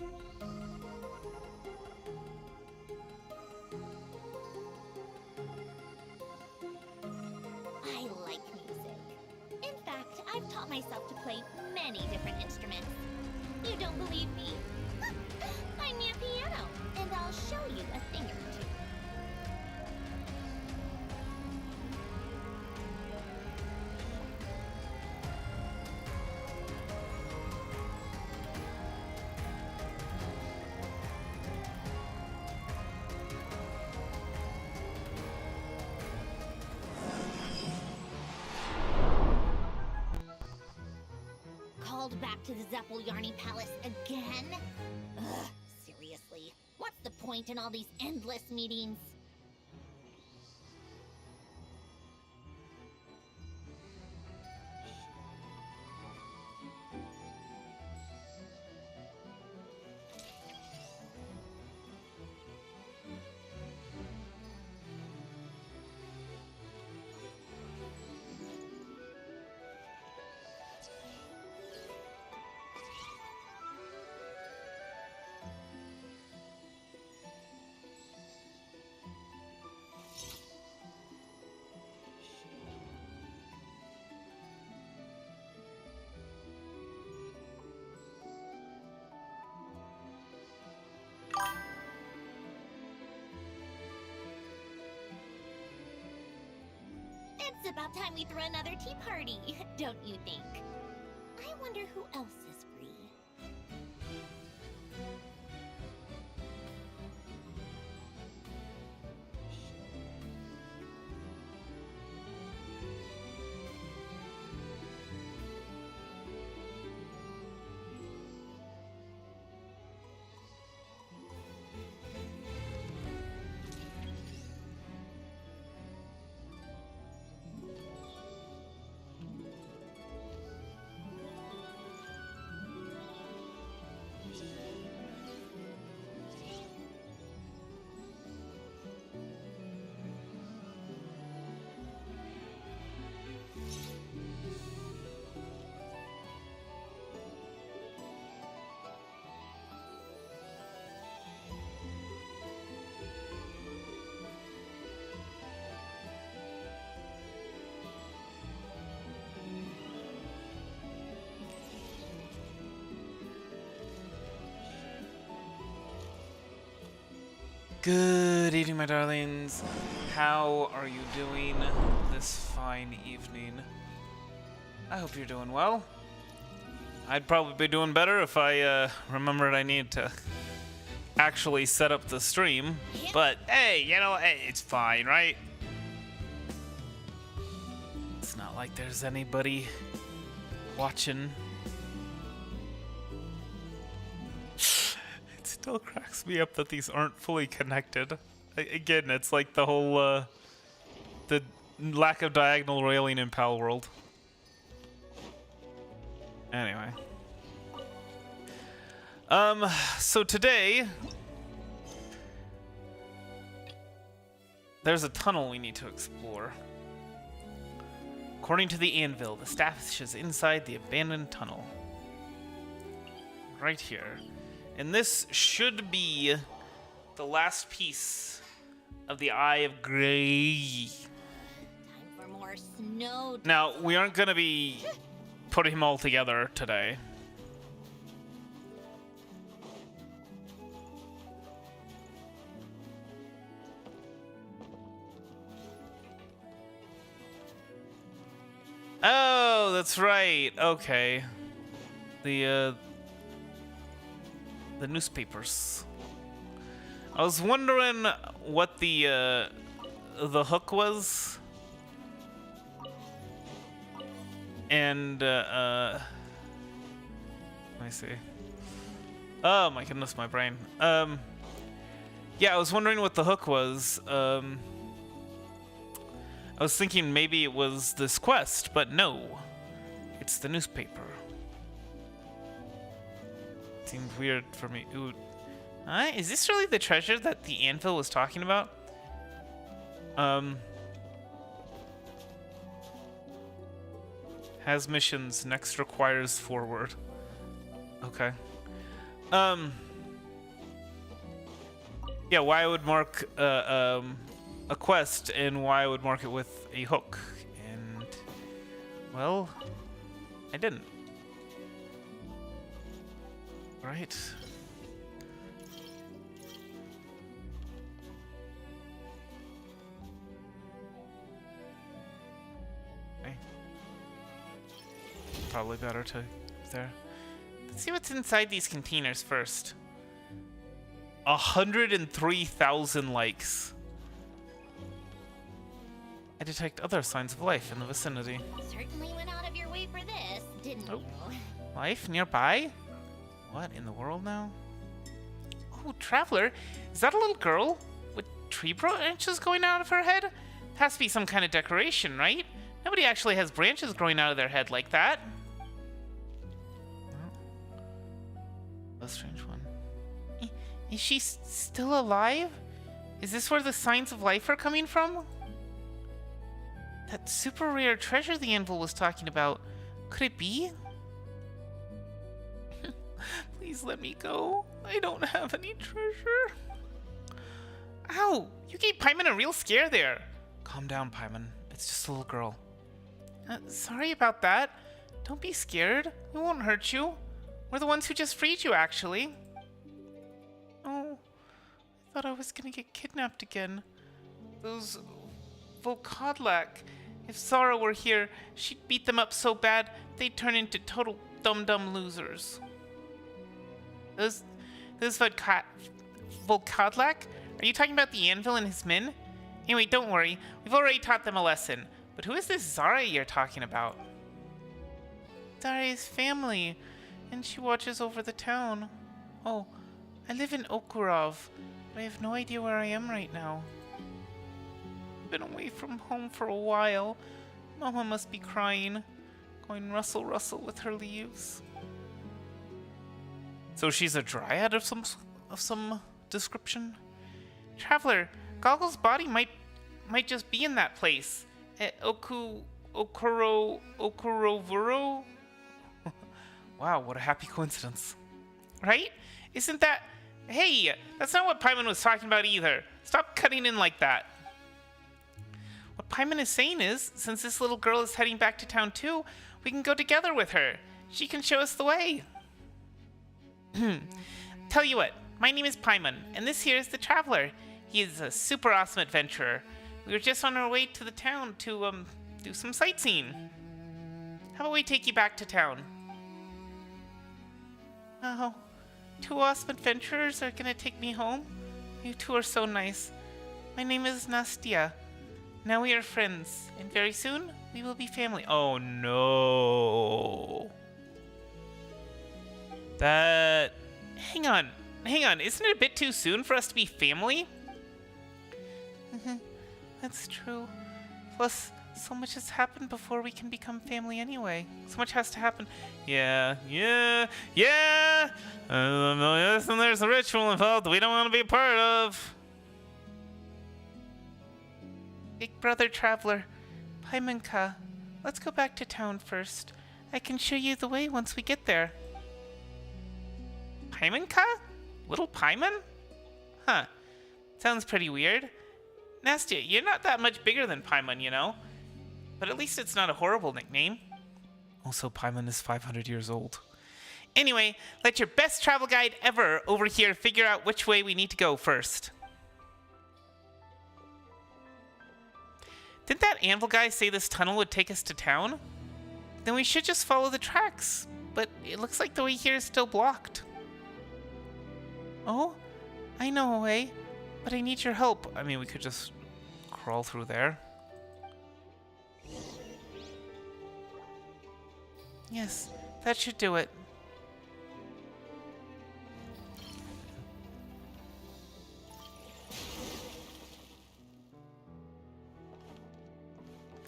I like music. In fact, I've taught myself to play many different instruments. You don't believe me? Find me a piano, and I'll show you a thing or two. Called back to the Yarny Palace again? Ugh, seriously. What's the point in all these endless meetings? It's about time we throw another tea party, don't you think? I wonder who else is free. Good evening, my darlings. How are you doing this fine evening? I hope you're doing well. I'd probably be doing better if I remembered I need to actually set up the stream. But hey, you know, hey, it's fine, right? It's not like there's anybody watching. Still cracks me up that these aren't fully connected. Again, it's like the whole the lack of diagonal railing in Pal World. Anyway, so today there's a tunnel we need to explore. According to the anvil, the stash is inside the abandoned tunnel. Right here. And this should be the last piece of the Eye of Graeae. Time for more snow. Now, we aren't going to be putting them all together today. Oh, that's right. Okay. The newspapers. I was wondering what the hook was. And let me see. Oh my goodness, my brain. Yeah, I was wondering what the hook was. I was thinking maybe it was this quest, but no. It's the newspaper. Seems weird for me. Ooh. Is this really the treasure that the anvil was talking about? Has missions, next requires forward. Okay. Yeah, why I would mark a quest and why I would mark it with a hook. And, well, I didn't. Right. Okay. Probably better to there. Let's see what's inside these containers first. 103,000 likes. I detect other signs of life in the vicinity. Certainly went out of your way for this, didn't you? Life nearby? What in the world now? Oh, Traveler, is that a little girl with tree branches going out of her head? Has to be some kind of decoration, right? Nobody actually has branches growing out of their head like that. A strange one. Is she still alive? Is this where the signs of life are coming from? That super rare treasure the anvil was talking about. Could it be? Please let me go. I don't have any treasure. Ow! You gave Paimon a real scare there. Calm down, Paimon. It's just a little girl. Sorry about that. Don't be scared. We won't hurt you. We're the ones who just freed you, actually. Oh, I thought I was gonna get kidnapped again. Those Volkodlak. If Zara were here, she'd beat them up so bad they'd turn into total dumb losers. Those Volkodlak? Are you talking about the anvil and his men? Anyway, don't worry. We've already taught them a lesson. But who is this Zara you're talking about? Zara's family, and she watches over the town. Oh, I live in Okurov, but I have no idea where I am right now. I've been away from home for a while. Mama must be crying, going rustle with her leaves. So she's a dryad of some description? Traveler, Goggle's body might just be in that place. At Okurovuro? Wow, what a happy coincidence. Right? Isn't that... Hey, that's not what Paimon was talking about either. Stop cutting in like that. What Paimon is saying is, since this little girl is heading back to town too, we can go together with her. She can show us the way. Tell you what, my name is Paimon, and this here is the Traveler. He is a super awesome adventurer. We were just on our way to the town to, do some sightseeing. How about we take you back to town? Oh, two awesome adventurers are gonna take me home? You two are so nice. My name is Nastya. Now we are friends, and very soon, we will be family. Oh no. That... Hang on. Isn't it a bit too soon for us to be family? That's true. Plus, so much has happened before we can become family anyway. So much has to happen. Yeah. Yes, and there's a ritual involved that we don't want to be a part of. Big brother Traveler, Paimonka, let's go back to town first. I can show you the way once we get there. Paimonka? Little Paimon? Huh. Sounds pretty weird. Nastya, you're not that much bigger than Paimon, you know? But at least it's not a horrible nickname. Also, Paimon is 500 years old. Anyway, let your best travel guide ever over here figure out which way we need to go first. Didn't that anvil guy say this tunnel would take us to town? Then we should just follow the tracks. But it looks like the way here is still blocked. Oh, I know a way, but I need your help. I mean, we could just crawl through there. Yes, that should do it.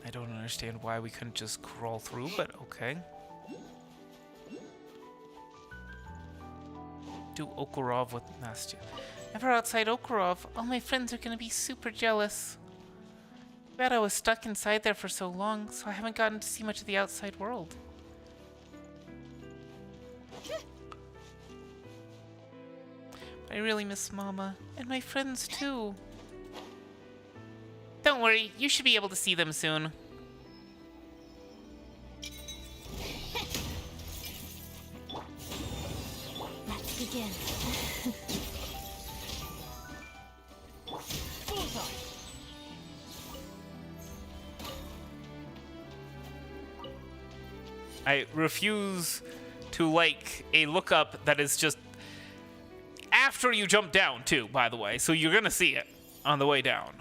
I don't understand why we couldn't just crawl through, but okay. Do Okurov with Nastya. Never outside Okurov. All my friends are gonna be super jealous. Bet I was stuck inside there for so long, so I haven't gotten to see much of the outside world. I really miss Mama. And my friends, too. Don't worry, you should be able to see them soon. Let's begin. I refuse to like a lookup that is just after you jump down, too, by the way. So you're gonna see it on the way down.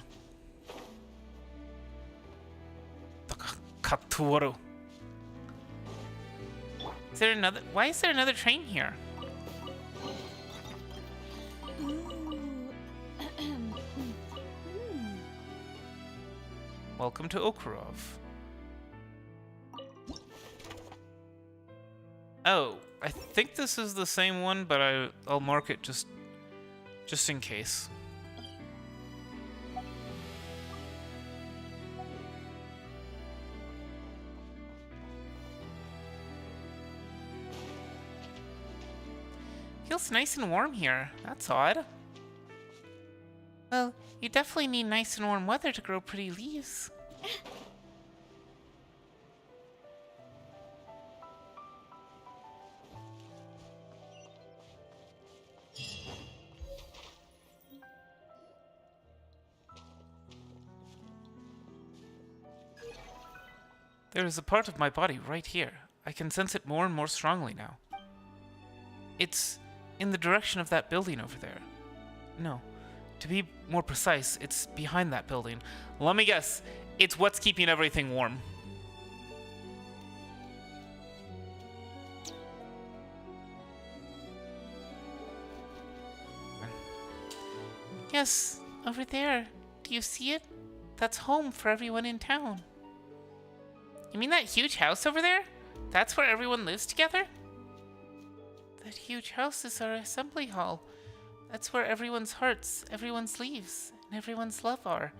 Katoru. Is there another? Why is there another train here? Welcome to Okurov. Oh, I think this is the same one, but I'll mark it just in case. Feels nice and warm here. That's odd. Well, you definitely need nice and warm weather to grow pretty leaves. There is a part of my body right here. I can sense it more and more strongly now. It's in the direction of that building over there. No, to be more precise, it's behind that building. Let me guess, it's what's keeping everything warm. Yes, over there. Do you see it? That's home for everyone in town. You mean that huge house over there? That's where everyone lives together? That huge house is our assembly hall. That's where everyone's hearts, everyone's leaves, and everyone's love are.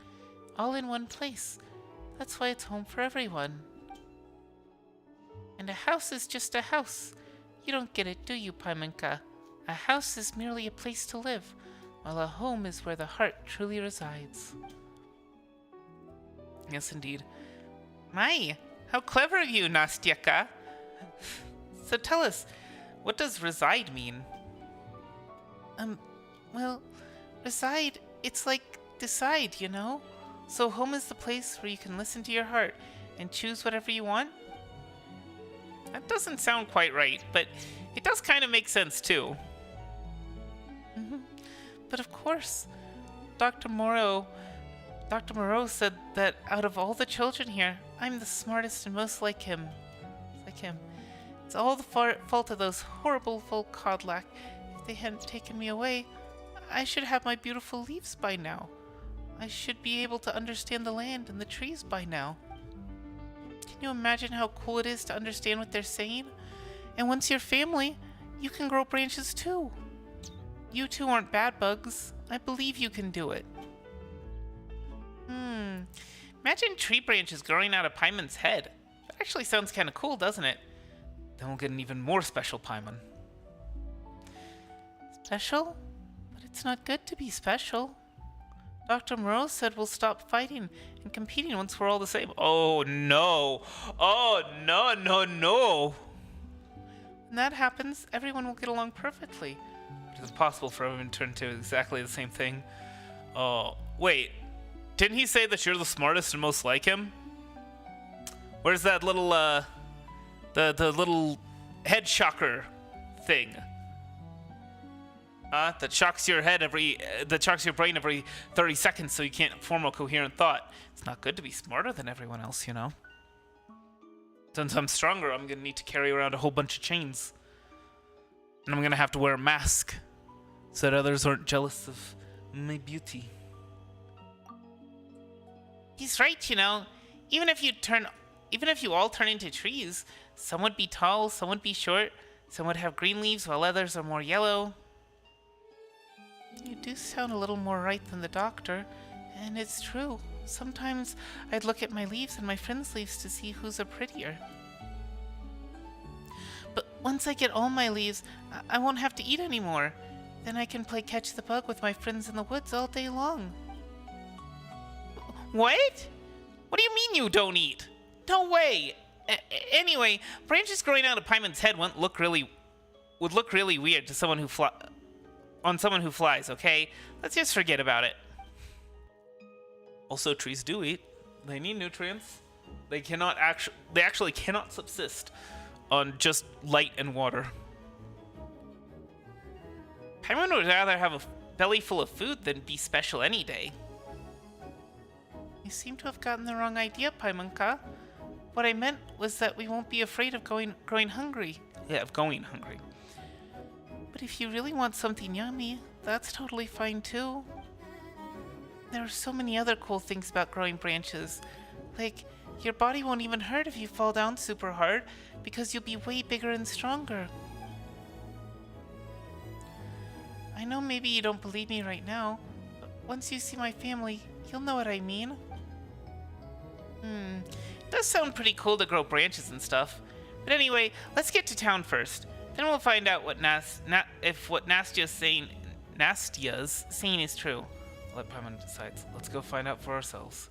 All in one place. That's why it's home for everyone. And a house is just a house. You don't get it, do you, Paimonka? A house is merely a place to live, while a home is where the heart truly resides. Yes, indeed. My, how clever of you, Nastyaka! So tell us, what does reside mean? Well, reside, it's like decide, you know? So home is the place where you can listen to your heart and choose whatever you want? That doesn't sound quite right, but it does kind of make sense too. But of course, Dr. Moreau said that out of all the children here, I'm the smartest and most like him. It's all the fault of those horrible Volkodlak. If they hadn't taken me away, I should have my beautiful leaves by now. I should be able to understand the land and the trees by now. Can you imagine how cool it is to understand what they're saying? And once you're family, you can grow branches too. You two aren't bad bugs. I believe you can do it. Imagine tree branches growing out of Paimon's head. That actually sounds kind of cool, doesn't it? Then we'll get an even more special Paimon. Special? But it's not good to be special. Dr. Moreau said we'll stop fighting and competing once we're all the same. Oh no! Oh no, no, no! When that happens, everyone will get along perfectly. But it's possible for everyone to turn into exactly the same thing. Oh, wait. Didn't he say that you're the smartest and most like him? Where's that little, the little head shocker thing? That shocks your head that shocks your brain every 30 seconds so you can't form a coherent thought. It's not good to be smarter than everyone else, you know? Since I'm stronger, I'm gonna need to carry around a whole bunch of chains. And I'm gonna have to wear a mask so that others aren't jealous of my beauty. He's right, you know. Even if you all turn into trees, some would be tall, some would be short, some would have green leaves while others are more yellow. You do sound a little more right than the doctor, and it's true. Sometimes I'd look at my leaves and my friends' leaves to see whose are prettier. But once I get all my leaves, I won't have to eat anymore. Then I can play catch the bug with my friends in the woods all day long. What? What do you mean you don't eat? No way! Anyway, branches growing out of Paimon's head would look really weird to someone who flies, okay? Let's just forget about it. Also, trees do eat. They need nutrients. They actually cannot subsist on just light and water. Paimon would rather have a belly full of food than be special any day. You seem to have gotten the wrong idea, Paimonka. What I meant was that we won't be afraid of growing hungry. Yeah, of going hungry. But if you really want something yummy, that's totally fine too. There are so many other cool things about growing branches. Like, your body won't even hurt if you fall down super hard, because you'll be way bigger and stronger. I know maybe you don't believe me right now, but once you see my family, you'll know what I mean. It does sound pretty cool to grow branches and stuff. But anyway, let's get to town first. Then we'll find out what if what Nastia's saying is true. Let Paimon decide. Let's go find out for ourselves.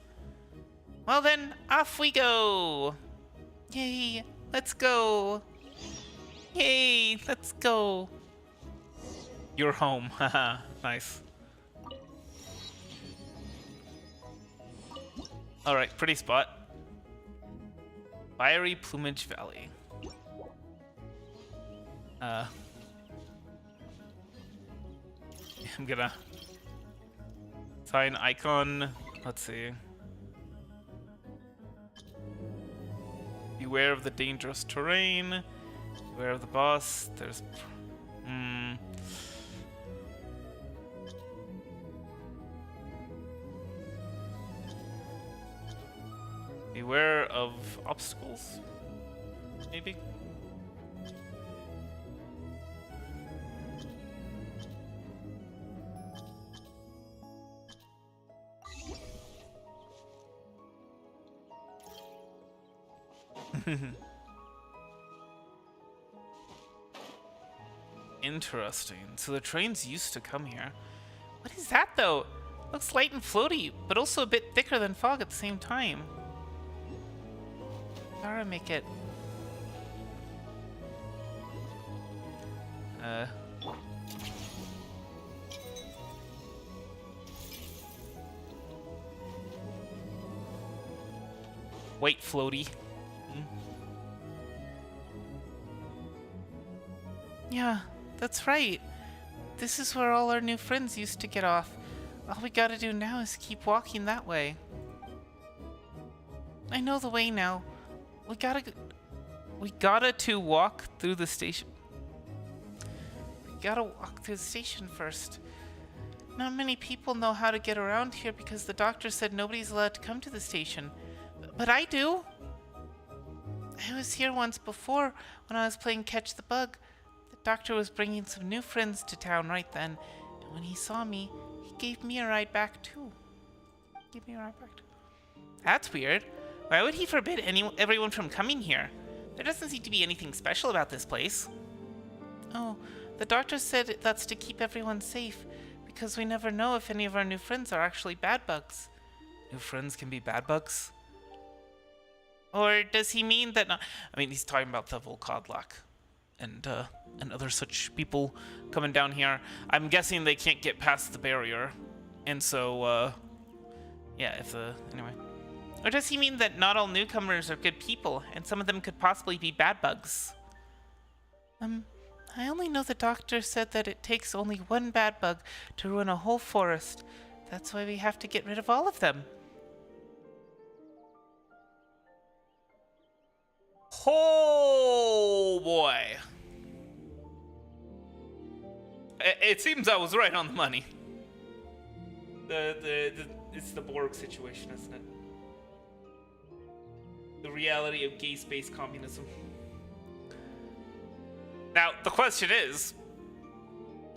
Well then, off we go! Yay, let's go! Yay, let's go! You're home, haha, nice. Alright, pretty spot. Fiery Plumage Valley. I'm gonna sign icon. Let's see. Beware of the dangerous terrain. Beware of the boss. There's. Beware of obstacles. Maybe. Interesting. So the trains used to come here. What is that though? Looks light and floaty, but also a bit thicker than fog at the same time. Gotta make it. Wait, floaty. Yeah, that's right. This is where all our new friends used to get off. All we gotta do now is keep walking that way. I know the way now. We gotta to walk through the station. We gotta walk through the station first. Not many people know how to get around here because the doctor said nobody's allowed to come to the station. But I do. I was here once before when I was playing Catch the Bug. The doctor was bringing some new friends to town right then. And when he saw me, he gave me a ride back too. That's weird. Why would he forbid everyone from coming here? There doesn't seem to be anything special about this place. Oh, the doctor said that's to keep everyone safe, because we never know if any of our new friends are actually bad bugs. New friends can be bad bugs? Or does he mean that... I mean, he's talking about the Volkodlak and other such people coming down here. I'm guessing they can't get past the barrier. And so, yeah, anyway. Or does he mean that not all newcomers are good people, and some of them could possibly be bad bugs? I only know the doctor said that it takes only one bad bug to ruin a whole forest. That's why we have to get rid of all of them. Oh boy. It seems I was right on the money. It's the Borg situation, isn't it? The reality of gay space communism. Now, the question is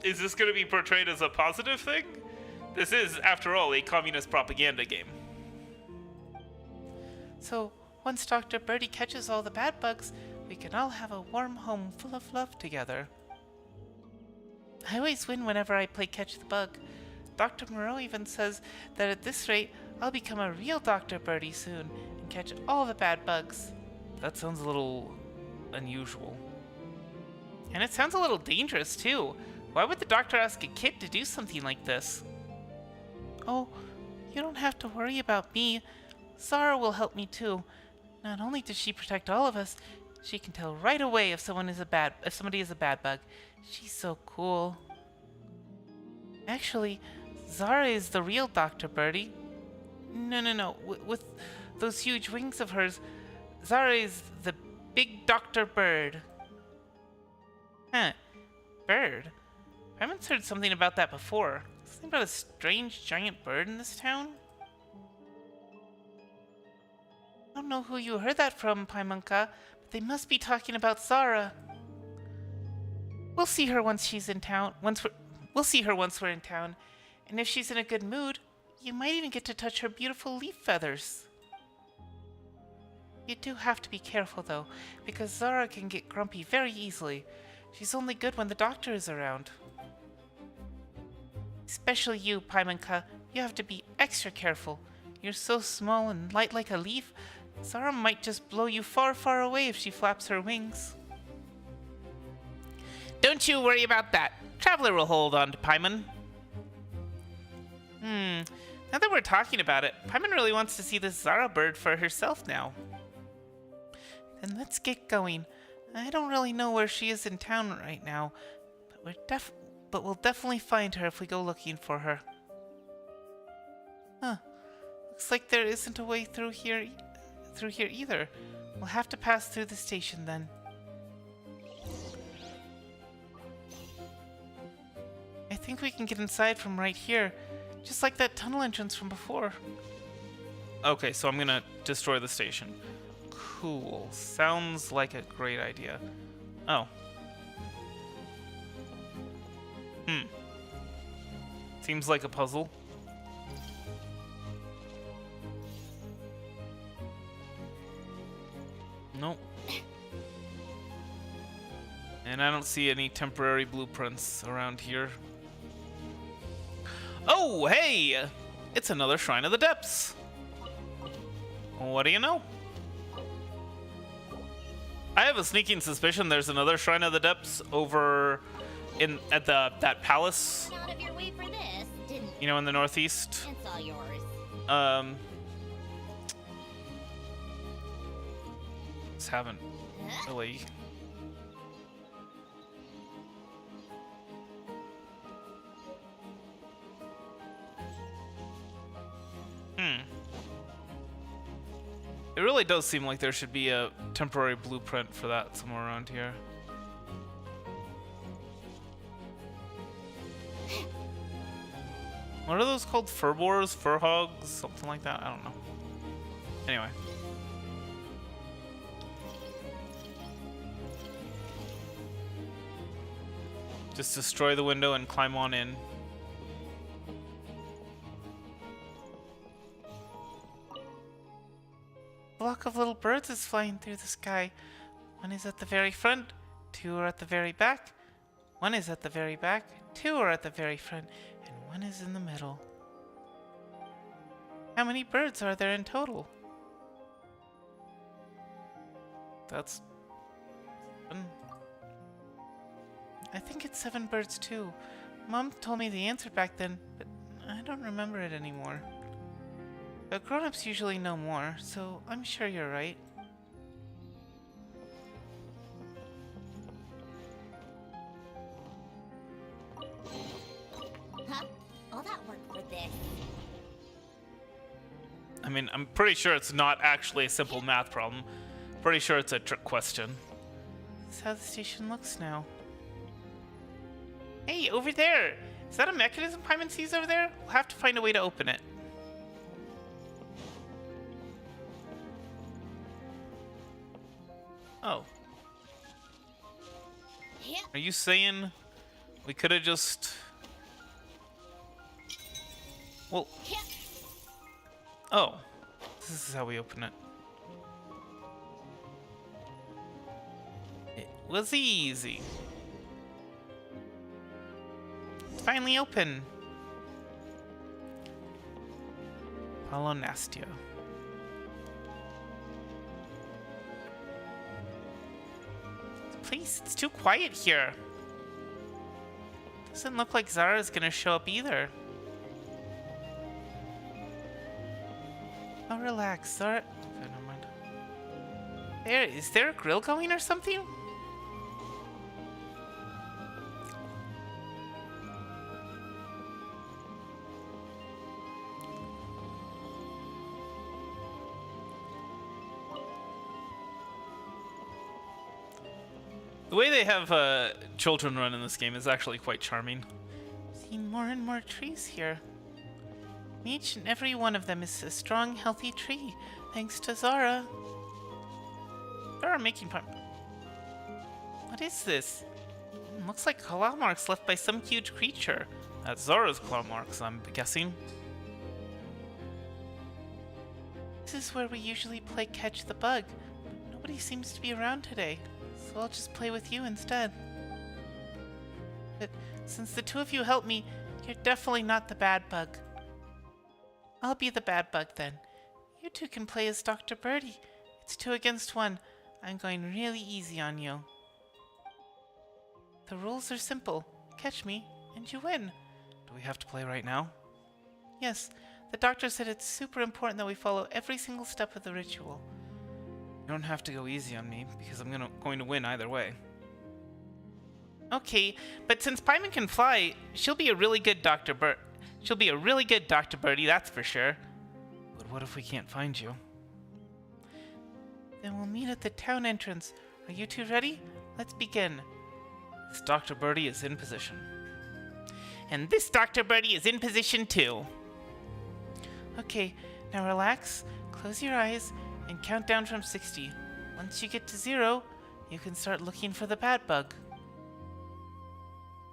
this going to be portrayed as a positive thing? This is, after all, a communist propaganda game. So, once Dr. Birdie catches all the bad bugs, we can all have a warm home full of love together. I always win whenever I play Catch the Bug. Dr. Moreau even says that at this rate, I'll become a real Dr. Birdie soon and catch all the bad bugs. That sounds a little unusual. And it sounds a little dangerous, too. Why would the doctor ask a kid to do something like this? Oh, you don't have to worry about me. Zara will help me, too. Not only does she protect all of us, she can tell right away if somebody is a bad bug. She's so cool. Actually, Zara is the real Dr. Birdie. No. With those huge wings of hers, Zara is the big Dr. Bird. Huh. Bird? I haven't heard something about that before. Something about a strange giant bird in this town? I don't know who you heard that from, Paimonka, but they must be talking about Zara. We'll see her once she's in town. We'll see her once we're in town. And if she's in a good mood, you might even get to touch her beautiful leaf feathers. You do have to be careful, though, because Zara can get grumpy very easily. She's only good when the doctor is around. Especially you, Paimonka. You have to be extra careful. You're so small and light like a leaf. Zara might just blow you far, far away if she flaps her wings. Don't you worry about that. Traveler will hold on to Paimon. Now that we're talking about it, Paimon really wants to see this Zara bird for herself now. Then let's get going. I don't really know where she is in town right now, but we'll definitely find her if we go looking for her. Huh. Looks like there isn't a way through here either. We'll have to pass through the station then. I think we can get inside from right here, just like that tunnel entrance from before. Okay, so I'm gonna destroy the station. Cool. Sounds like a great idea. Oh. Seems like a puzzle. Nope. And I don't see any temporary blueprints around here. Oh, hey! It's another Shrine of the Depths. What do you know? I have a sneaking suspicion there's another Shrine of the Depths over at that palace. Out of your way for this, didn't you? You know, in the northeast. It's all yours. Just haven't really. It really does seem like there should be a temporary blueprint for that somewhere around here. What are those called? Furboars? Furhogs? Something like that? I don't know. Anyway. Just destroy the window and climb on in. A flock of little birds is flying through the sky. One is at the very front, two are at the very back. One is at the very back, two are at the very front, and one is in the middle. How many birds are there in total? That's... I think it's 7 birds too. Mom told me the answer back then, but I don't remember it anymore. But grown-ups usually know more, so I'm sure you're right. Huh? All that work for this. I mean, I'm pretty sure it's not actually a simple math problem. Pretty sure it's a trick question. This is how the station looks now. Hey, over there! Is that a mechanism Paimon sees over there? We'll have to find a way to open it. Oh. Yeah. Are you saying we could have just... Well... Yeah. Oh. This is how we open it. It was easy. finally open. Follow Nastya. Please, it's too quiet here. Doesn't look like Zara's gonna show up either. Oh, relax, Zara. Okay, never mind. Is there a grill going or something? The way they have children run in this game is actually quite charming. Seeing more and more trees here. Each and every one of them is a strong, healthy tree, thanks to Zara. Zara making pump. What is this? Looks like claw marks left by some huge creature. That's Zara's claw marks, I'm guessing. This is where we usually play catch the bug. Nobody seems to be around today, so I'll just play with you instead. But since the two of you helped me, you're definitely not the bad bug. I'll be the bad bug then. You two can play as Dr. Birdie. It's 2 against 1. I'm going really easy on you. The rules are simple. Catch me, and you win. Do we have to play right now? Yes, the doctor said it's super important that we follow every single step of the ritual. You don't have to go easy on me, because I'm going to win either way. Okay, but since Paimon can fly, she'll be a really good Dr. Birdie, that's for sure. But what if we can't find you? Then we'll meet at the town entrance. Are you two ready? Let's begin. This Dr. Birdie is in position. And this Dr. Birdie is in position too. Okay, now relax, close your eyes, and count down from 60. Once you get to 0, you can start looking for the bad bug.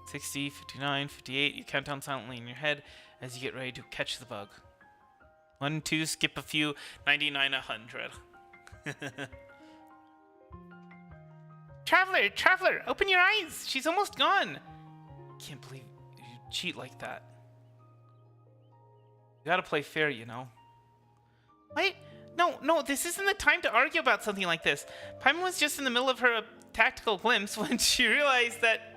60, 59, 58, you count down silently in your head as you get ready to catch the bug. 1, 2, skip a few, 99, 100. Traveler, open your eyes! She's almost gone! Can't believe you cheat like that. You gotta play fair, you know. Wait, no, this isn't the time to argue about something like this. Paimon was just in the middle of her tactical glimpse when she realized that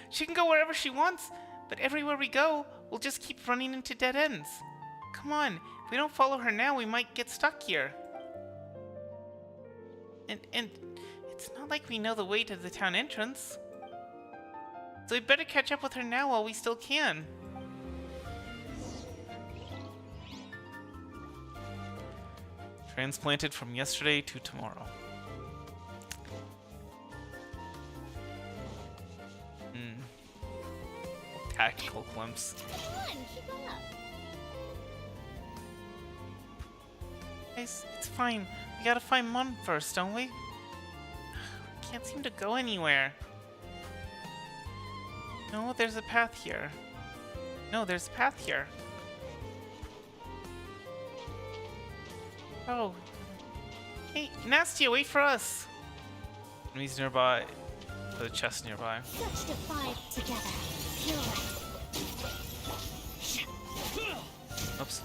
she can go wherever she wants, but everywhere we go, we'll just keep running into dead ends. Come on, if we don't follow her now, we might get stuck here. And it's not like we know the way to the town entrance. So we better catch up with her now while we still can. Transplanted from yesterday to tomorrow. Tactical glimpse. Come on, keep up. Guys, it's fine. We gotta find Mom first, don't we? Can't seem to go anywhere. No, there's a path here. No, there's a path here. Oh. Hey, Nastya, wait for us. Enemies nearby. The chest nearby. Such defiant together. Feel right. Oops.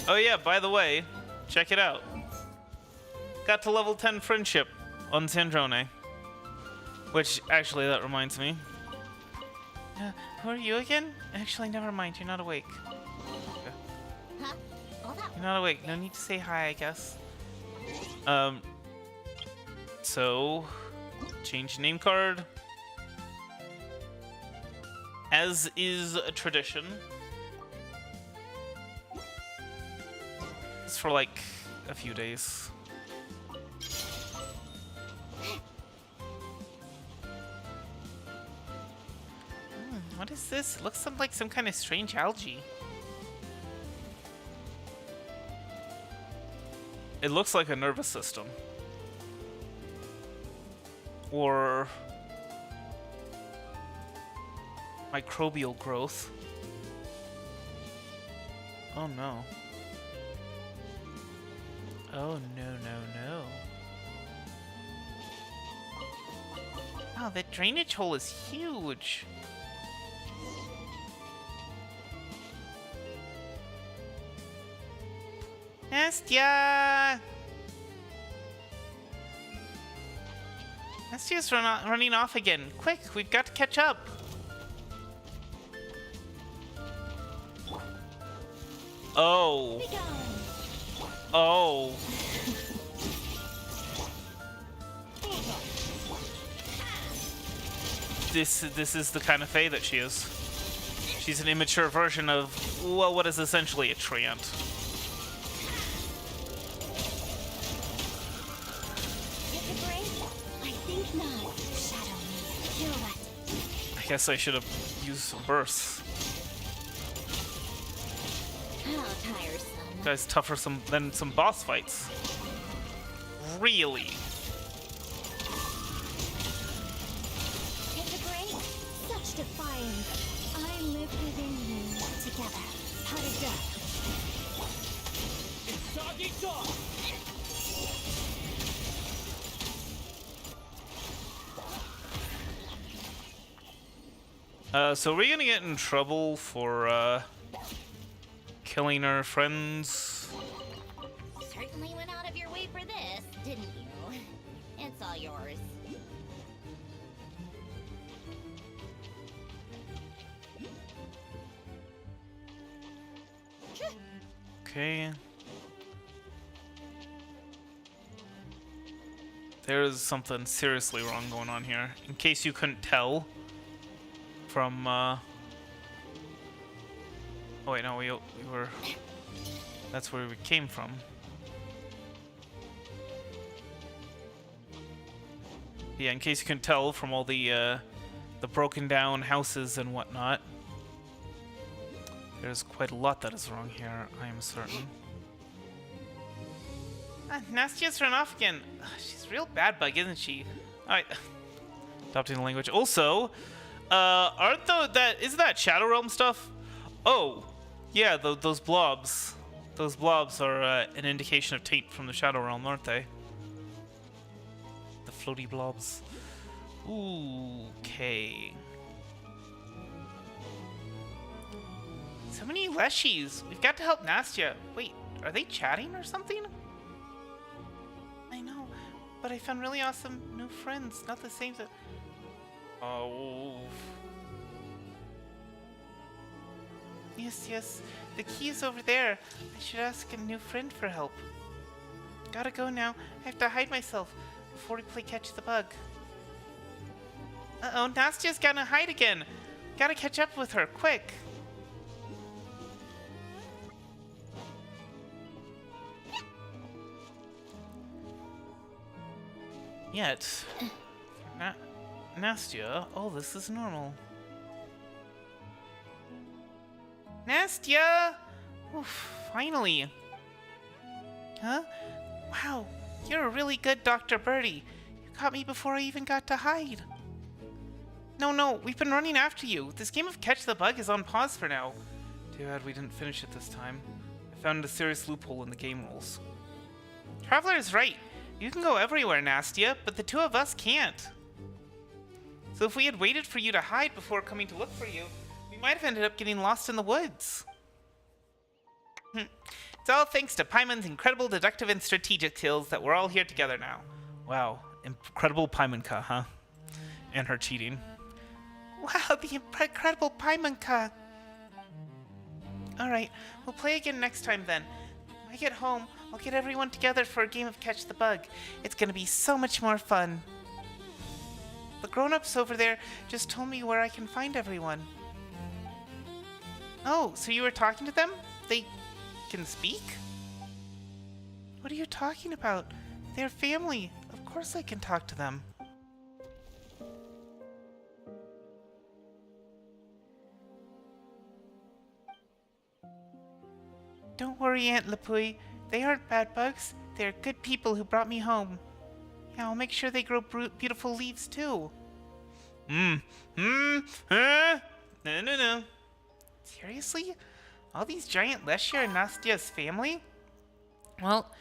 Oh yeah, by the way, check it out. Got to level 10 friendship on Snezhnaya. Which, actually, that reminds me. Who are you again? Actually, never mind. You're not awake. Okay. Huh? All that You're not awake. No need to say hi, I guess. So, change name card. As is a tradition. It's for like a few days. What is this? It looks like some kind of strange algae. It looks like a nervous system. Or microbial growth. Oh no. Oh no. Wow, that drainage hole is huge. Nastya! Nastya's running off again. Quick, we've got to catch up. Oh. Oh. This is the kind of Fae that she is. She's an immature version of, well, what is essentially a treant. I guess I should have used some bursts. How tiresome. Guy's tougher than some boss fights. Really? Take a break. Such defiance. I live within you. Together. Huddled up. It's doggy dog. So we're gonna get in trouble for, killing our friends. Certainly went out of your way for this, didn't you? It's all yours. Okay. There's something seriously wrong going on here. In case you couldn't tell from, oh wait, no, we were... That's where we came from. Yeah, in case you couldn't tell from all the broken down houses and whatnot. There's quite a lot that is wrong here, I am certain. Nastya's run off again. She's a real bad bug, isn't she? Alright. Adopting the language. Also, isn't that Shadow Realm stuff? Oh, yeah, those blobs. Those blobs are an indication of taint from the Shadow Realm, aren't they? The floaty blobs. Ooh, okay. So many Leshies. We've got to help Nastya. Wait, are they chatting or something? I know, but I found really awesome new friends. Not the same. Oh. Yes. The key is over there. I should ask a new friend for help. Gotta go now. I have to hide myself before we play Catch the Bug. Uh-oh, Nastya's gonna hide again. Gotta catch up with her, quick. Yet, Nastya, all this is normal. Nastya! Oof, finally. Huh? Wow, you're a really good Dr. Birdie. You caught me before I even got to hide. No, we've been running after you. This game of Catch the Bug is on pause for now. Too bad we didn't finish it this time. I found a serious loophole in the game rules. Traveler is right. You can go everywhere, Nastya, but the two of us can't. So if we had waited for you to hide before coming to look for you, we might have ended up getting lost in the woods. It's all thanks to Paimon's incredible deductive and strategic skills that we're all here together now. Wow, incredible Paimonka, huh? And her cheating. Wow, the incredible Paimonka! Alright, we'll play again next time then. When I get home, I'll get everyone together for a game of Catch the Bug. It's gonna be so much more fun. The grown-ups over there just told me where I can find everyone. Oh, so you were talking to them? They can speak? What are you talking about? They're family. Of course I can talk to them. Don't worry, Aunt Lapui. They aren't bad bugs. They're good people who brought me home. Yeah, I'll make sure they grow beautiful leaves too. No. Seriously? All these giant Leshia are Nastya's family? Well...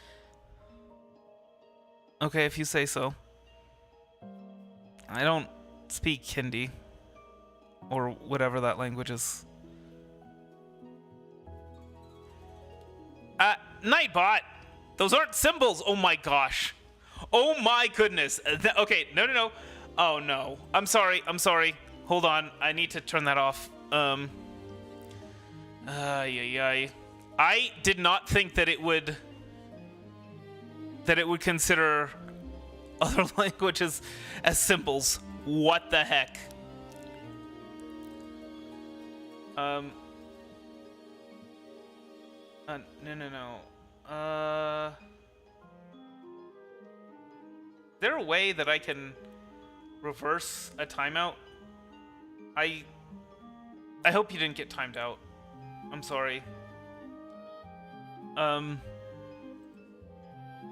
Okay, if you say so. I don't speak Hindi. Or whatever that language is. Nightbot! Those aren't symbols! Oh my gosh. Oh my goodness. Okay, no. Oh no. I'm sorry. Hold on. I need to turn that off. I did not think that it would consider other languages as symbols. What the heck? No. Is there a way that I can reverse a timeout? I hope you didn't get timed out. I'm sorry.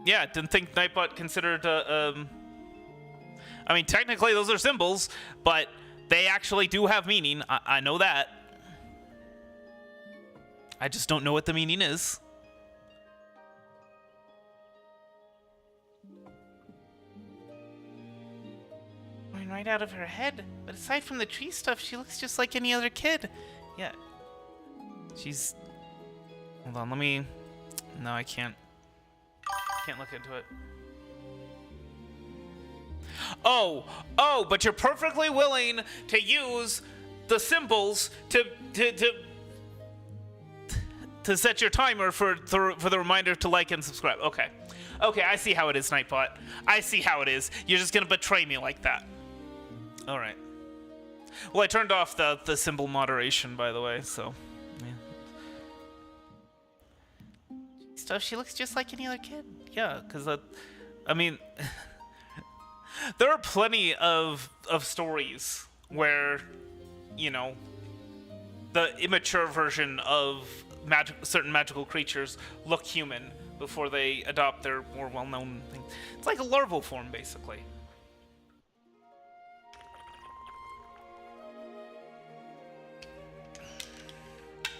Yeah, didn't think Nightbot considered, I mean, technically those are symbols, but they actually do have meaning. I know that. I just don't know what the meaning is. Going right out of her head. But aside from the tree stuff, she looks just like any other kid. Yeah. She's... Hold on, let me... No, I can't. Can't look into it. Oh, but you're perfectly willing to use the symbols to set your timer for the reminder to like and subscribe. Okay, I see how it is, Nightbot. I see how it is. You're just gonna betray me like that. All right. Well, I turned off the symbol moderation, by the way, so yeah. Stuff. She looks just like any other kid. Yeah, because I mean, there are plenty of stories where, you know, the immature version of certain magical creatures look human before they adopt their more well-known thing. It's like a larval form, basically.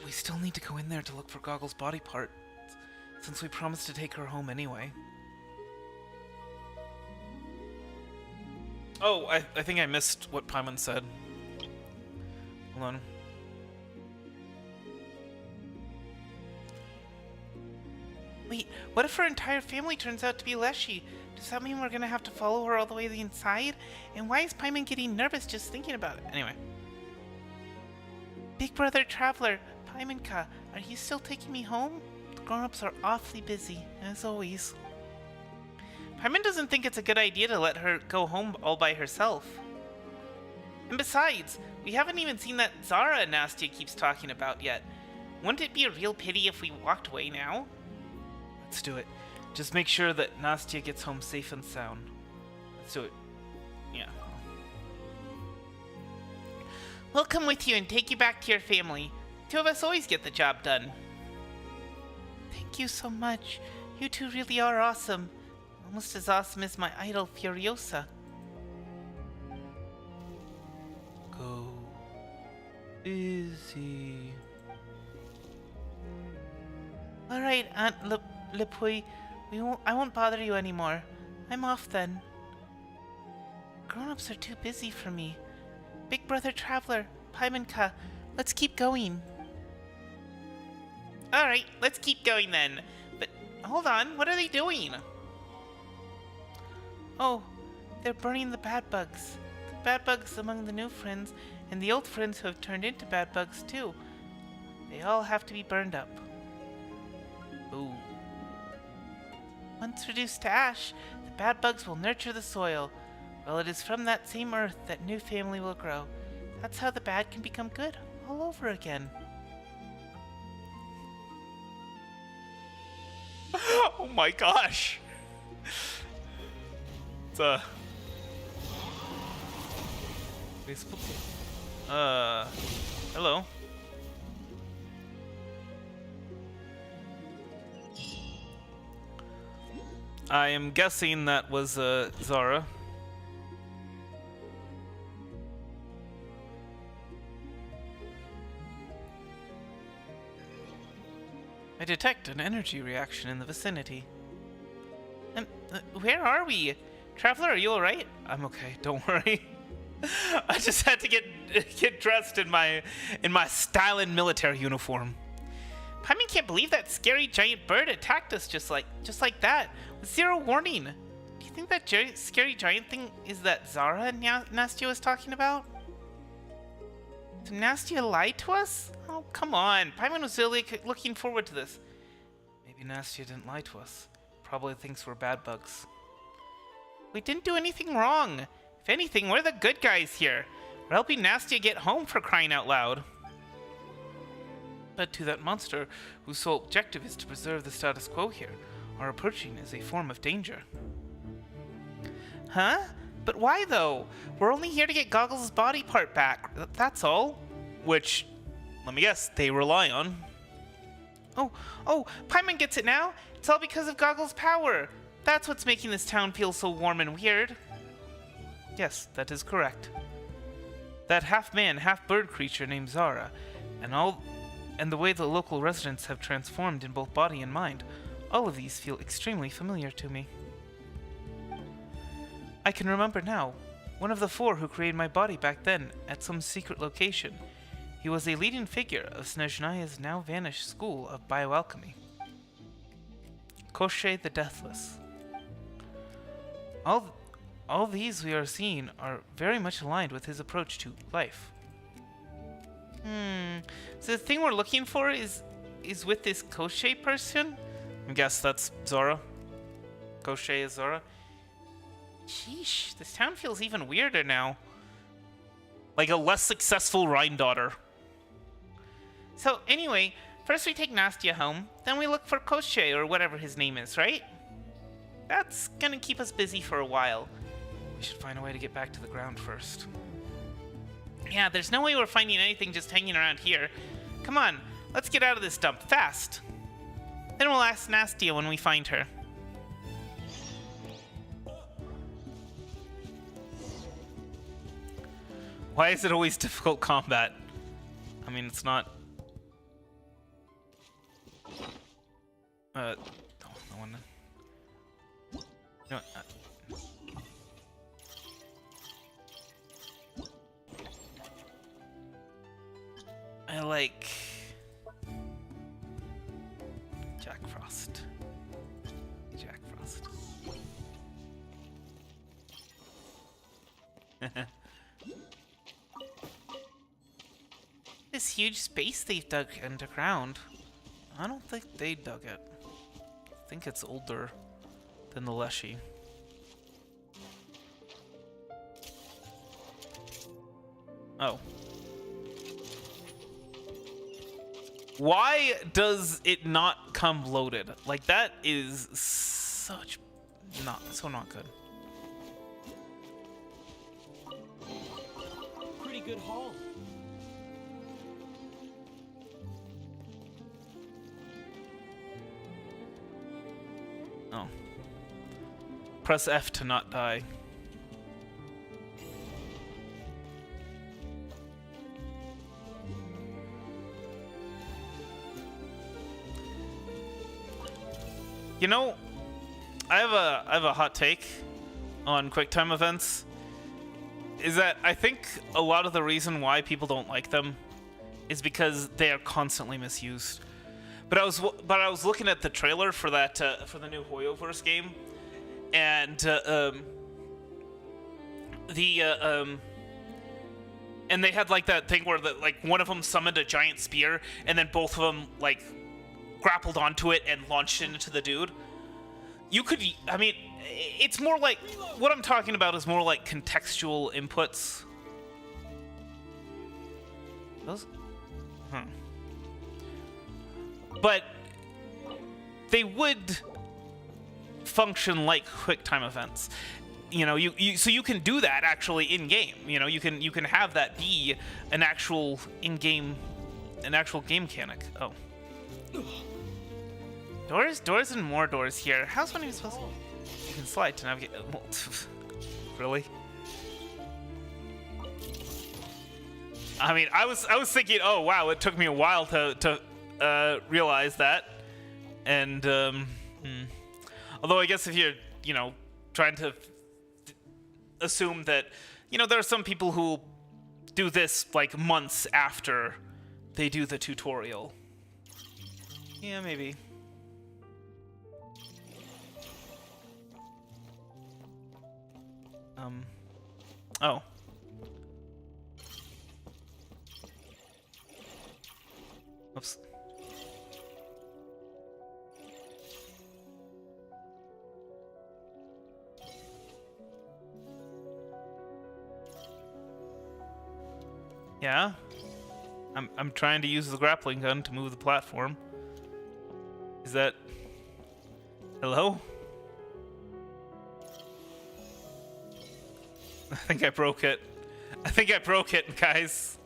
We still need to go in there to look for Goggle's body part, since we promised to take her home anyway. Oh, I think I missed what Paimon said. Hold on. Wait, what if her entire family turns out to be Leshy? Does that mean we're gonna have to follow her all the way to the inside? And why is Paimon getting nervous just thinking about it? Anyway. Big Brother Traveler, Paimon-ka, are you still taking me home? The grown-ups are awfully busy, as always. Paimon doesn't think it's a good idea to let her go home all by herself. And besides, we haven't even seen that Zara Nastya keeps talking about yet. Wouldn't it be a real pity if we walked away now? Let's do it. Just make sure that Nastya gets home safe and sound. Let's do it. Yeah. We'll come with you and take you back to your family. Two of us always get the job done. Thank you so much. You two really are awesome. Almost as awesome as my idol, Furiosa. Go easy. Alright, Aunt Lepui. I won't bother you anymore. I'm off then. Grown-ups are too busy for me. Big Brother Traveler, Paimon-ka, let's keep going. Alright, let's keep going then. But hold on, what are they doing? Oh, they're burning the bad bugs. The bad bugs among the new friends, and the old friends who have turned into bad bugs too. They all have to be burned up. Ooh. Once reduced to ash, the bad bugs will nurture the soil. Well, it is from that same earth that new family will grow. That's how the bad can become good all over again. Oh my gosh! It's hello. I am guessing that was Zara. I detect an energy reaction in the vicinity. Where are we? Traveler, are you alright? I'm okay, don't worry. I just had to get dressed in my styling military uniform. Paimon can't believe that scary giant bird attacked us just like that, with zero warning. Do you think that scary giant thing is that Zara and Nastia was talking about? Did Nastia lie to us? Oh, come on. Paimon was really looking forward to this. Maybe Nastia didn't lie to us. Probably thinks we're bad bugs. We didn't do anything wrong. If anything, we're the good guys here. We're helping Nastia get home, for crying out loud. But to that monster whose sole objective is to preserve the status quo here, our approaching is a form of danger. Huh? But why though? We're only here to get Goggles' body part back, that's all. Which, let me guess, they rely on. Oh, Paimon gets it now. It's all because of Goggles' power. That's what's making this town feel so warm and weird. Yes, that is correct. That half-man, half-bird creature named Zara, and the way the local residents have transformed in both body and mind, all of these feel extremely familiar to me. I can remember now, one of the 4 who created my body back then at some secret location. He was a leading figure of Snezhnaya's now vanished school of bioalchemy. Koschei the Deathless. All these we are seeing are very much aligned with his approach to life. So the thing we're looking for is with this Koschei person? I guess that's Zora. Koschei is Zora. Sheesh, this town feels even weirder now. Like a less successful Rhine daughter. So anyway, first we take Nastia home, then we look for Koschei or whatever his name is, right? That's gonna keep us busy for a while. We should find a way to get back to the ground first. Yeah, there's no way we're finding anything just hanging around here. Come on, let's get out of this dump, fast. Then we'll ask Nastia when we find her. Why is it always difficult combat? I mean, it's not... no one... No, I like... Jack Frost. Jack Frost. This huge space they've dug underground. I don't think they dug it. I think it's older than the Leshy. Oh. Why does it not come loaded? Like, that is such not good. Pretty good haul. Oh. Press F to not die. You know, I have a hot take on QuickTime events. Is that I think a lot of the reason why people don't like them is because they are constantly misused. But I was looking at the trailer for that for the new HoYoverse game, and and they had like that thing where like one of them summoned a giant spear, and then both of them like grappled onto it and launched it into the dude. You could, I mean, it's more like what I'm talking about is more like contextual inputs. Those, But they would function like QuickTime events. You know, so you can do that actually in game. You know, you can have that be an actual game mechanic. Oh. Doors and more doors here. How's one even supposed to... You can slide to navigate... Well, really? I mean, I was thinking, oh wow, it took me a while to realize that. And although I guess if you're, you know, trying to assume that You know, there are some people who do this like months after they do the tutorial. Yeah, maybe. Oh. Oops. Yeah? I'm trying to use the grappling gun to move the platform. Is that... Hello? I think I broke it. I think I broke it, guys.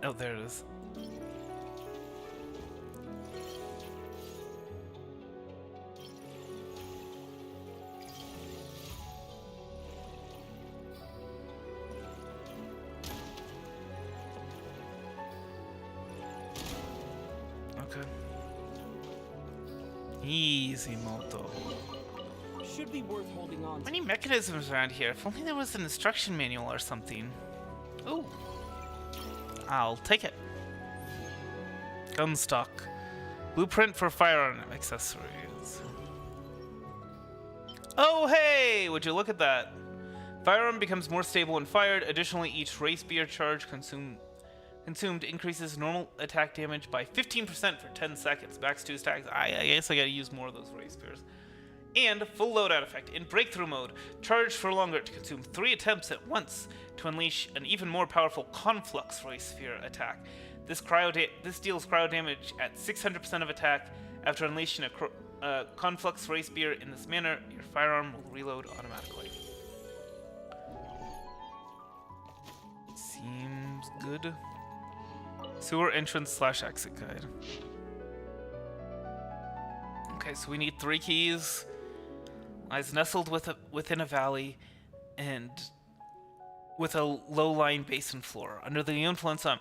Oh, there it is. Okay. Easy, Moto. Should be worth holding on to. Many mechanisms around here. If only there was an instruction manual or something. Ooh. I'll take it. Gun stock. Blueprint for firearm accessories. Oh, hey! Would you look at that? Firearm becomes more stable when fired. Additionally, each race beer charge consumed increases normal attack damage by 15% for 10 seconds. Max 2 stacks. I guess I gotta use more of those race beers. And full loadout effect. In breakthrough mode, charge for longer to consume 3 attempts at once to unleash an even more powerful conflux race sphere attack. This deals cryo damage at 600% of attack. After unleashing a conflux race spear in this manner, your firearm will reload automatically. Seems good. Sewer entrance / exit guide. Okay, so we need 3 keys. Lies nestled within a valley and with a low-lying basin floor. Under the influence of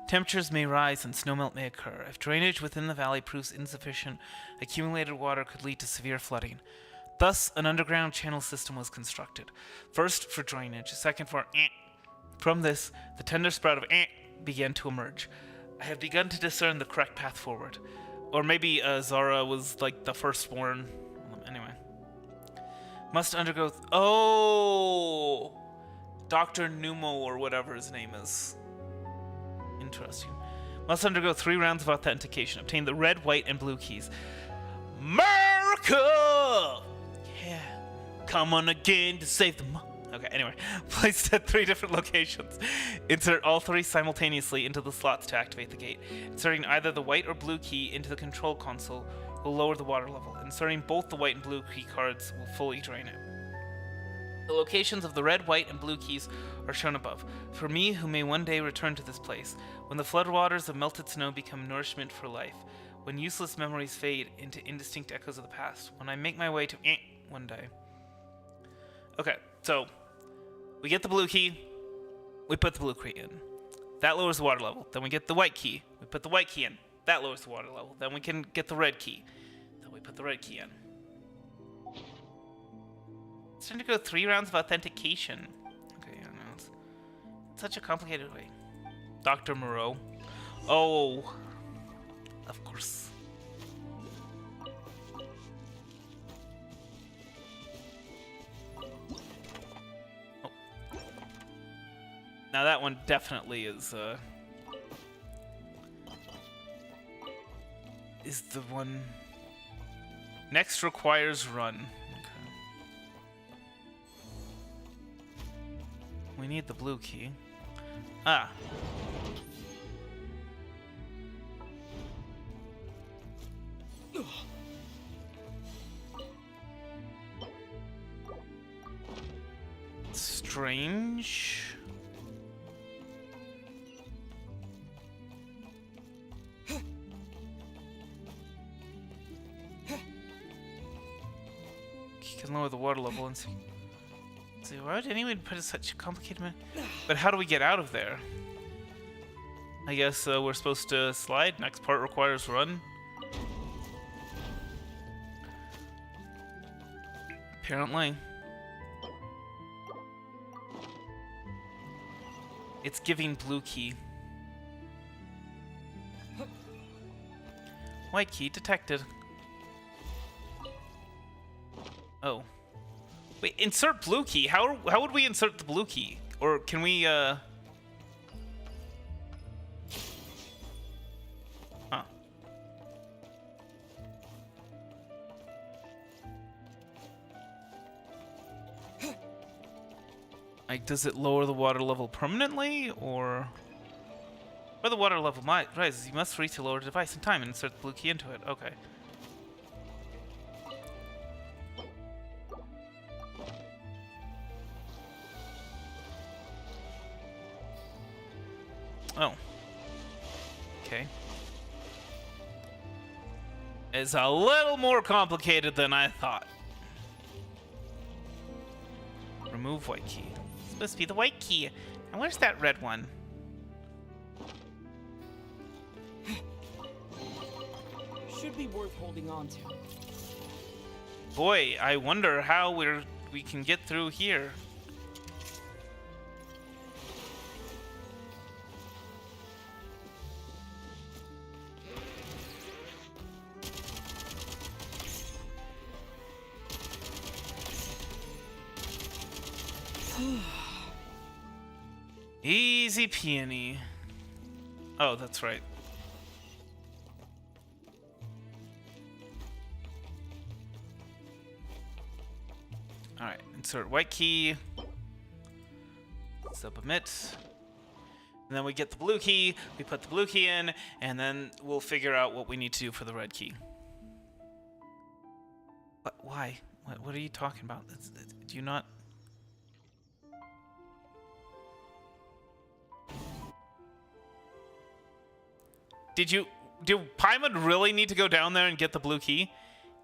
temperatures may rise and snowmelt may occur. If drainage within the valley proves insufficient, accumulated water could lead to severe flooding. Thus, an underground channel system was constructed. First for drainage, second for From this, the tender sprout of began to emerge. I have begun to discern the correct path forward. Or maybe Zara was like the firstborn. Anyway. Must undergo... Oh! Dr. Numo or whatever his name is. Interesting. Must undergo 3 rounds of authentication. Obtain the red, white, and blue keys. America! Yeah. Come on again to save the... Okay, anyway. Placed at 3 different locations. Insert all 3 simultaneously into the slots to activate the gate. Inserting either the white or blue key into the control console will lower the water level. Inserting both the white and blue key cards will fully drain it. The locations of the red, white, and blue keys are shown above. For me, who may one day return to this place, when the floodwaters of melted snow become nourishment for life, when useless memories fade into indistinct echoes of the past, when I make my way to one day. Okay, so we get the blue key, we put the blue key in. That lowers the water level. Then we get the white key, we put the white key in. That lowers the water level. Then we can get the red key. Then we put the red key in. It's time to go 3 rounds of authentication. Okay, I don't know. It's such a complicated way. Dr. Moreau. Oh. Of course. Oh. Now that one definitely is the one. Next requires run. Okay. We need the blue key. Ah. Strange. Can lower the water level and So why would anyone put such a complicated But how do we get out of there? I guess we're supposed to slide. Next part requires run. Apparently. It's giving blue key. White key detected. Oh. Wait, insert blue key. How would we insert the blue key? Or can we Huh. Like, does it lower the water level permanently, or... Where the water level rises, you must reach a lower device in time and insert the blue key into it. Okay. Oh. Okay. It's a little more complicated than I thought. Remove white key. It's supposed to be the white key. And where's that red one? Should be worth holding on to. Boy, I wonder how we can get through here. Easy peony. Oh, that's right. Alright, insert white key. Submit. And then we get the blue key, we put the blue key in, and then we'll figure out what we need to do for the red key. What? Why? What are you talking about? Do you not... Do Paimon really need to go down there and get the blue key?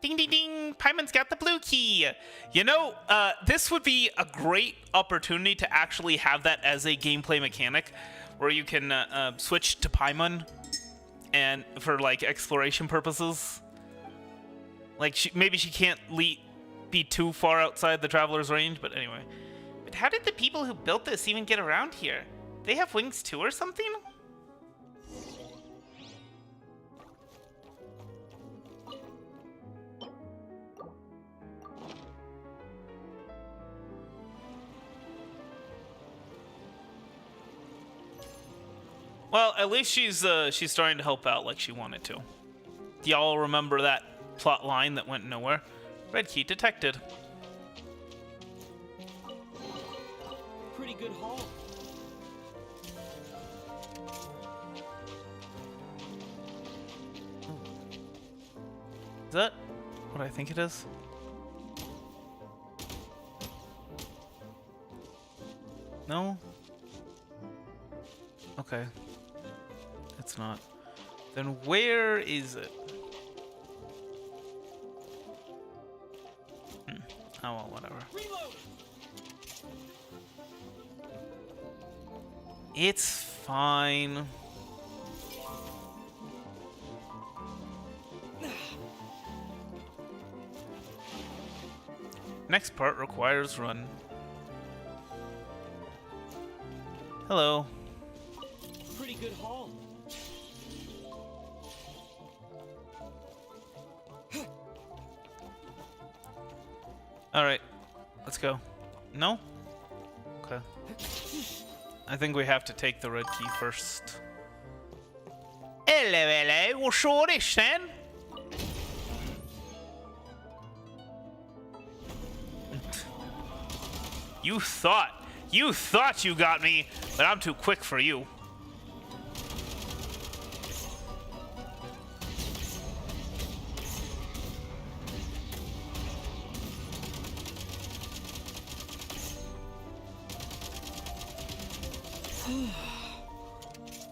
Ding, ding, ding! Paimon's got the blue key! You know, this would be a great opportunity to actually have that as a gameplay mechanic, where you can switch to Paimon, and for, like, exploration purposes. Like, maybe she can't be too far outside the traveler's range, but anyway. But how did the people who built this even get around here? They have wings too or something? Well, at least she's starting to help out like she wanted to. Y'all remember that plot line that went nowhere? Red key detected. Pretty good haul. Is that what I think it is? No? Okay. It's not. Then where is it? Oh well, whatever. Reload. It's fine. Next part requires run. Hello. Pretty good haul. Alright, let's go. No? Okay. I think we have to take the red key first. Hello, we'll show this then. You thought you got me, but I'm too quick for you.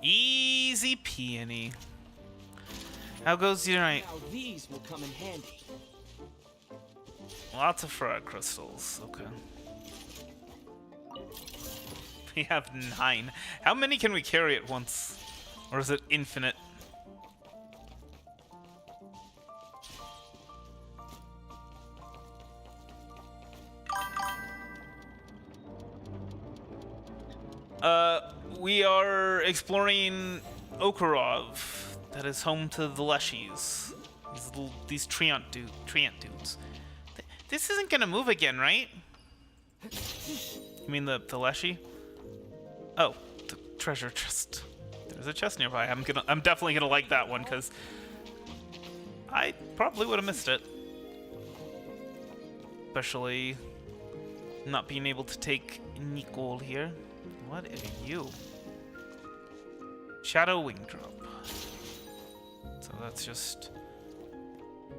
Easy peony. How goes your night? Now these will come in handy. Lots of frog crystals. Okay. We have 9. How many can we carry at once? Or is it infinite? We are exploring Okarov. That is home to the Leshies. These Treant dudes. This isn't gonna move again, right? You mean the Leshy? Oh, the treasure chest. There's a chest nearby. I'm definitely gonna like that one because I probably would have missed it. Especially not being able to take Nicole here. What are you? Shadow Wing Drop. So that's just...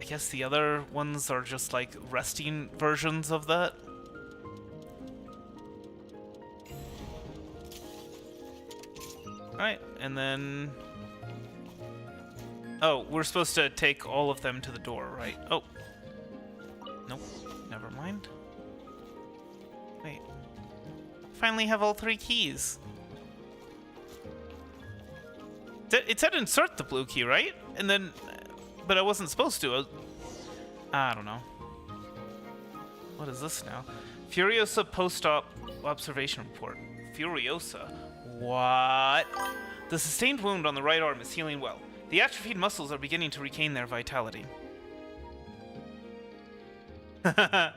I guess the other ones are just like resting versions of that. Alright, and then... Oh, we're supposed to take all of them to the door, right? Oh. Nope, never mind. Wait. Finally have all 3 keys. It said insert the blue key, right? And then... But I wasn't supposed to. I don't know. What is this now? Furiosa post-op observation report. Furiosa? What? The sustained wound on the right arm is healing well. The atrophied muscles are beginning to regain their vitality. The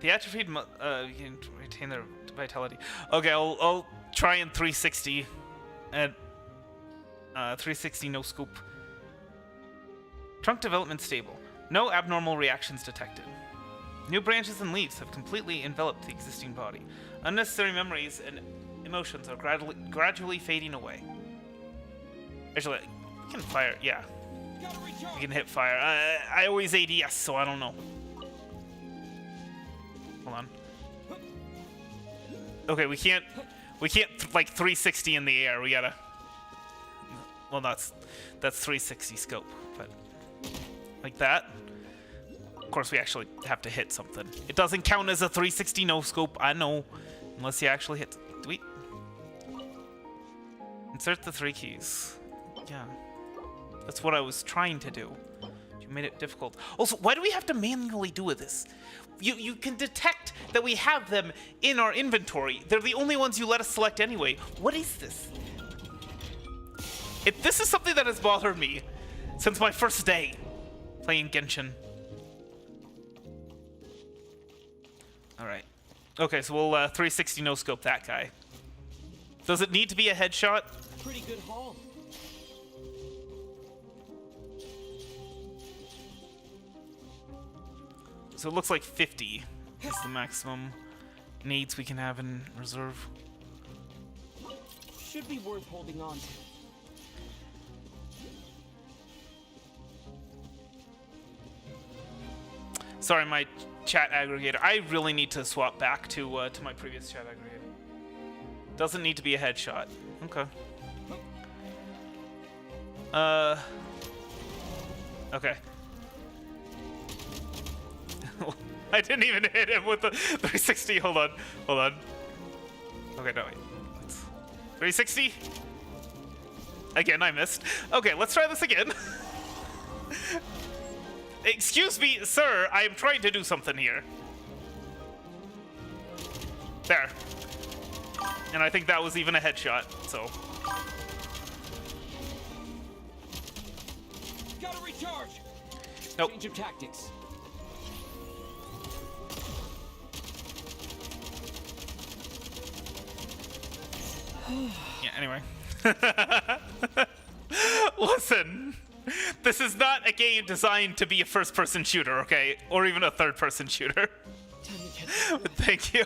atrophied can retain their vitality. Okay, I'll try and 360 at 360 no scope. Trunk development stable. No abnormal reactions detected. New branches and leaves have completely enveloped the existing body. Unnecessary memories and emotions are gradually fading away. Actually, we can fire. Yeah, we can hit fire. I always ADS, so I don't know. Hold on. Okay, we can't like 360 in the air. We gotta. Well, that's 360 scope, but like that. Of course, we actually have to hit something. It doesn't count as a 360 no scope. I know, unless you actually hit. Do we insert the 3 keys? Yeah, that's what I was trying to do. You made it difficult. Also, why do we have to manually do this? You can detect that we have them in our inventory. They're the only ones you let us select anyway. What is this? This is something that has bothered me since my first day playing Genshin. Alright. Okay, so we'll 360 no scope that guy. Does it need to be a headshot? Pretty good haul. So it looks like 50 is the maximum needs we can have in reserve. Should be worth holding on to. Sorry, my chat aggregator. I really need to swap back to my previous chat aggregator. Doesn't need to be a headshot. Okay. Okay. I didn't even hit him with the 360. Hold on. Okay, no, wait. 360? Again, I missed. Okay, let's try this again. Excuse me, sir, I am trying to do something here. There. And I think that was even a headshot, so. Gotta recharge. Nope. Change of tactics. Yeah, anyway. Listen, this is not a game designed to be a first-person shooter, okay? Or even a third-person shooter. Thank you.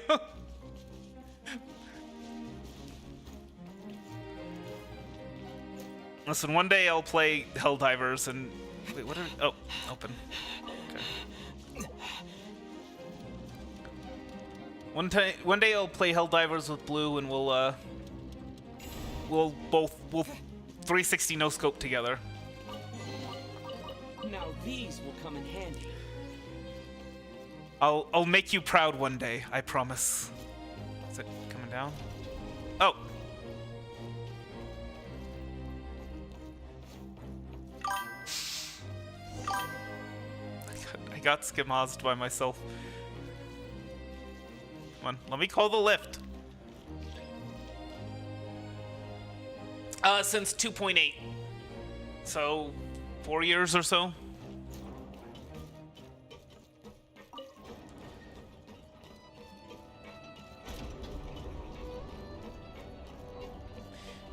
Listen, one day I'll play Helldivers and... Wait, what are... Oh, open. Okay. One day I'll play Helldivers with Blue and we'll both 360 no scope together. Now these will come in handy. I'll make you proud one day, I promise. Is it coming down? Oh! I got schemazed by myself. Come on, let me call the lift. Since 2.8. So, 4 years or so.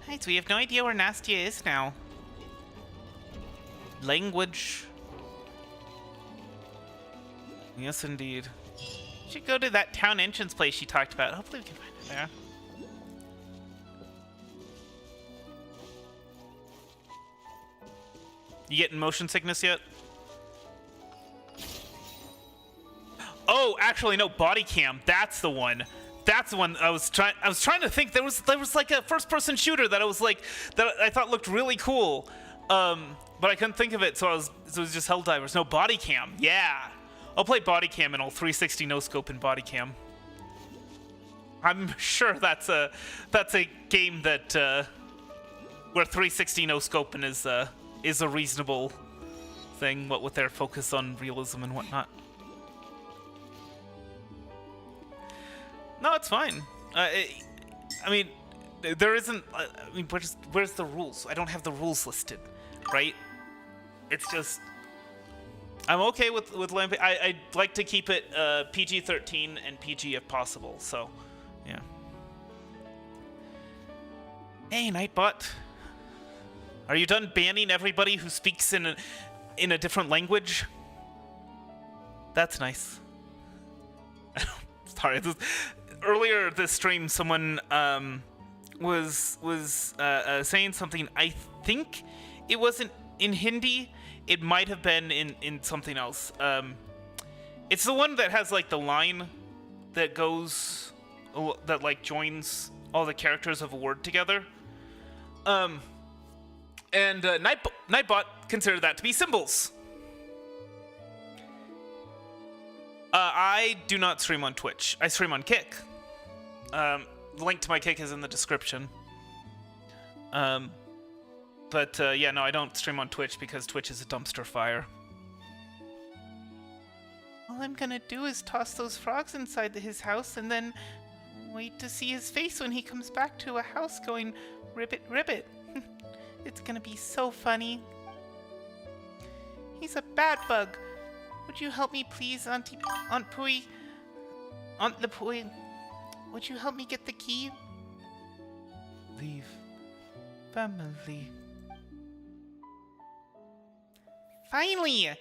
Right, so we have no idea where Nastia is now. Language. Yes, indeed. Should go to that town entrance place she talked about. Hopefully we can find it there. You getting motion sickness yet? Oh, actually, no. Body cam. That's the one. That's the one I was trying to think. There was like a first-person shooter that I thought looked really cool, but I couldn't think of it. So it was just Helldivers. No, body cam. Yeah, I'll play body cam and I'll 360 no scope in body cam. I'm sure that's a game that where 360 no scoping is a reasonable thing. What with their focus on realism and whatnot. No, it's fine. I mean, there isn't. I mean, where's the rules? I don't have the rules listed, right? It's just I'm okay with Lamp. I'd like to keep it PG-13 and PG if possible. So, yeah. Hey, Nightbot. Are you done banning everybody who speaks in a different language? That's nice. Sorry. Earlier this stream, someone was saying something. I think it wasn't in Hindi. It might have been in something else. It's the one that has like the line that goes that like joins all the characters of a word together. And Nightbot considered that to be symbols. I do not stream on Twitch. I stream on Kick. The link to my Kick is in the description. But yeah, no, I don't stream on Twitch because Twitch is a dumpster fire. All I'm gonna do is toss those frogs inside his house and then wait to see his face when he comes back to a house going, ribbit, ribbit. It's gonna be so funny. He's a bad bug. Would you help me please, Aunt Pui? Aunt Lepui? Would you help me get the key? Leave. Family. Finally!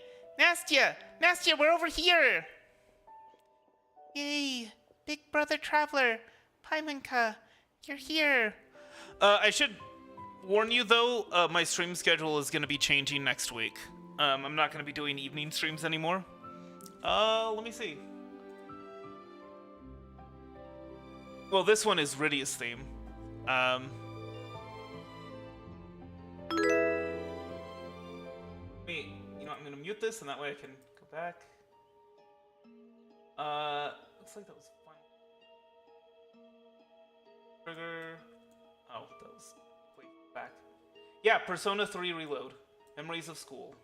Nastia! Nastia, we're over here! Yay! Big brother traveler! Paimanka, you're here! I should warn you though, my stream schedule is gonna be changing next week. I'm not gonna be doing evening streams anymore. Let me see. Well, this one is Rydia's theme. Wait, you know what, I'm gonna mute this and that way I can go back. Looks like that was fun. Trigger. Oh, that was. Wait, back. Yeah, Persona 3 Reload. Memories of School.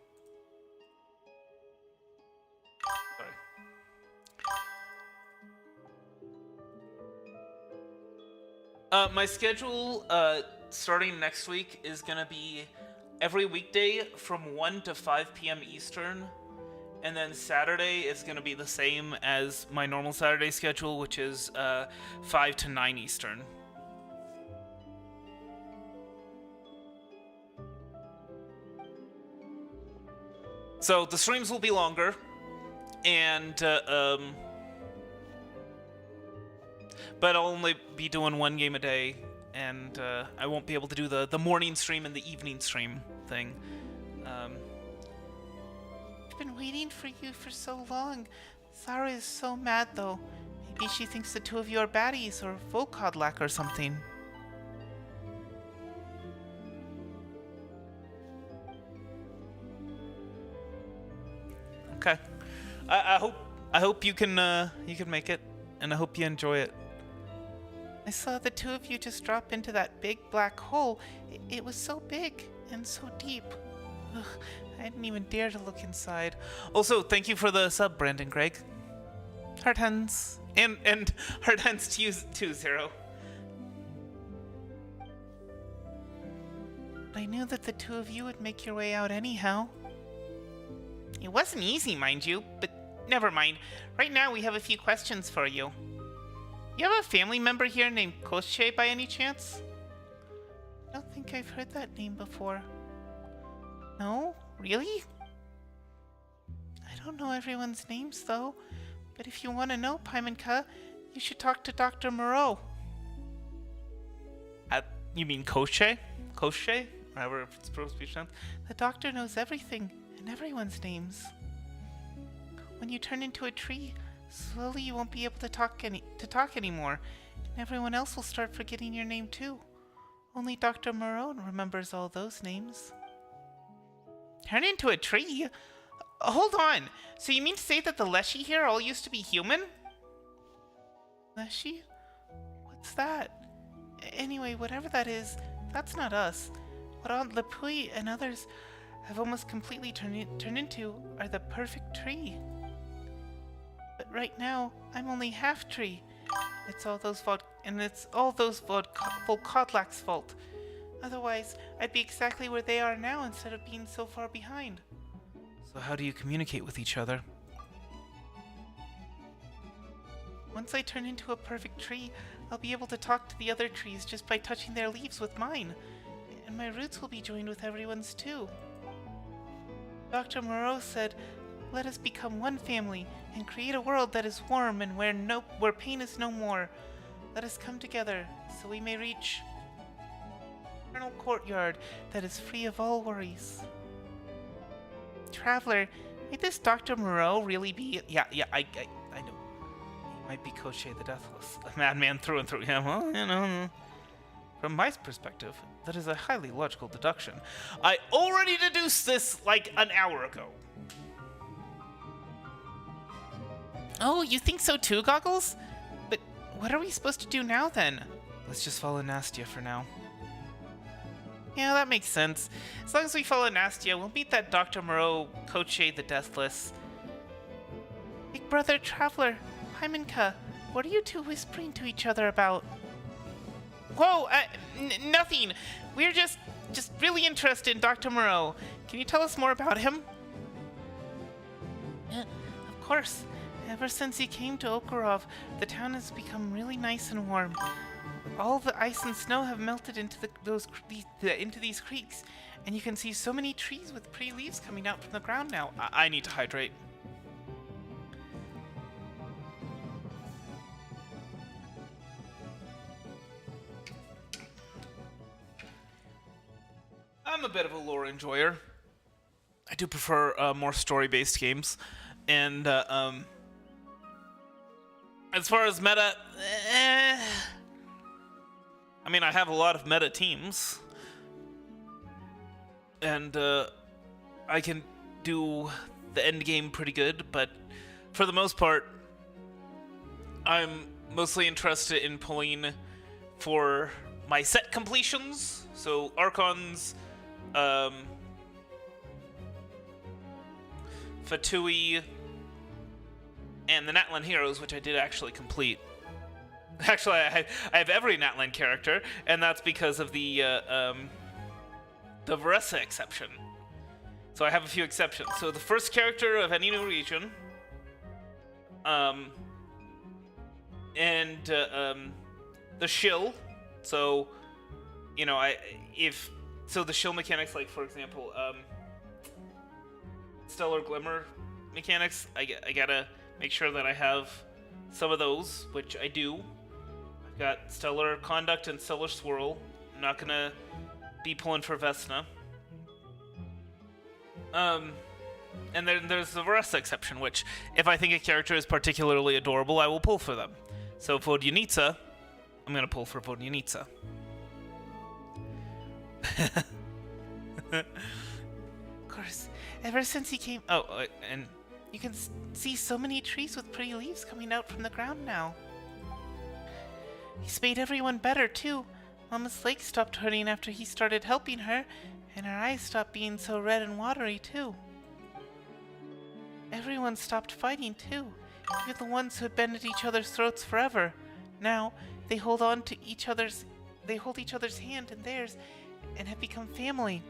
Sorry. My schedule, starting next week is gonna be every weekday from 1 to 5 p.m. Eastern, and then Saturday is gonna be the same as my normal Saturday schedule, which is 5 to 9 Eastern. So the streams will be longer, and but I'll only be doing one game a day, and I won't be able to do the morning stream and the evening stream thing. I've been waiting for you for so long. Zara is so mad though. Maybe she thinks the two of you are baddies or Volkodlak or something. Okay. I hope you can make it, and I hope you enjoy it. I saw the two of you just drop into that big black hole. It was so big and so deep. Ugh, I didn't even dare to look inside. Also, thank you for the sub, Brandon Greg. Heart hands. And heart hands to you too, Zero. I knew that the two of you would make your way out anyhow. It wasn't easy, mind you, but never mind. Right now we have a few questions for you. You have a family member here named Koshche by any chance? I don't think I've heard that name before. No? Really? I don't know everyone's names though, but if you want to know, Paimonka, you should talk to Dr. Moreau. You mean Koshche? Koshche? However it's supposed to be pronounced. The doctor knows everything and everyone's names. When you turn into a tree, slowly you won't be able to talk anymore, and everyone else will start forgetting your name too. Only Dr. Moreau remembers all those names. Turn into a tree? Hold on! So you mean to say that the Leshy here all used to be human? Leshy? What's that? Anyway, whatever that is, that's not us. What Aunt Lepui and others have almost completely turned into are the perfect tree. But right now, I'm only half tree. It's all those Volkodlak's fault. Otherwise, I'd be exactly where they are now instead of being so far behind. So how do you communicate with each other? Once I turn into a perfect tree, I'll be able to talk to the other trees just by touching their leaves with mine. And my roots will be joined with everyone's too. Dr. Moreau said, "Let us become one family and create a world that is warm and where pain is no more. Let us come together so we may reach an eternal courtyard that is free of all worries." Traveler, may this Dr. Moreau really be? Yeah, I know. He might be Koshche the Deathless, a madman through and through. Yeah, well, you know. From my perspective, that is a highly logical deduction. I already deduced this like an hour ago. Oh, you think so too, Goggles? But what are we supposed to do now then? Let's just follow Nastia for now. Yeah, that makes sense. As long as we follow Nastia, we'll meet that Dr. Moreau, Koshche the Deathless. Big Brother Traveler, Paimonka, what are you two whispering to each other about? Whoa, nothing. We're just really interested in Dr. Moreau. Can you tell us more about him? Of course. Ever since he came to Okarov, the town has become really nice and warm. All the ice and snow have melted into these creeks, and you can see so many trees with pretty leaves coming out from the ground now. I need to hydrate. I'm a bit of a lore enjoyer. I do prefer more story-based games, and as far as meta, I mean, I have a lot of meta teams, and I can do the end game pretty good, but for the most part, I'm mostly interested in pulling for my set completions, so Archons, Fatui, and the Natlan Heroes, which I did actually complete. Actually, I have every Natlan character, and that's because of the Varesa exception. So I have a few exceptions. So the first character of any new region, and the shill. So, you know, the shill mechanics, like for example, Stellar Glimmer mechanics, I gotta make sure that I have some of those, which I do. I've got Stellar Conduct and Stellar Swirl. I'm not gonna be pulling for Vesna. And then there's the Varesa exception, which, if I think a character is particularly adorable, I will pull for them. So Vodyanitsa, I'm gonna pull for Vodyanitsa. Of course, ever since he came... Oh, and you can see so many trees with pretty leaves coming out from the ground now. He's made everyone better, too. Mama's leg stopped hurting after he started helping her, and her eyes stopped being so red and watery, too. Everyone stopped fighting, too. Even the ones who had been at each other's throats forever. Now, they hold each other's hand in theirs and have become family.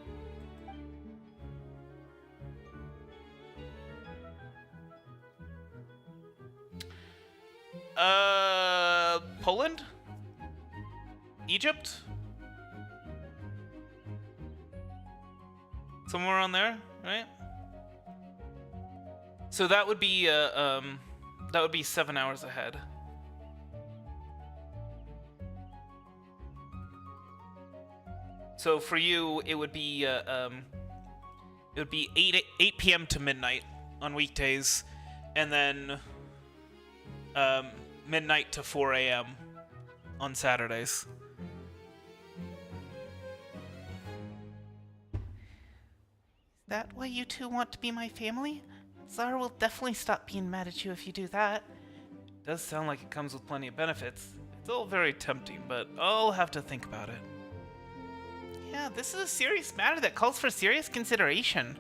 Poland? Egypt? Somewhere around there, right? So that would be 7 hours ahead. So for you, it would be 8 p.m. to midnight on weekdays, and then midnight to 4 a.m. on Saturdays. Is that why you two want to be my family? Tsar will definitely stop being mad at you if you do that. Does sound like it comes with plenty of benefits. It's all very tempting, but I'll have to think about it. Yeah, this is a serious matter that calls for serious consideration.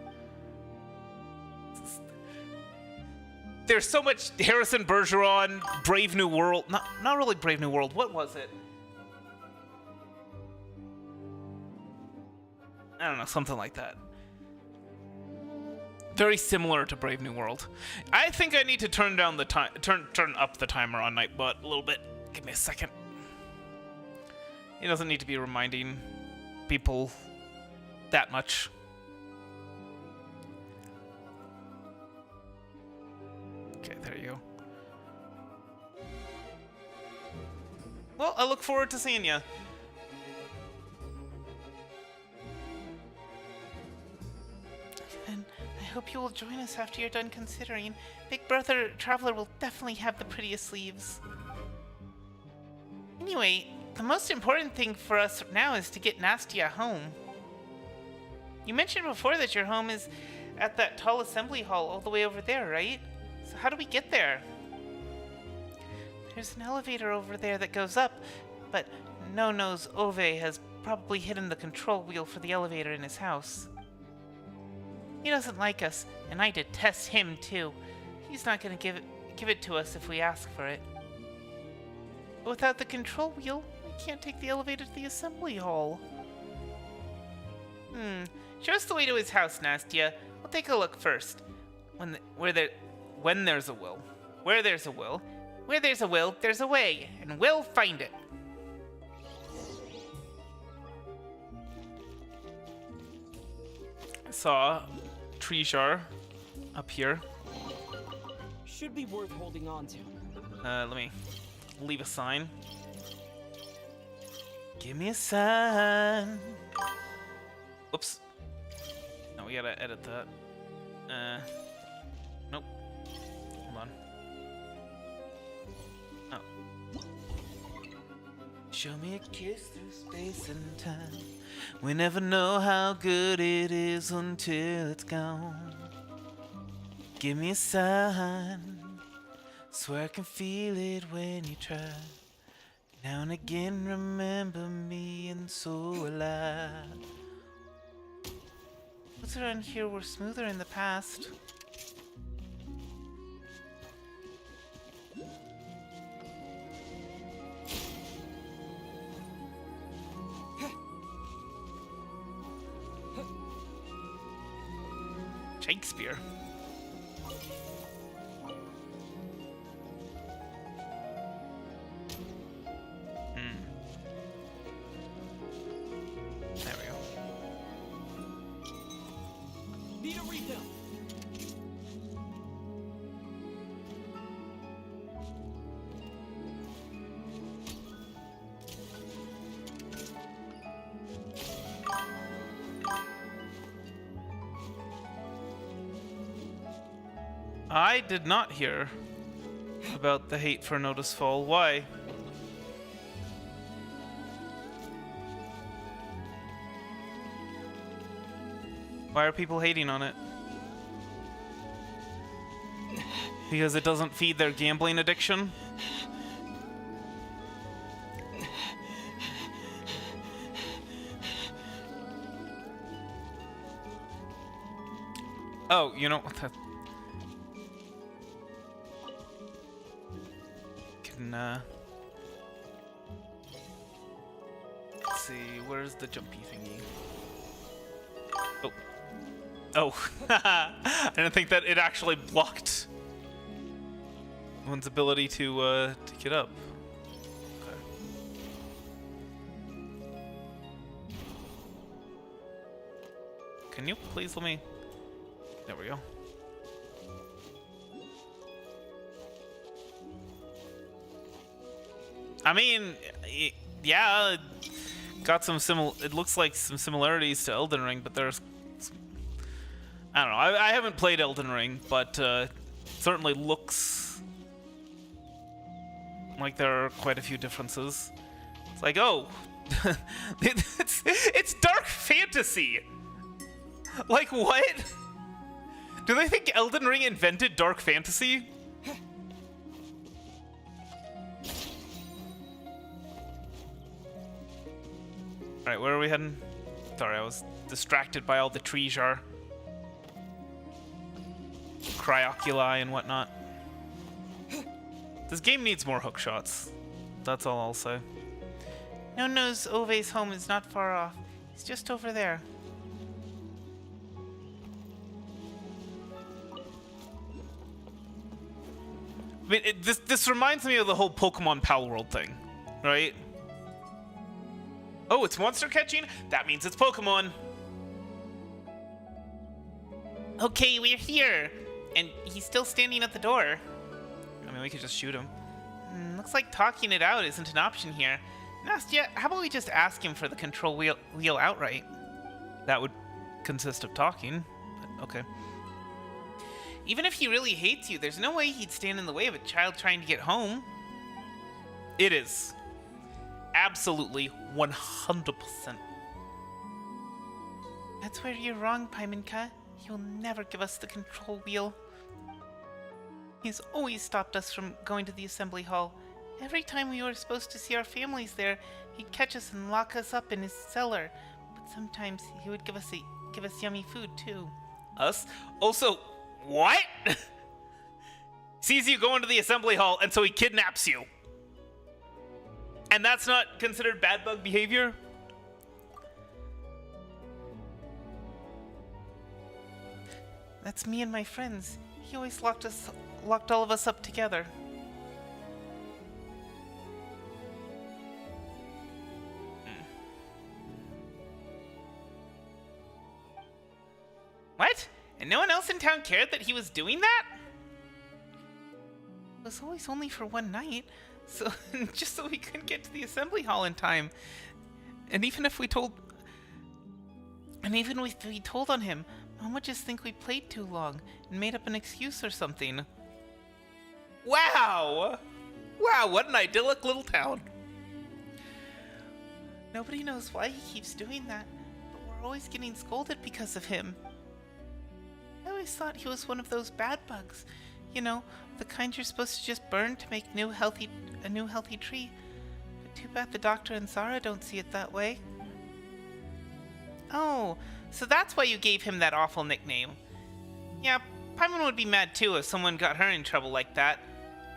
There's so much Harrison Bergeron, Brave New World. Not really Brave New World. What was it? I don't know, something like that. Very similar to Brave New World. I think I need to turn down the time, turn up the timer on Nightbot a little bit. Give me a second. He doesn't need to be reminding people that much. Okay, there you go. Well, I look forward to seeing you. And I hope you will join us after you're done considering. Big Brother Traveler will definitely have the prettiest sleeves. Anyway, the most important thing for us now is to get Snezhnaya home. You mentioned before that your home is at that tall assembly hall all the way over there, right? So how do we get there? There's an elevator over there that goes up, but No-No's Ove has probably hidden the control wheel for the elevator in his house. He doesn't like us, and I detest him too. He's not gonna give it to us if we ask for it. But without the control wheel, we can't take the elevator to the assembly hall. Show us the way to his house, Snezhnaya. We'll take a look first. When there's a will. Where there's a will. Where there's a will, there's a way, and we'll find it. I saw Treasure up here. Should be worth holding on to. Let me leave a sign. Give me a sign. Oops. No, we gotta edit that. Nope. Hold on. Oh. Show me a kiss through space and time. We never know how good it is until it's gone. Give me a sign. Swear I can feel it when you try. Now and again remember me and so alive. What's around here were smoother in the past. Shakespeare. There we go. Need a refill. I did not hear about the hate for Notice Fall. Why? Why are people hating on it? Because it doesn't feed their gambling addiction? Oh, you know what? Can let's see. Where's the jumpy thingy? Oh. Oh. I didn't think that it actually blocked one's ability to get up. Can you please let me... There we go. I mean, yeah, got some it looks like some similarities to Elden Ring, but there's... I don't know, I haven't played Elden Ring, but certainly looks like there are quite a few differences. It's like, oh, it's dark fantasy! Like, what? Do they think Elden Ring invented dark fantasy? Alright, where are we heading? Sorry, I was distracted by all the treasure. Cryoculi and whatnot. This game needs more hook shots. That's all I'll say. Nono's Ove's home is not far off. It's just over there. I mean, this reminds me of the whole Pokemon Pal World thing, right? Oh, it's monster catching? That means it's Pokemon. Okay, we're here. And he's still standing at the door. I mean, we could just shoot him. Looks like talking it out isn't an option here. Nastya, how about we just ask him for the control wheel outright? That would consist of talking, but okay. Even if he really hates you, there's no way he'd stand in the way of a child trying to get home. It is. Absolutely 100%. That's where you're wrong, Paiminka. He'll never give us the control wheel. He's always stopped us from going to the assembly hall. Every time we were supposed to see our families there, he'd catch us and lock us up in his cellar. But sometimes he would give us yummy food too. Us? Also, what? Sees you go into the assembly hall, and so he kidnaps you. And that's not considered bad bug behavior? That's me and my friends. He always locked all of us up together. What? And no one else in town cared that he was doing that? It was always only for one night, so just so we couldn't get to the assembly hall in time. And even if we told on him, Mom would just think we played too long and made up an excuse or something. Wow! Wow, what an idyllic little town. Nobody knows why he keeps doing that, but we're always getting scolded because of him. I always thought he was one of those bad bugs. You know, the kind you're supposed to just burn to make a new healthy tree. But too bad the doctor and Zara don't see it that way. Oh, so that's why you gave him that awful nickname. Yeah, Paimon would be mad too if someone got her in trouble like that.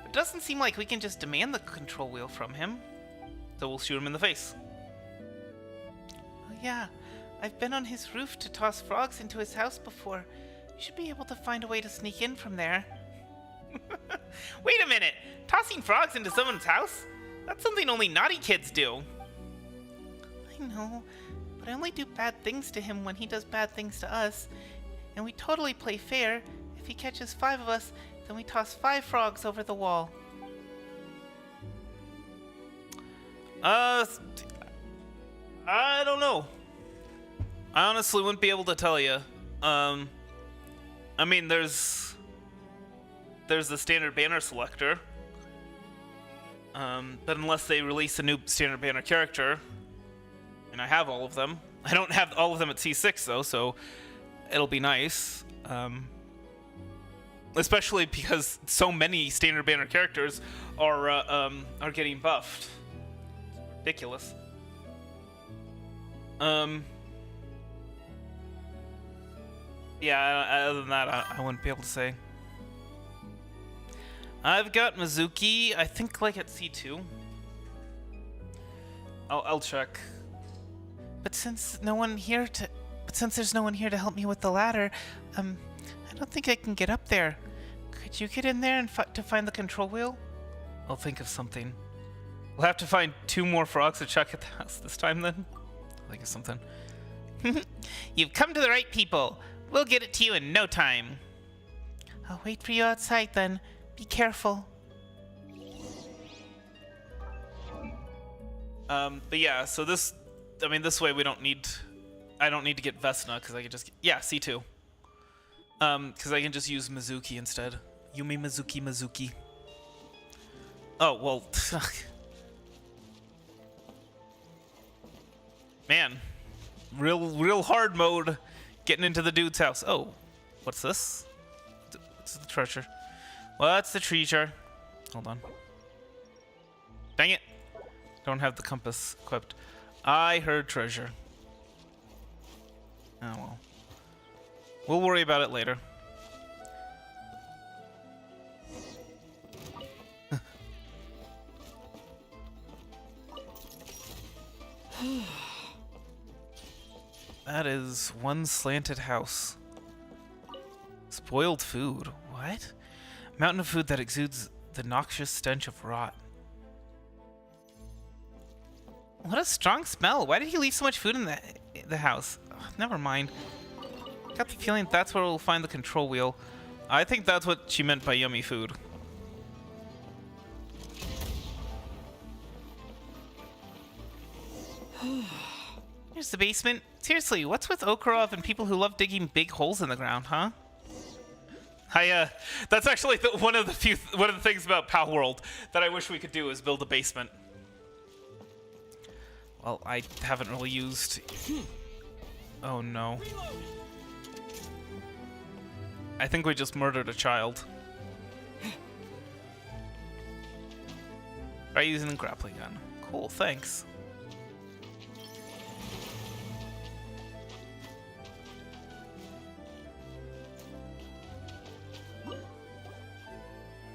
But it doesn't seem like we can just demand the control wheel from him. So we'll shoot him in the face. Oh yeah, I've been on his roof to toss frogs into his house before. You should be able to find a way to sneak in from there. Wait a minute! Tossing frogs into someone's house? That's something only naughty kids do. I know, but I only do bad things to him when he does bad things to us. And we totally play fair. If he catches 5 of us, then we toss 5 frogs over the wall. I don't know. I honestly wouldn't be able to tell you. I mean, there's the standard banner selector. But unless they release a new standard banner character, and I have all of them. I don't have all of them at C6 though, so it'll be nice. Especially because so many standard banner characters are getting buffed. It's ridiculous. Yeah, other than that, I wouldn't be able to say. I've got Mizuki, I think like at C2. I'll check. But since there's no one here to help me with the ladder, I don't think I can get up there. Could you get in there and to find the control wheel? I'll think of something. We'll have to find 2 more frogs to chuck at the house this time then. I'll think of something. You've come to the right people. We'll get it to you in no time. I'll wait for you outside then. Be careful. But yeah, so this way we don't need, I don't need to get Vesna because I can just, C2. Because I can just use Mizuki instead. Yumi Mizuki. Oh, well, man, real hard mode getting into the dude's house. Oh, what's this? What's the treasure? What's the treasure? Hold on. Dang it. Don't have the compass equipped. I heard treasure. Oh well. We'll worry about it later. That is one slanted house. Spoiled food. What? Mountain of food that exudes the noxious stench of rot. What a strong smell. Why did he leave so much food in the house? Ugh, never mind. Got the feeling that's where we'll find the control wheel. I think that's what she meant by yummy food. Here's the basement. Seriously, what's with Okarov and people who love digging big holes in the ground, huh? That's actually one of the things about Pal World that I wish we could do is build a basement. Well, I haven't really used. Oh no. I think we just murdered a child. Try using a grappling gun. Cool, thanks.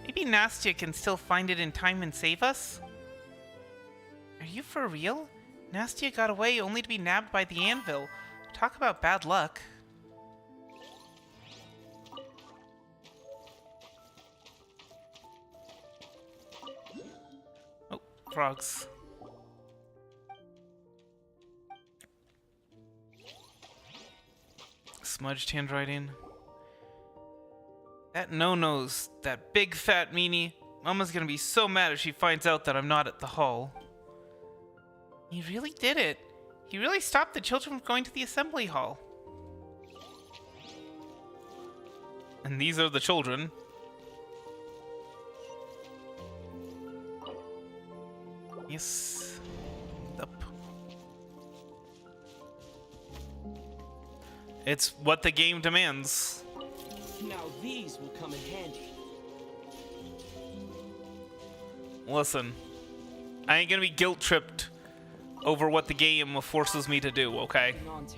Maybe Nastya can still find it in time and save us? Are you for real? Nastya got away only to be nabbed by the anvil. Talk about bad luck. Oh, frogs. Smudged handwriting. That no-nose, that big fat meanie. Mama's gonna be so mad if she finds out that I'm not at the hall. He really did it. He really stopped the children from going to the assembly hall. And these are the children. Yes. Up. It's what the game demands. Now these will come in handy. Listen, I ain't gonna be guilt-tripped over what the game forces me to do, okay? Hang on to.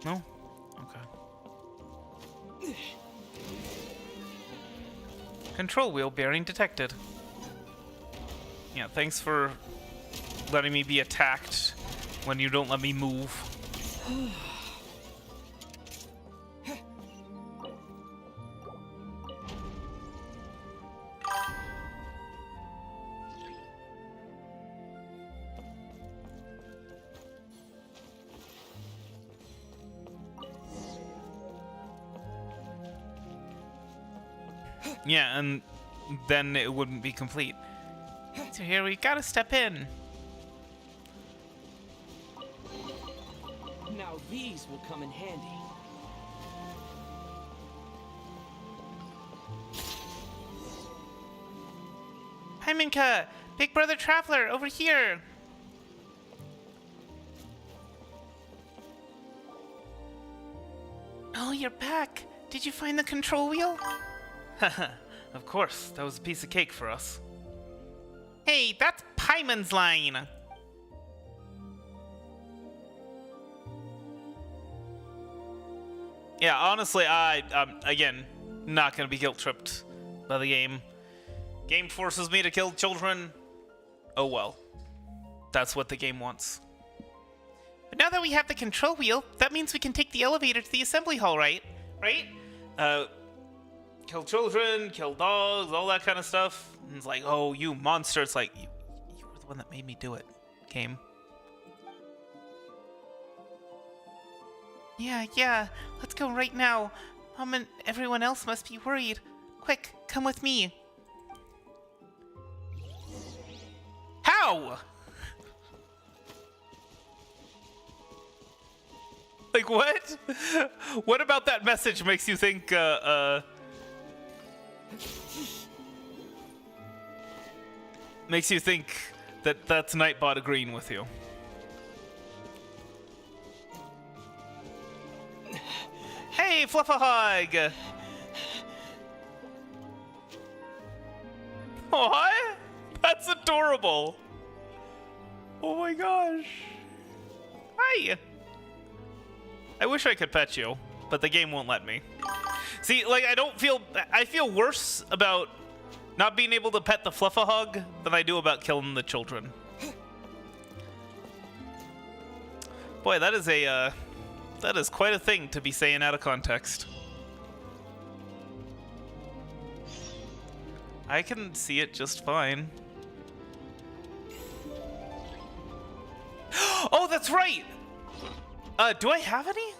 No? Okay. Control wheel bearing detected. Yeah, thanks for letting me be attacked when you don't let me move. Yeah, and then it wouldn't be complete. So here we gotta step in. Now these will come in handy. Hi, Minka! Big Brother Traveler, over here! Oh, you're back! Did you find the control wheel? Haha, Of course, that was a piece of cake for us. Hey, that's Paimon's line. Yeah, honestly, I'm again not gonna be guilt-tripped by the game. Game forces me to kill children. Oh well. That's what the game wants. But now that we have the control wheel, that means we can take the elevator to the assembly hall, right? Right? Kill children, kill dogs, all that kind of stuff. And it's like, oh, you monster. It's like, you were the one that made me do it, game. Yeah, let's go right now. Mom and everyone else must be worried. Quick, come with me. How? Like, what? What about that message makes you think, makes you think that that's Nightbot agreeing with you? Hey, Fluffahog! What? That's adorable! Oh my gosh. Hi! I wish I could pet you, but the game won't let me. See, like, I feel worse about not being able to pet the Fluffahog than I do about killing the children. Boy, that is quite a thing to be saying out of context. I can see it just fine. Oh, that's right! Do I have any?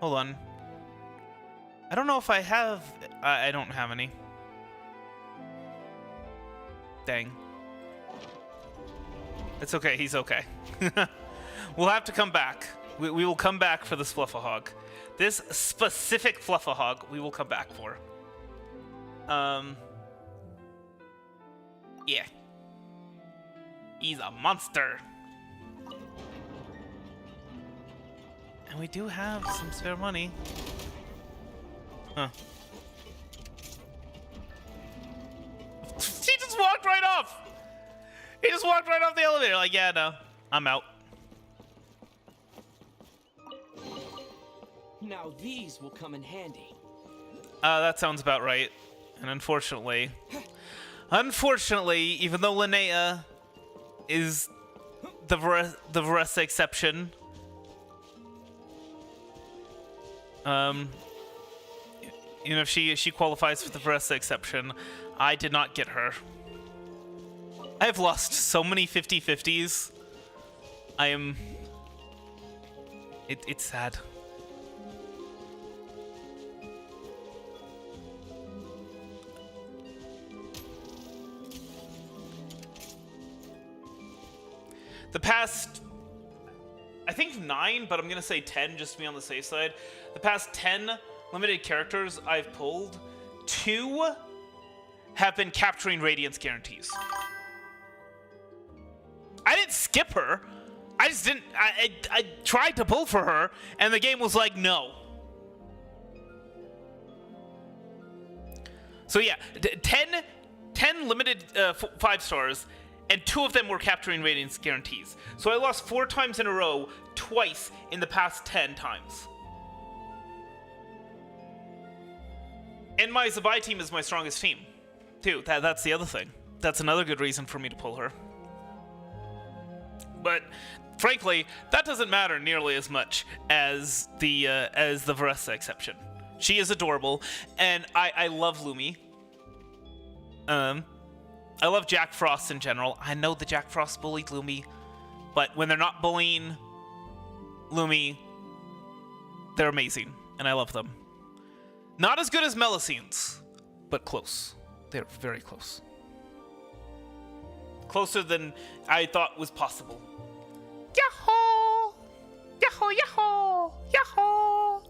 Hold on. I don't know if I have... I don't have any. Dang. It's okay, he's okay. We'll have to come back. We will come back for this Fluffahog. This specific Fluffahog we will come back for. Yeah. He's a monster. And we do have some spare money. Huh. He just walked right off! He just walked right off the elevator. Like, yeah, no. I'm out. Now these will come in handy. That sounds about right. And unfortunately, even though Linnea is the Varessa exception, you know, she qualifies for the Varessa exception, I did not get her. I've lost so many 50-50s. It's sad. The past, I think 9, but I'm gonna say 10 just to be on the safe side. The past 10 limited characters I've pulled, 2 have been capturing Radiance guarantees. I didn't skip her. I just didn't, I tried to pull for her, and the game was like, no. So yeah, 10 limited 5 stars, and 2 of them were capturing Radiance guarantees. So I lost 4 times in a row, twice in the past 10 times. And my Zabai team is my strongest team, too. That's the other thing. That's another good reason for me to pull her. But frankly, that doesn't matter nearly as much as the Varessa exception. She is adorable, and I love Lumi. I love Jack Frost in general. I know the Jack Frost bullied Lumi, but when they're not bullying Lumi, they're amazing, and I love them. Not as good as Melusines, but close. They're very close. Closer than I thought was possible. Yahoo! Yahoo! Yahoo! Yahoo!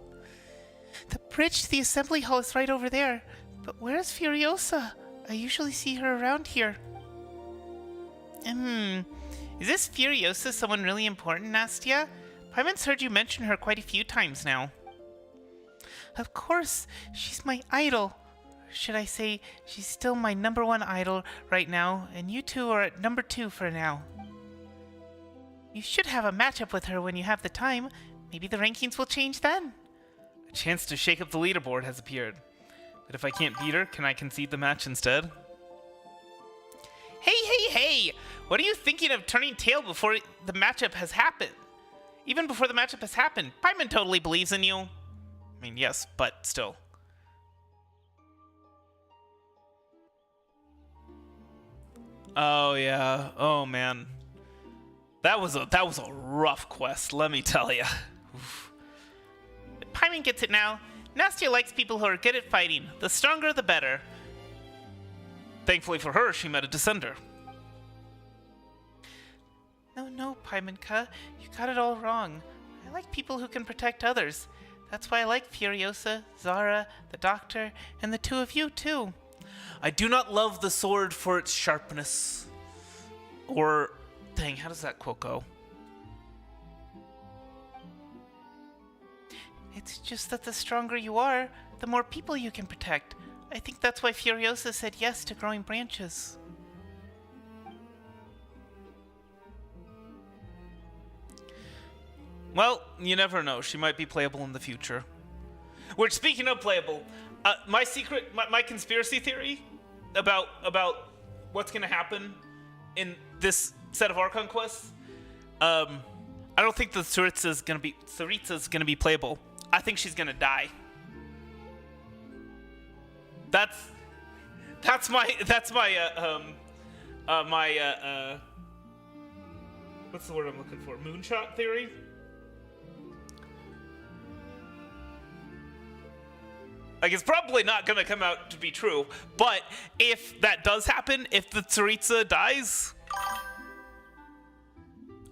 The bridge to the assembly hall is right over there. But where's Furiosa? I usually see her around here. Is this Furiosa someone really important, Nastia? Paimon's heard you mention her quite a few times now. Of course, she's my idol. should I say, she's still my #1 idol right now, and you two are at #2 for now. You should have a matchup with her when you have the time. Maybe the rankings will change then. A chance to shake up the leaderboard has appeared. But if I can't beat her, can I concede the match instead? Hey! What are you thinking of turning tail before the matchup has happened? Even before the matchup has happened, Paimon totally believes in you. I mean, yes, but still. Oh yeah. Oh man. That was a rough quest, let me tell you. Paimon gets it now. Nastya likes people who are good at fighting. The stronger, the better. Thankfully for her, she met a descender. No, Paimon-ka. You got it all wrong. I like people who can protect others. That's why I like Furiosa, Zara, the Doctor, and the two of you, too. I do not love the sword for its sharpness. Or... Dang, how does that quote go? It's just that the stronger you are, the more people you can protect. I think that's why Furiosa said yes to growing branches. Well, you never know. She might be playable in the future. Which, speaking of playable, my conspiracy theory about what's gonna happen in this set of Archon quests, I don't think the Tsaritsa's gonna be playable. I think she's gonna die. That's my what's the word I'm looking for? Moonshot theory? Like, it's probably not gonna come out to be true, but if that does happen, if the Tsaritsa dies,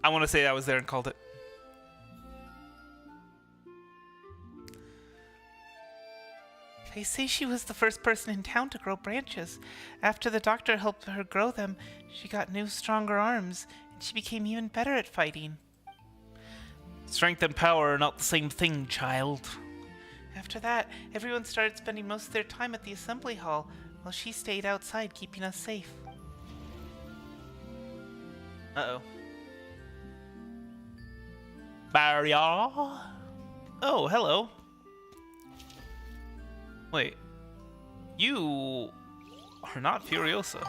I want to say I was there and called it. They say she was the first person in town to grow branches. After the doctor helped her grow them, she got new, stronger arms, and she became even better at fighting. Strength and power are not the same thing, child. After that, everyone started spending most of their time at the assembly hall, while she stayed outside keeping us safe. Uh-oh. Barrier. Oh, hello. Wait. You are not Furiosa.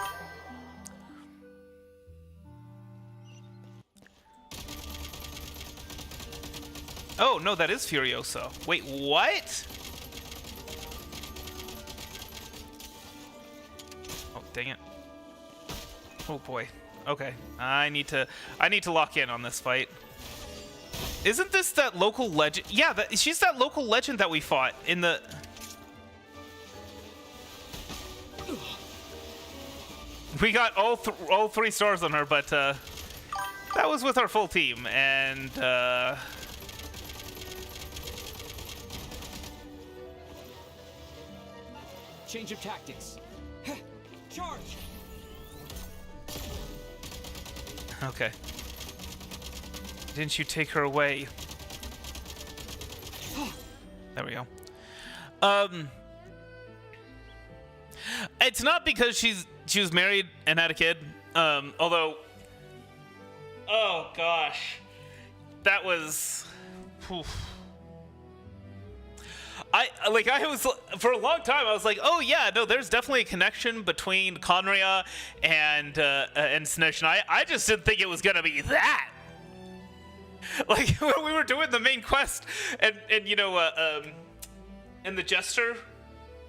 Oh, no, that is Furiosa. Wait, what? Oh, dang it. Oh boy. Okay. I need to lock in on this fight. Isn't this that local legend? Yeah, she's that local legend that we fought in the... We got all 3 stars on her, but that was with our full team, and Change of tactics. Charge! okay. Didn't you take her away? There we go. It's not because she was married and had a kid. Although, oh gosh, that was. Oof. I was for a long time. I was like, oh yeah, no, there's definitely a connection between Conria and Snezhnaya. I just didn't think it was gonna be that. Like when we were doing the main quest, and you know, and the Jester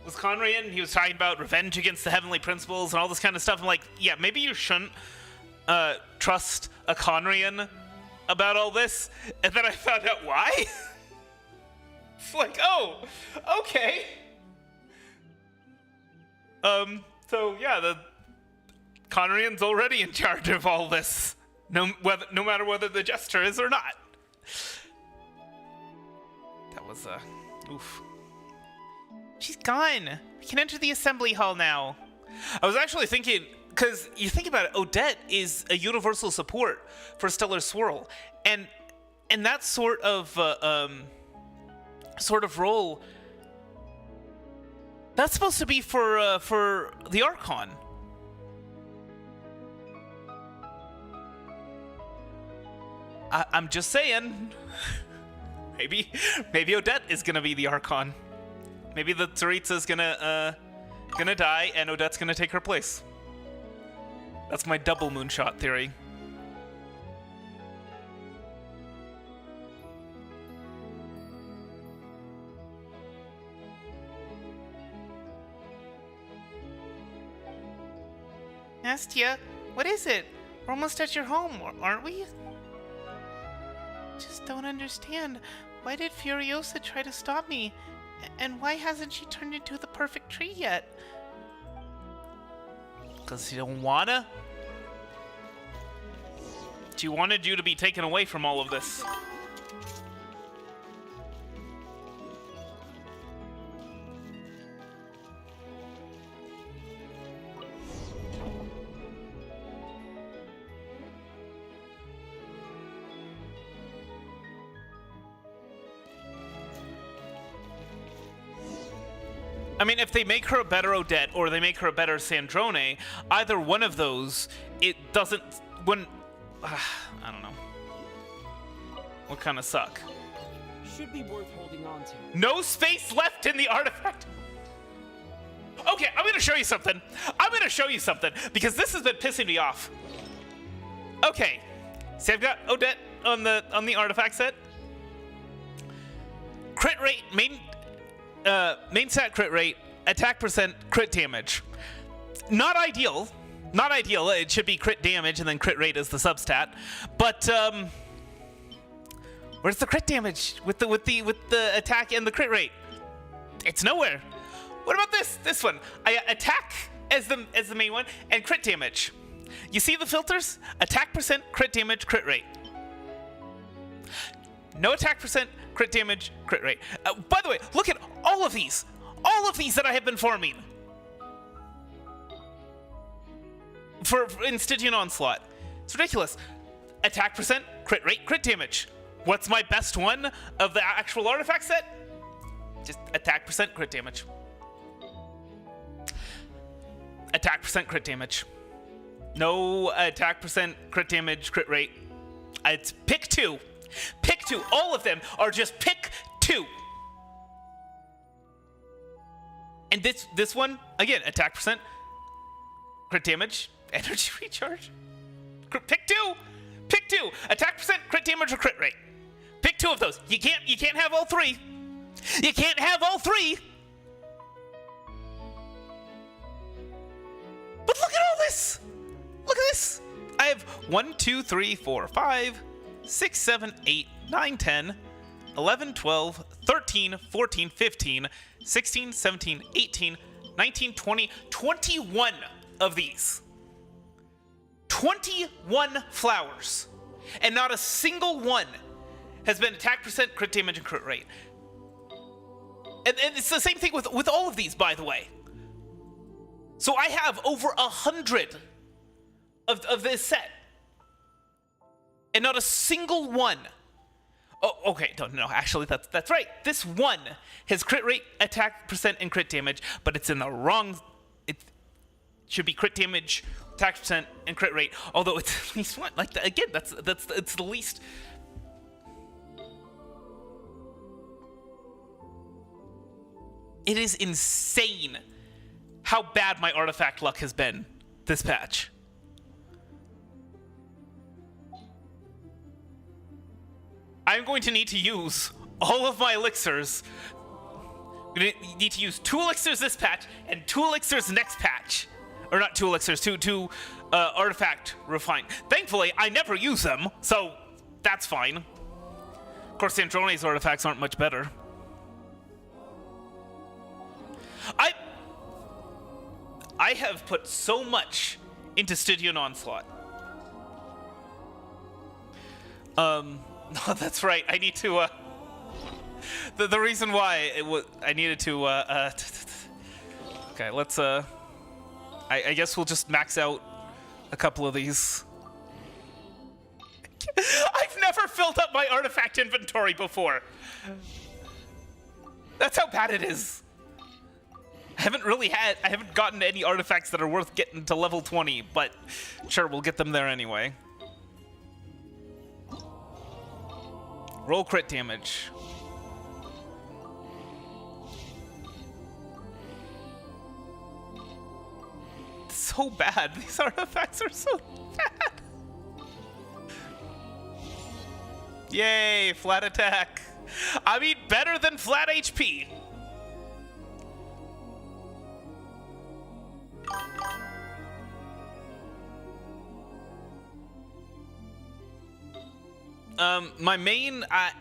was Conrian, and he was talking about revenge against the Heavenly Principles and all this kind of stuff. I'm like, yeah, maybe you shouldn't trust a Conrian about all this. And then I found out why. It's like, oh, okay. So yeah, the Conrian's already in charge of all this, no matter whether the Jester is or not. That was oof. She's gone. We can enter the assembly hall now. I was actually thinking, because you think about it, Odette is a universal support for Stellar Swirl, and that sort of role That's supposed to be for the Archon. I'm just saying. Maybe Odette is gonna be the Archon. Maybe the Tsaritsa's gonna die and Odette's gonna take her place. That's my double moonshot theory. Nastia, what is it? We're almost at your home, aren't we? Just don't understand. Why did Furiosa try to stop me? And why hasn't she turned into the perfect tree yet? Because she don't wanna? She wanted you to be taken away from all of this. I mean, if they make her a better Odette or they make her a better Sandrone, either one of those, it doesn't... I don't know. Would kind of suck. Should be worth holding on to. No space left in the artifact. Okay, I'm gonna show you something. Because this has been pissing me off. Okay, see, I've got Odette on the artifact set. Crit rate, main stat crit rate, attack percent, crit damage. Not ideal. Not ideal. It should be crit damage and then crit rate as the substat. But where's the crit damage with the attack and the crit rate? It's nowhere. What about this one? I got attack as the main one and crit damage. You see the filters? Attack percent, crit damage, crit rate. No attack percent, crit damage, crit rate. By the way, look at all of these that I have been farming in Stygian Onslaught. It's ridiculous. Attack percent, crit rate, crit damage. What's my best one of the actual artifact set? Just attack percent, crit damage. Attack percent, crit damage. No attack percent, crit damage, crit rate. It's pick two. Pick two. All of them are just pick two. And this one, again, attack percent, crit damage, energy recharge. Pick two. Pick two. Attack percent, crit damage, or crit rate. Pick two of those. You can't have all three. You can't have all three. But look at all this. Look at this. I have 1, 2, 3, 4, 5, 6, 7, 8, 9, 10, 11, 12, 13, 14, 15, 16, 17, 18, 19, 20, 21 of these. 21 flowers. And not a single one has been attack percent, crit damage, and crit rate. And it's the same thing with all of these, by the way. So I have over 100 of this set. And not a single one. Oh, okay, no, actually, that's right. This one has crit rate, attack percent, and crit damage, but it's in the wrong... It should be crit damage, attack percent, and crit rate, although it's at least one. Like, again, it's the least... It is insane how bad my artifact luck has been this patch. I'm going to need to use all of my elixirs. I'm going to need to use 2 elixirs this patch and 2 elixirs next patch. Or not 2 elixirs, 2 artifact refine. Thankfully, I never use them, so that's fine. Of course, Sandrone's artifacts aren't much better. I have put so much into Stygian Onslaught. No, that's right. I need to, the reason why I needed to, okay, let's, I guess we'll just max out a couple of these. I've never filled up my artifact inventory before. That's how bad it is. I haven't gotten any artifacts that are worth getting to level 20, but sure, we'll get them there anyway. Roll crit damage. So bad. These artifacts are so bad. Yay, flat attack. I mean, better than flat HP. My main, I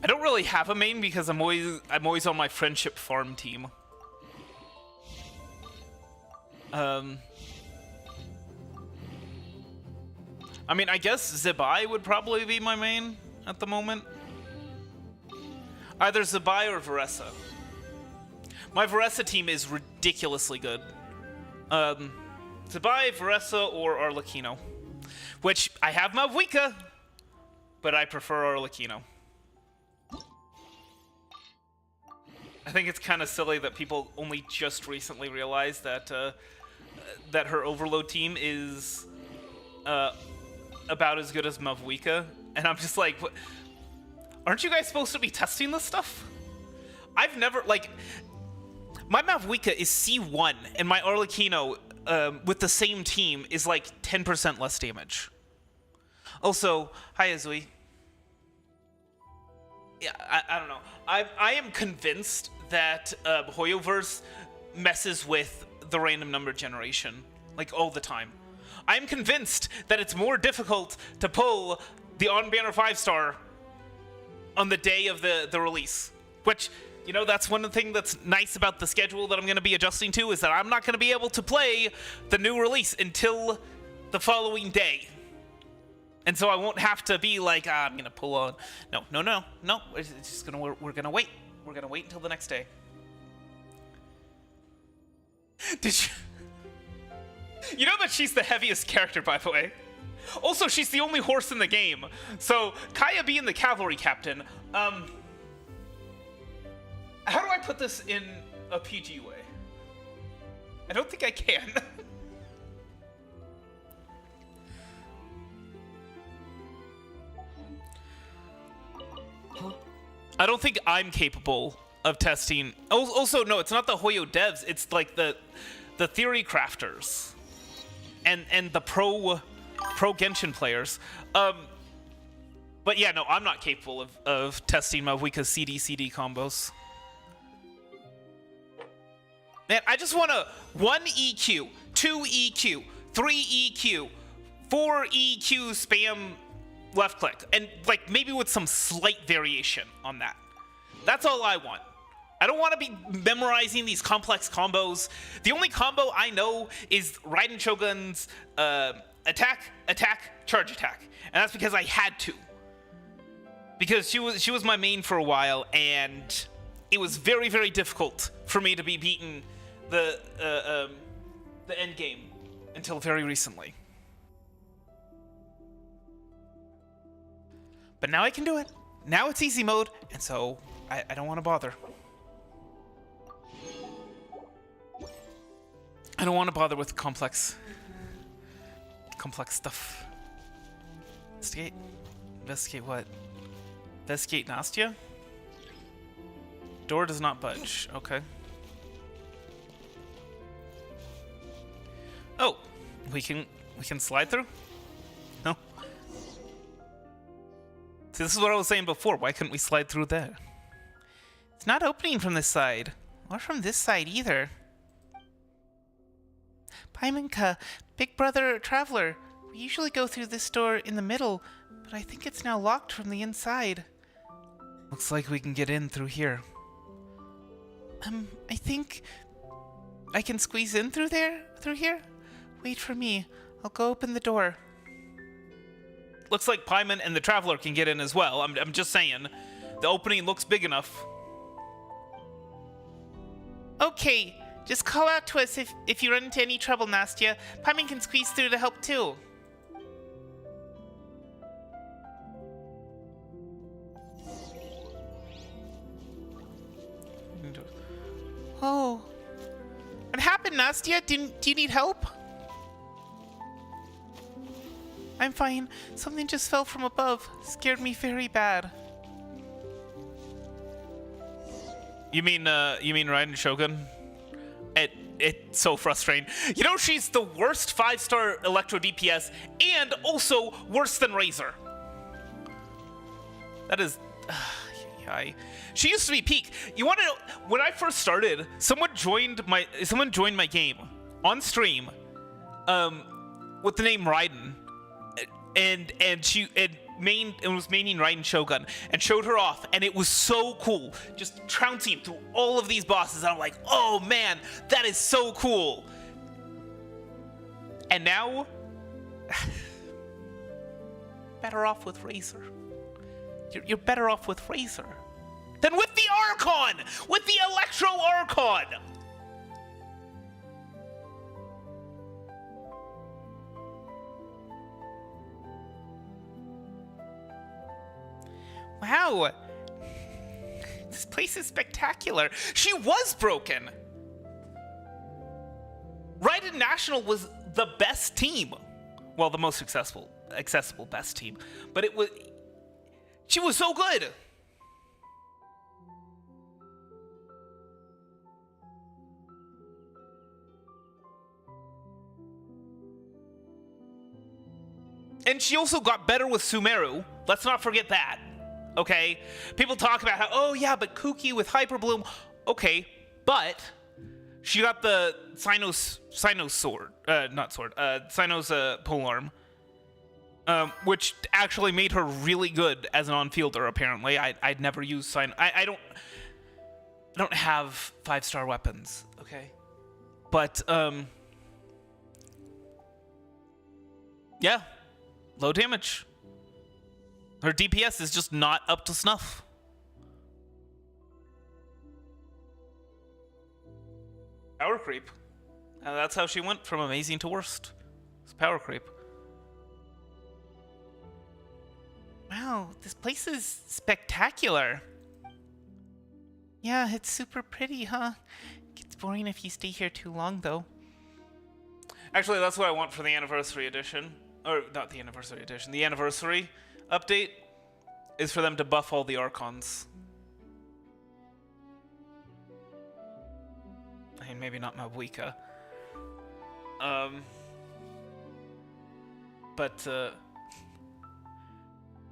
don't really have a main because I'm always on my friendship farm team. I mean, I guess Zebai would probably be my main at the moment. Either Zebai or Veressa. My Veressa team is ridiculously good. Zebai, Veressa, or Arlecchino. Which, I have Mavuika, but I prefer Arlecchino. I think it's kind of silly that people only just recently realized that that her Overload team is about as good as Mavuika, and I'm just like, what? Aren't you guys supposed to be testing this stuff? I've never, like, my Mavuika is C1, and my Arlecchino with the same team is like 10% less damage. Also, hi Azui. Yeah, I don't know. I am convinced that HoYoverse messes with the random number generation, like, all the time. I am convinced that it's more difficult to pull the on-banner 5-star on the day of the release. Which, you know, that's one thing that's nice about the schedule that I'm going to be adjusting to, is that I'm not going to be able to play the new release until the following day. And so I won't have to be like, I'm going to pull on. No. It's just we're going to wait. We're going to wait until the next day. Did you... You know that she's the heaviest character, by the way. Also, she's the only horse in the game. So, Kaya being the cavalry captain, how do I put this in a PG way? I don't think I can. I don't think I'm capable of testing. Also, no, it's not the HoYo devs. It's like the theory crafters and the pro Genshin players. But yeah, no, I'm not capable of testing Mavuika's CD combos. Man, I just want a 1 EQ, 2 EQ, 3 EQ, 4 EQ spam left click, and like maybe with some slight variation on that. That's all I want. I don't want to be memorizing these complex combos. The only combo I know is Raiden Shogun's attack, charge attack, and that's because I had to. Because she was my main for a while, and it was very, very difficult for me to be beaten the end game until very recently. But now I can do it. Now it's easy mode, and so I don't want to bother. I don't want to bother with complex stuff. Investigate? Investigate what? Investigate Nastya? Door does not budge. Okay. Oh, we can slide through? No. See, this is what I was saying before. Why couldn't we slide through there? It's not opening from this side, or from this side either. Paiminka, Big Brother Traveler. We usually go through this door in the middle, but I think it's now locked from the inside. Looks like we can get in through here. I think I can squeeze in through here? Wait for me. I'll go open the door. Looks like Paimon and the Traveler can get in as well. I'm just saying. The opening looks big enough. Okay, just call out to us if you run into any trouble, Nastya. Paimon can squeeze through to help too. Oh. What happened, Nastya? Do you need help? I'm fine. Something just fell from above. Scared me very bad. You mean Raiden Shogun? It's so frustrating. You know, she's the worst 5-star Electro DPS and also worse than Razor. That is... She used to be peak. You want to know, when I first started, someone joined my game on stream with the name Raiden. And she was maining Raiden Shogun and showed her off, and it was so cool, just trouncing through all of these bosses. And I'm like, oh man, that is so cool. And now, better off with Razor. You're better off with Razor than with the Archon, with the Electro Archon. Wow. This place is spectacular. She was broken. Raiden National was the best team. Well, the most accessible best team. But she was so good. And she also got better with Sumeru. Let's not forget that. Okay? People talk about how, oh yeah, but Kuki with Hyper Bloom. Okay, but she got the Sinnoh's sword. Sinnoh's polearm. Which actually made her really good as an on-fielder, apparently. I'd never used Sinnoh. I don't have 5-star weapons, okay? But, yeah. Low damage. Her DPS is just not up to snuff. Power creep. And that's how she went from amazing to worst. It's power creep. Wow, this place is spectacular. Yeah, it's super pretty, huh? Gets boring if you stay here too long, though. Actually, that's what I want for the anniversary edition. Or, not the anniversary edition. The anniversary update is for them to buff all the Archons. I mean, maybe not miHoYo. But,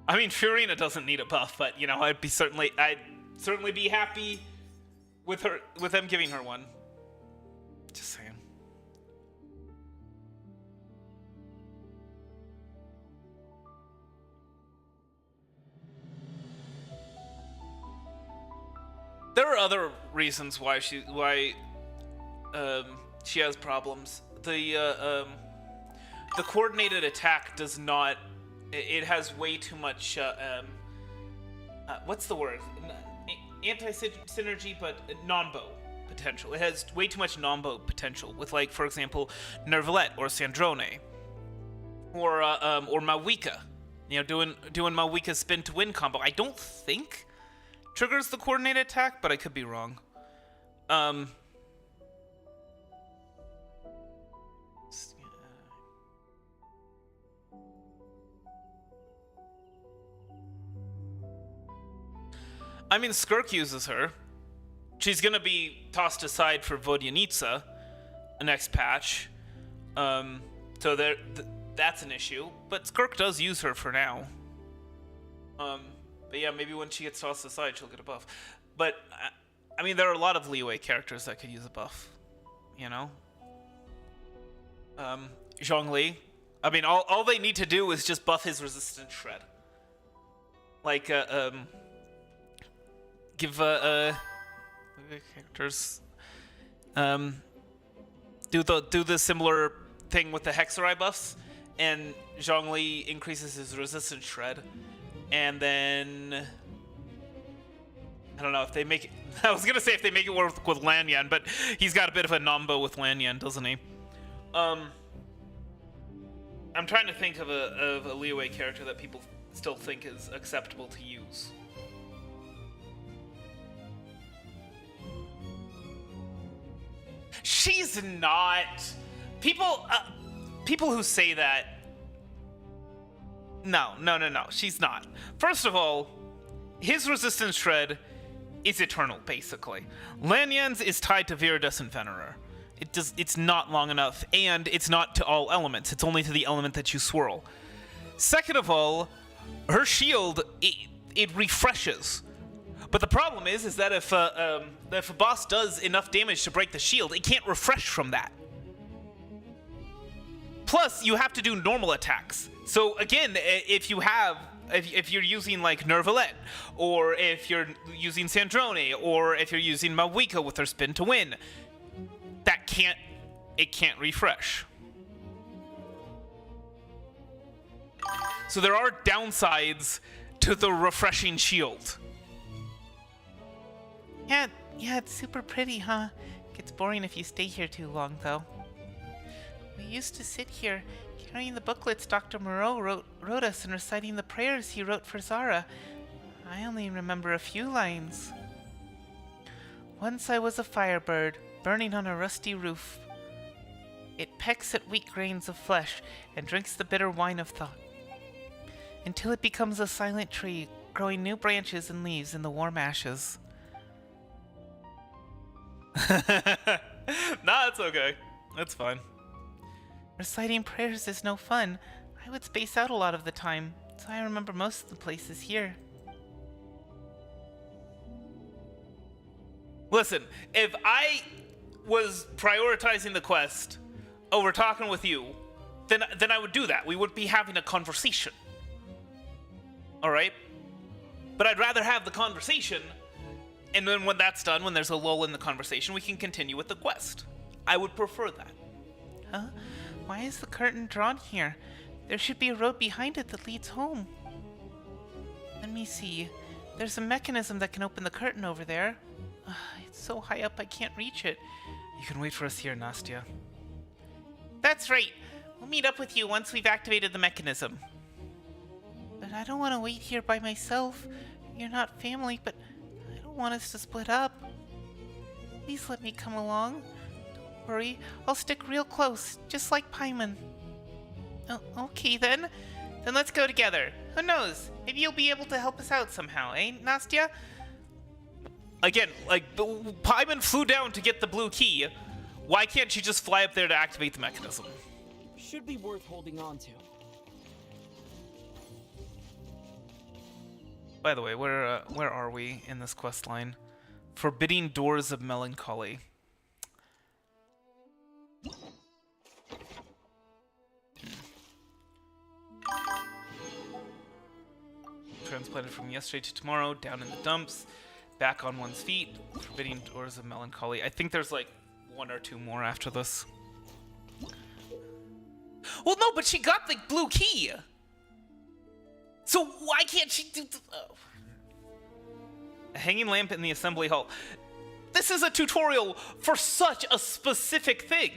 I mean, Furina doesn't need a buff, but, you know, I'd certainly be happy with them giving her one. Just saying. There are other reasons why she has problems. The coordinated attack does not. It has way too much. What's the word? Anti-synergy, but non-bow potential. It has way too much non-bow potential. With, like, for example, Nervalette or Sandrone, or miHoYo. You know, doing miHoYo spin to win combo. I don't think triggers the coordinated attack, but I could be wrong. I mean, Skirk uses her. She's gonna be tossed aside for Vodyanitsa next patch. So that's an issue. But Skirk does use her for now. But yeah, maybe when she gets tossed aside, she'll get a buff. But, I mean, there are a lot of Liyue characters that could use a buff. You know? Zhongli. I mean, all they need to do is just buff his resistance shred. Like, give, characters, do the similar thing with the Hexerai buffs, and Zhongli increases his resistance shred. And then, I don't know if they make it. I was gonna say if they make it work with Lanyan, but he's got a bit of a nombo with Lanyan, doesn't he? I'm trying to think of a Liyue character that people still think is acceptable to use. She's not. People who say that. No. She's not. First of all, his resistance shred is eternal, basically. Lanyan's is tied to Viridescent Venerer. It's not long enough, and it's not to all elements. It's only to the element that you swirl. Second of all, her shield, it refreshes. But the problem is that if a boss does enough damage to break the shield, it can't refresh from that. Plus, you have to do normal attacks. So again, if you're using like Nervalette, or if you're using Sandrone, or if you're using Mawiko with her spin to win, it can't refresh. So there are downsides to the refreshing shield. Yeah, it's super pretty, huh? Gets boring if you stay here too long, though. We used to sit here, carrying the booklets Dr. Moreau wrote us and reciting the prayers he wrote for Zara. I only remember a few lines. Once I was a firebird, burning on a rusty roof. It pecks at weak grains of flesh and drinks the bitter wine of thought, until it becomes a silent tree, growing new branches and leaves in the warm ashes. Nah, it's okay. It's fine. Reciting prayers is no fun. I would space out a lot of the time, so I remember most of the places here. Listen, if I was prioritizing the quest over talking with you, then I would do that. We would be having a conversation. Alright? But I'd rather have the conversation, and then when that's done, when there's a lull in the conversation, we can continue with the quest. I would prefer that. Huh? Why is the curtain drawn here? There should be a road behind it that leads home. Let me see. There's a mechanism that can open the curtain over there. It's so high up I can't reach it. You can wait for us here, Nastya. That's right. We'll meet up with you once we've activated the mechanism. But I don't want to wait here by myself. You're not family, but I don't want us to split up. Please let me come along. Don't worry, I'll stick real close, just like Paimon. Oh, okay then. Then let's go together. Who knows? Maybe you'll be able to help us out somehow, eh, Nastya? Again, like, Paimon flew down to get the blue key. Why can't she just fly up there to activate the mechanism? Should be worth holding on to. By the way, where are we in this quest line? Forbidding Doors of Melancholy. Transplanted from yesterday to tomorrow, down in the dumps, back on one's feet, Forbidding Doors of Melancholy. I think there's like one or two more after this. Well, no, but she got the blue key! So why can't she do... A hanging lamp in the assembly hall. This is a tutorial for such a specific thing.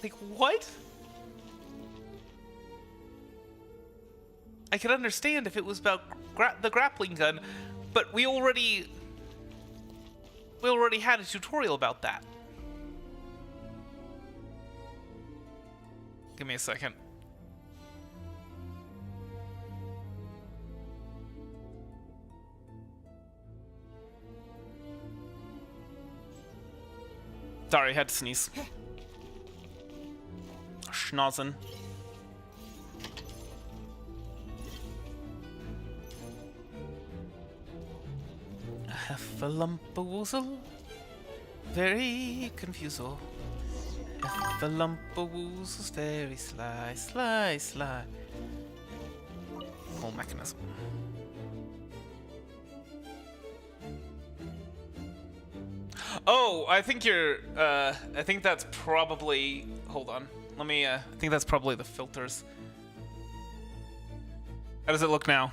Like, what? I could understand if it was about the grappling gun, but we already had a tutorial about that. Give me a second. Sorry, I had to sneeze. Schnozen. Heffalumpa-woozle, very confusal. Heffalumpa-woozle's very sly, sly, sly. Whole mechanism. Oh, I think you're, I think that's probably, hold on. Let me, I think that's probably the filters. How does it look now?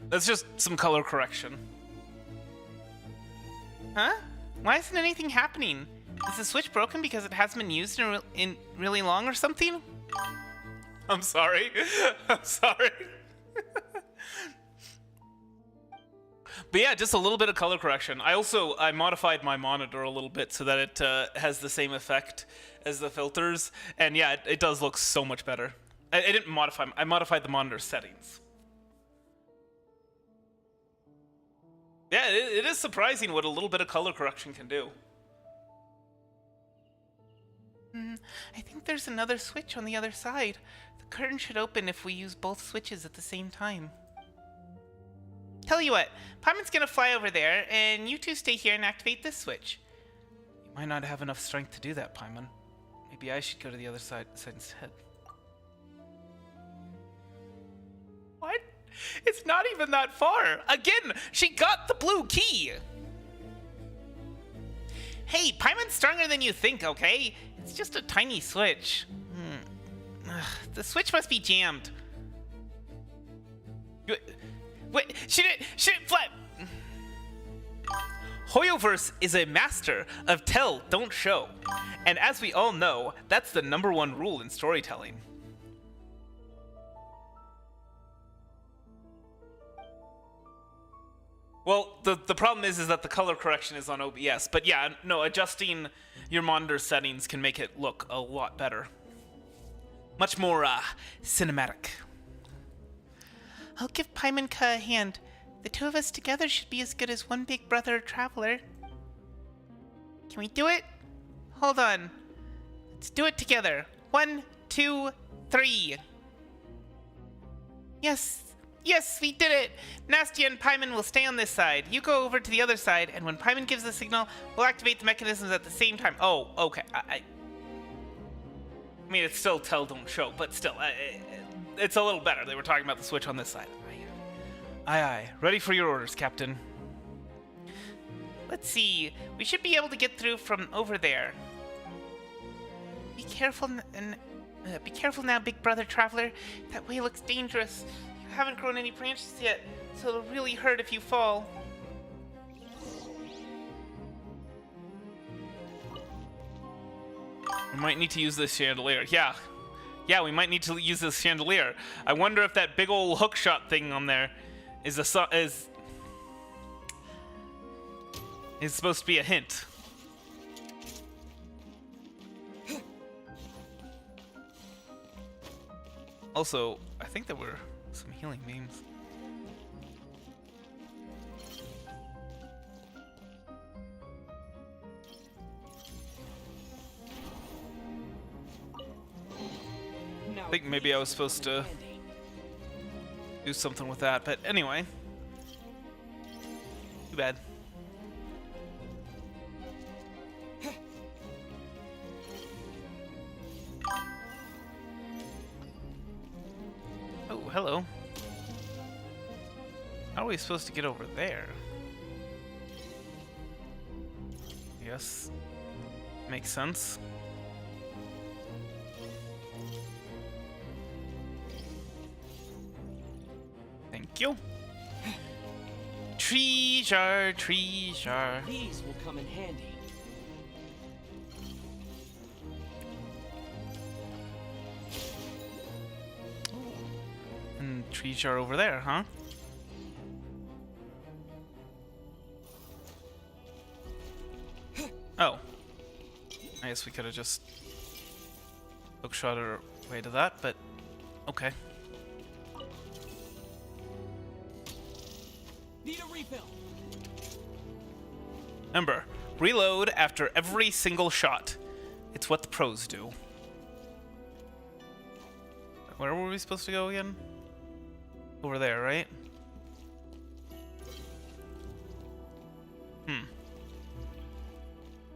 That's just some color correction. Huh? Why isn't anything happening? Is the switch broken because it hasn't been used in really long or something? I'm sorry. I'm sorry. But yeah, just a little bit of color correction. I modified my monitor a little bit so that it has the same effect as the filters, and yeah, it does look so much better. I didn't modify. I modified the monitor settings. Yeah, it is surprising what a little bit of color correction can do. I think there's another switch on the other side. The curtain should open if we use both switches at the same time. Tell you what, Paimon's gonna fly over there, and you two stay here and activate this switch. You might not have enough strength to do that, Paimon. Maybe I should go to the other side instead. What? It's not even that far. Again, she got the blue key. Hey, Paimon's stronger than you think, okay? It's just a tiny switch. The switch must be jammed. Wait, she didn't flip. HoYoverse is a master of tell, don't show. And as we all know, that's the #1 rule in storytelling. Well, the problem is that the color correction is on OBS. But yeah, no, adjusting your monitor settings can make it look a lot better. Much more cinematic. I'll give Paimonka a hand. The two of us together should be as good as one big brother traveler. Can we do it? Hold on. Let's do it together. 1, 2, 3. Yes, we did it! Nastia and Paimon will stay on this side. You go over to the other side, and when Paimon gives the signal, we'll activate the mechanisms at the same time. Oh, okay. I mean, it's still tell, don't show, but still, it's a little better. They were talking about the switch on this side. Aye. Ready for your orders, Captain. Let's see. We should be able to get through from over there. Be careful now, big brother traveler. That way looks dangerous. You haven't grown any branches yet, so it'll really hurt if you fall. We might need to use this chandelier. Yeah, we might need to use this chandelier. I wonder if that big old hookshot thing on there is supposed to be a hint. Also, I think there were some healing beams. I think maybe I was supposed to do something with that, but anyway. Too bad. Oh, hello. How are we supposed to get over there? Yes. Makes sense. Thank you. Treasure. These will come in handy. And treasure over there, huh? Oh. I guess we could have just hookshot our way to that, but okay. Need a refill. Remember, reload after every single shot. It's what the pros do. Where were we supposed to go again? Over there, right?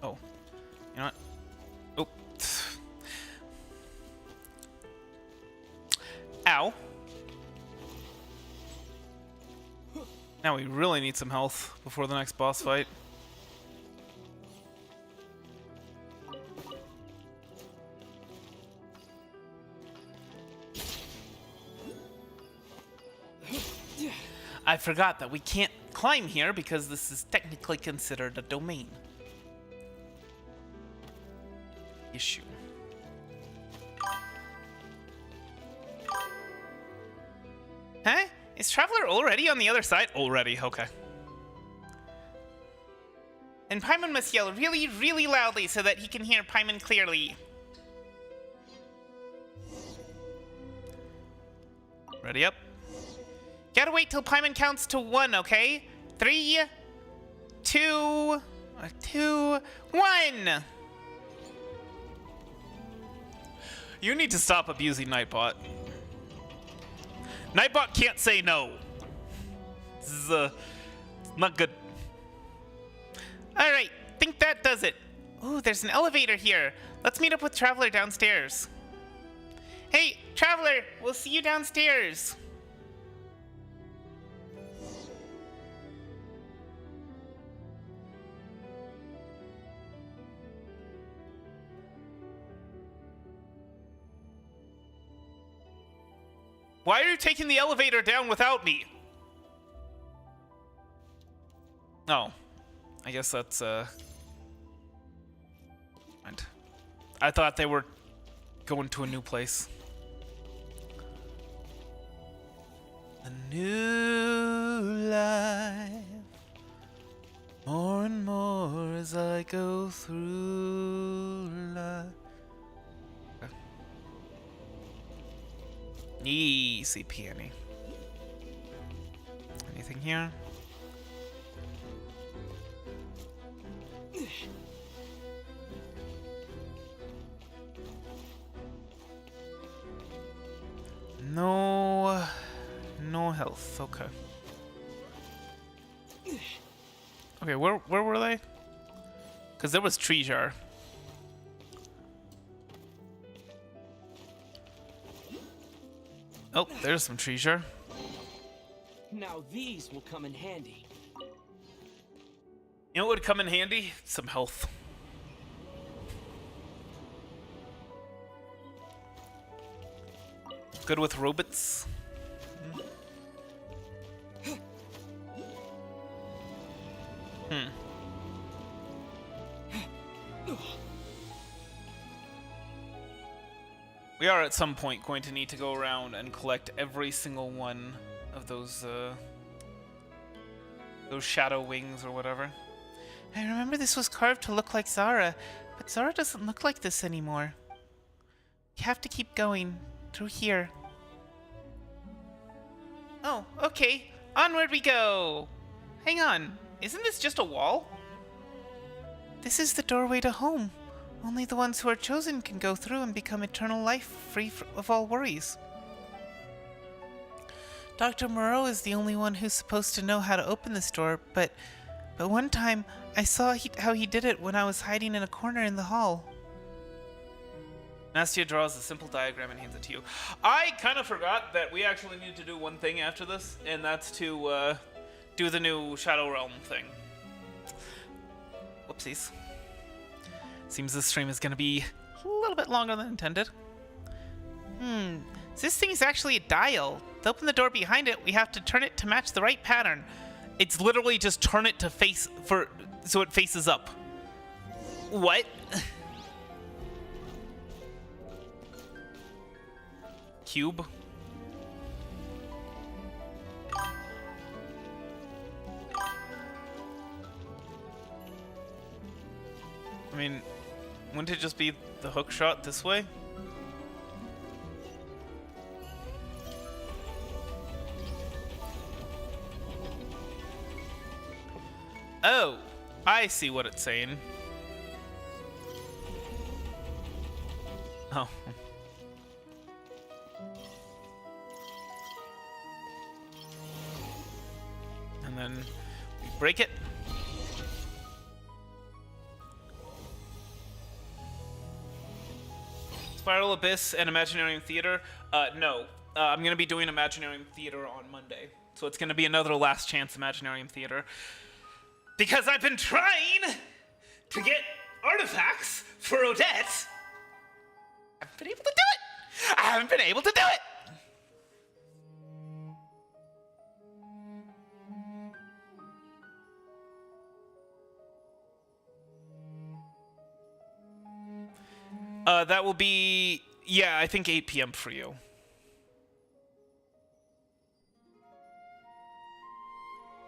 Oh. You know what? Oh. Ow. Now we really need some health before the next boss fight. I forgot that we can't climb here because this is technically considered a domain. Issue. Is Traveler already on the other side? Already, okay. And Paimon must yell really, really loudly so that he can hear Paimon clearly. Ready up. Gotta wait till Paimon counts to 1, okay? 3, 2, 1. You need to stop abusing Nightbot. Nightbot can't say no. This is not good. All right, think that does it. Ooh, there's an elevator here. Let's meet up with Traveler downstairs. Hey, Traveler, we'll see you downstairs. Why are you taking the elevator down without me? Oh. I guess that's, and I thought they were going to a new place. A new life. More and more as I go through life. Easy peony. Anything here? No health. Okay. Okay, where were they? Because there was treasure. Oh, there's some treasure. Now these will come in handy. You know what would come in handy? Some health. Good with robots. We are at some point going to need to go around and collect every single one of those shadow wings or whatever. I remember this was carved to look like Zara, but Zara doesn't look like this anymore. You have to keep going through here. Oh, okay. Onward we go. Hang on. Isn't this just a wall? This is the doorway to home. Only the ones who are chosen can go through and become eternal life, free of all worries. Dr. Moreau is the only one who's supposed to know how to open this door, but one time I saw how he did it when I was hiding in a corner in the hall. Nastia draws a simple diagram and hands it to you. I kind of forgot that we actually need to do one thing after this, and that's to do the new Shadow Realm thing. Whoopsies. Seems this stream is going to be a little bit longer than intended. This thing is actually a dial. To open the door behind it, we have to turn it to match the right pattern. It's literally just turn it to so it faces up. What? Cube? I mean, wouldn't it just be the hook shot this way? Oh, I see what it's saying. Oh. And then we break it. Spiral Abyss and Imaginarium Theater? No. I'm going to be doing Imaginarium Theater on Monday. So it's going to be another last chance Imaginarium Theater. Because I've been trying to get artifacts for Odette. I haven't been able to do it! I haven't been able to do it! That will be, yeah, I think 8 p.m. for you.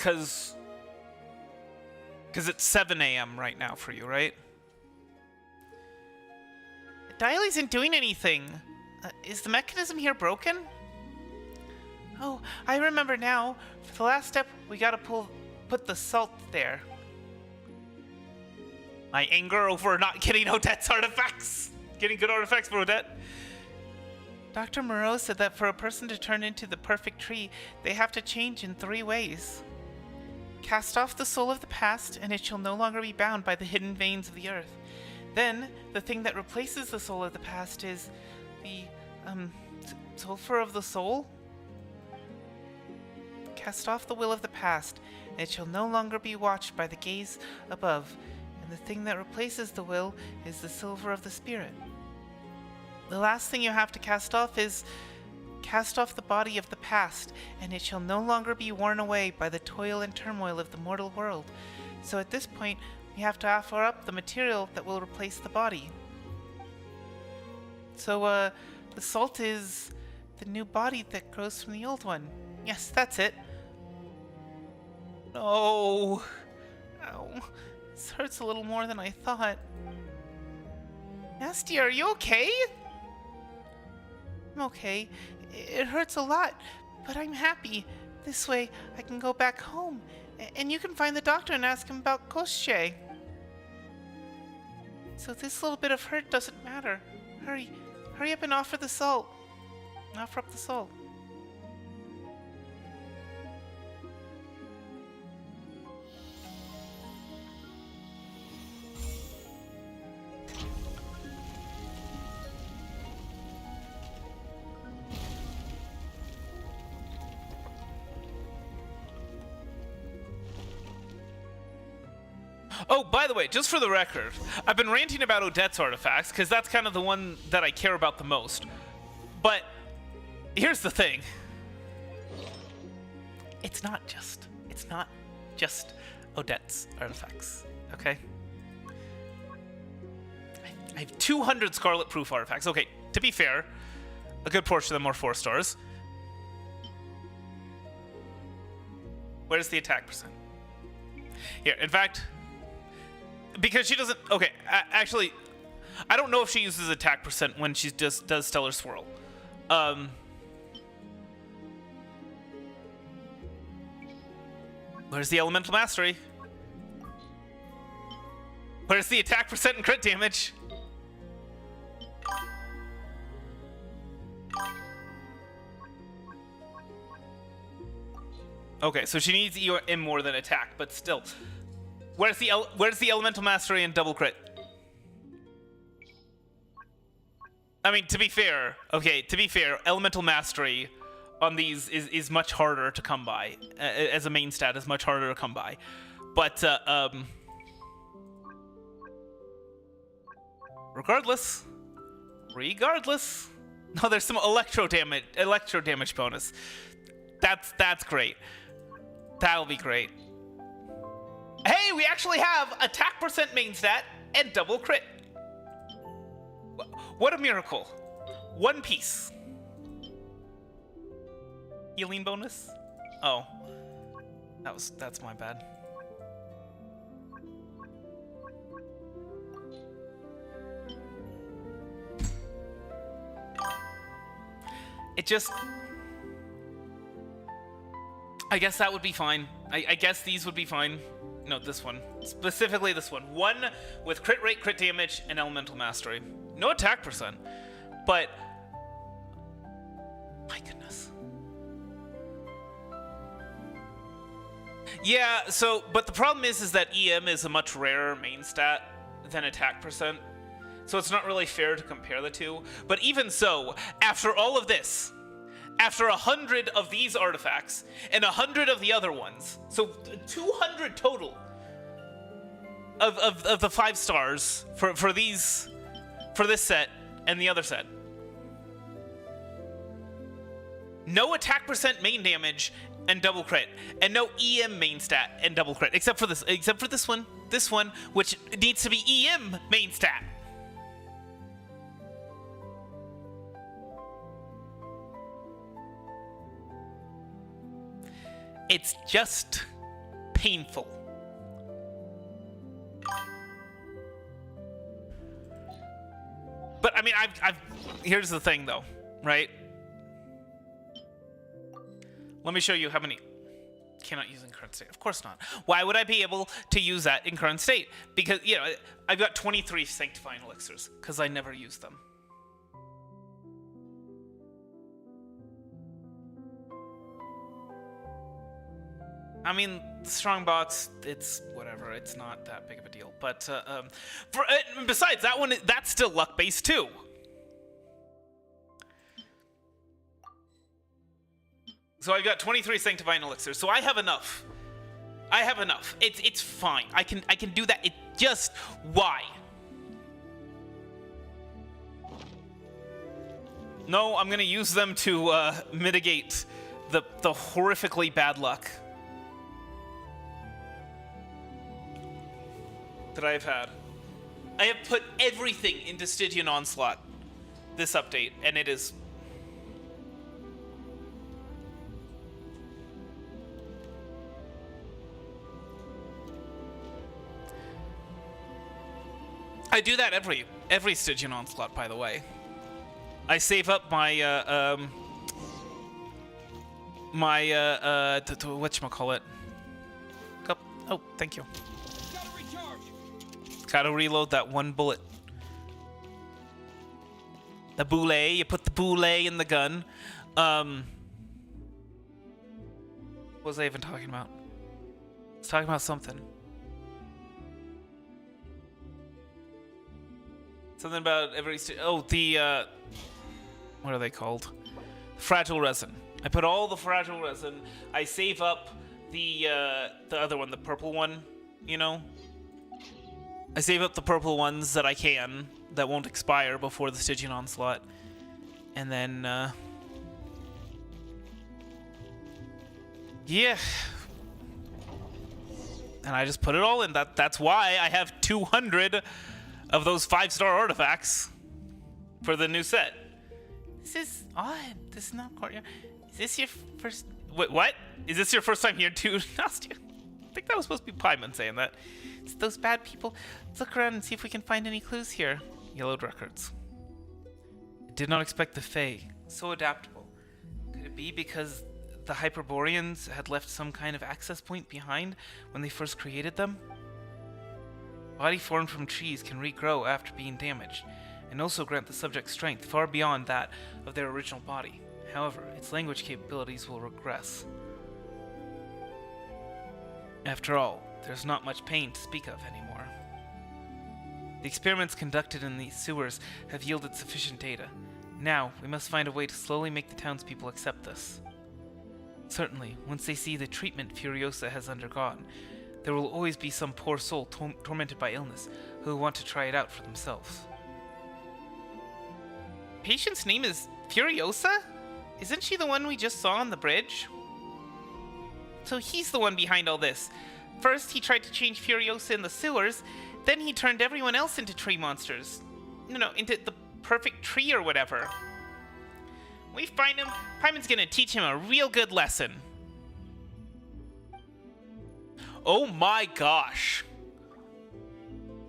Because it's 7 a.m. right now for you, right? The dial isn't doing anything. Is the mechanism here broken? Oh, I remember now. For the last step, we gotta put the salt there. My anger over not getting Odette's artifacts. Getting good artifacts for Odette. Dr. Moreau said that for a person to turn into the perfect tree, they have to change in 3 ways. Cast off the soul of the past, and it shall no longer be bound by the hidden veins of the earth. Then, the thing that replaces the soul of the past is the, sulfur of the soul? Cast off the will of the past, and it shall no longer be watched by the gaze above, and the thing that replaces the will is the silver of the spirit. The last thing you have to cast off is cast off the body of the past, and it shall no longer be worn away by the toil and turmoil of the mortal world. So at this point, we have to offer up the material that will replace the body. So, the salt is the new body that grows from the old one. Yes, that's it. No. Ow. This hurts a little more than I thought. Nasty, are you okay? I'm okay. It hurts a lot, but I'm happy. This way, I can go back home, and you can find the doctor and ask him about Koshche. So this little bit of hurt doesn't matter. Hurry up and offer the salt. Offer up the salt. Oh, by the way, just for the record, I've been ranting about Odette's artifacts, because that's kind of the one that I care about the most. But here's the thing. It's not just Odette's artifacts, okay? I have 200 Scarlet Proof artifacts. Okay, to be fair, a good portion of them are 4 stars. Where's the attack percent? Here, in fact... Because she doesn't... Okay, actually, I don't know if she uses attack percent when she just does Stellar Swirl. Where's the Elemental Mastery? Where's the attack percent and crit damage? Okay, so she needs EM more than attack, but still... Where's the Elemental Mastery and double crit? I mean, to be fair, Elemental Mastery on these is much harder to come by. As a main stat, is much harder to come by. But, regardless. No, there's some electro damage bonus. That's great. That'll be great. Hey, we actually have attack percent main stat and double crit. What a miracle. One piece. Healing bonus? Oh. That's my bad. It just... I guess that would be fine. I guess these would be fine. No, this one. Specifically this one. One with crit rate, crit damage, and elemental mastery. No attack percent. But... my goodness. Yeah, so... But the problem is that EM is a much rarer main stat than attack percent. So it's not really fair to compare the two. But even so, after all of this... After 100 of these artifacts and 100 of the other ones, so 200 total of the 5 stars for this set and the other set. No attack percent main damage and double crit, and no EM main stat and double crit, except for this one, which needs to be EM main stat. It's just painful. But I mean, here's the thing though, right? Let me show you how many. Cannot use in current state. Of course not. Why would I be able to use that in current state? Because, you know, I've got 23 sanctifying elixirs, because I never use them. I mean, the strongbox, it's whatever. It's not that big of a deal. But besides, that one, that's still luck-based too. So I've got 23 sanctifying elixirs, so I have enough. I have enough. It's fine. I can do that. It just why? No, I'm gonna use them to mitigate the horrifically bad luck that I've had. I have put everything into Stygian Onslaught this update, and it is. I do that every Stygian Onslaught, by the way. I save up my whatchamacallit. Oh, thank you. Gotta recharge. Gotta reload that one bullet. The boulet, you put the boulet in the gun. What was I even talking about? I was talking about something. Something about every... the... what are they called? Fragile resin. I put all the fragile resin. I save up the other one, the purple one, you know? I save up the purple ones that I can, that won't expire before the Stygian Onslaught. And then, yeah. And I just put it all in. That's why I have 200 of those 5-star artifacts for the new set. This is odd. This is not courtyard. Is this your first... Wait, what? Is this your first time here too, Nastia? I think that was supposed to be Paimon saying that. It's those bad people. Let's look around and see if we can find any clues here. Yellowed records. I did not expect the Fae. So adaptable. Could it be because the Hyperboreans had left some kind of access point behind when they first created them? Body formed from trees can regrow after being damaged, and also grant the subject strength far beyond that of their original body. However, its language capabilities will regress. After all, there's not much pain to speak of anymore. The experiments conducted in these sewers have yielded sufficient data. Now, we must find a way to slowly make the townspeople accept this. Certainly, once they see the treatment Furiosa has undergone, there will always be some poor soul tormented by illness who will want to try it out for themselves. Patient's name is Furiosa? Isn't she the one we just saw on the bridge? So he's the one behind all this. First, he tried to change Furiosa in the sewers, then he turned everyone else into tree monsters. No, into the perfect tree or whatever. We find him, Paimon's gonna teach him a real good lesson. Oh my gosh.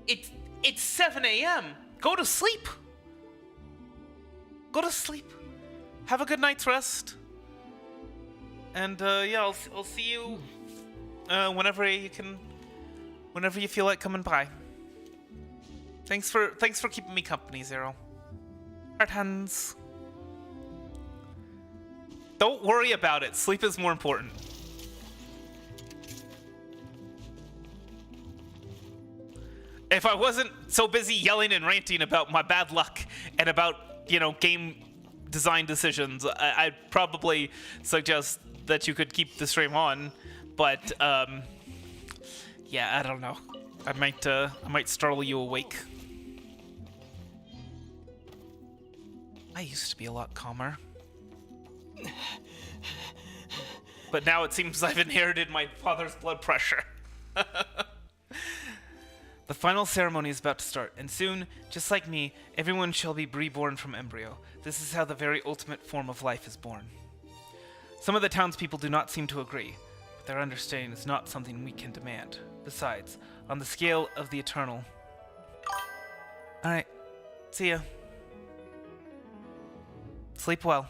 It's 7 a.m. Go to sleep. Go to sleep. Have a good night's rest. And yeah, I'll see you whenever you feel like coming by. Thanks for keeping me company, Zero. Heart hands. Don't worry about it. Sleep is more important. If I wasn't so busy yelling and ranting about my bad luck and about, you know, game design decisions, I'd probably suggest that you could keep the stream on. But yeah, I don't know. I might startle you awake. I used to be a lot calmer. But now it seems I've inherited my father's blood pressure. The final ceremony is about to start, and soon, just like me, everyone shall be reborn from embryo. This is how the very ultimate form of life is born. Some of the townspeople do not seem to agree, but their understanding is not something we can demand. Besides, on the scale of the eternal. Alright, see ya. Sleep well.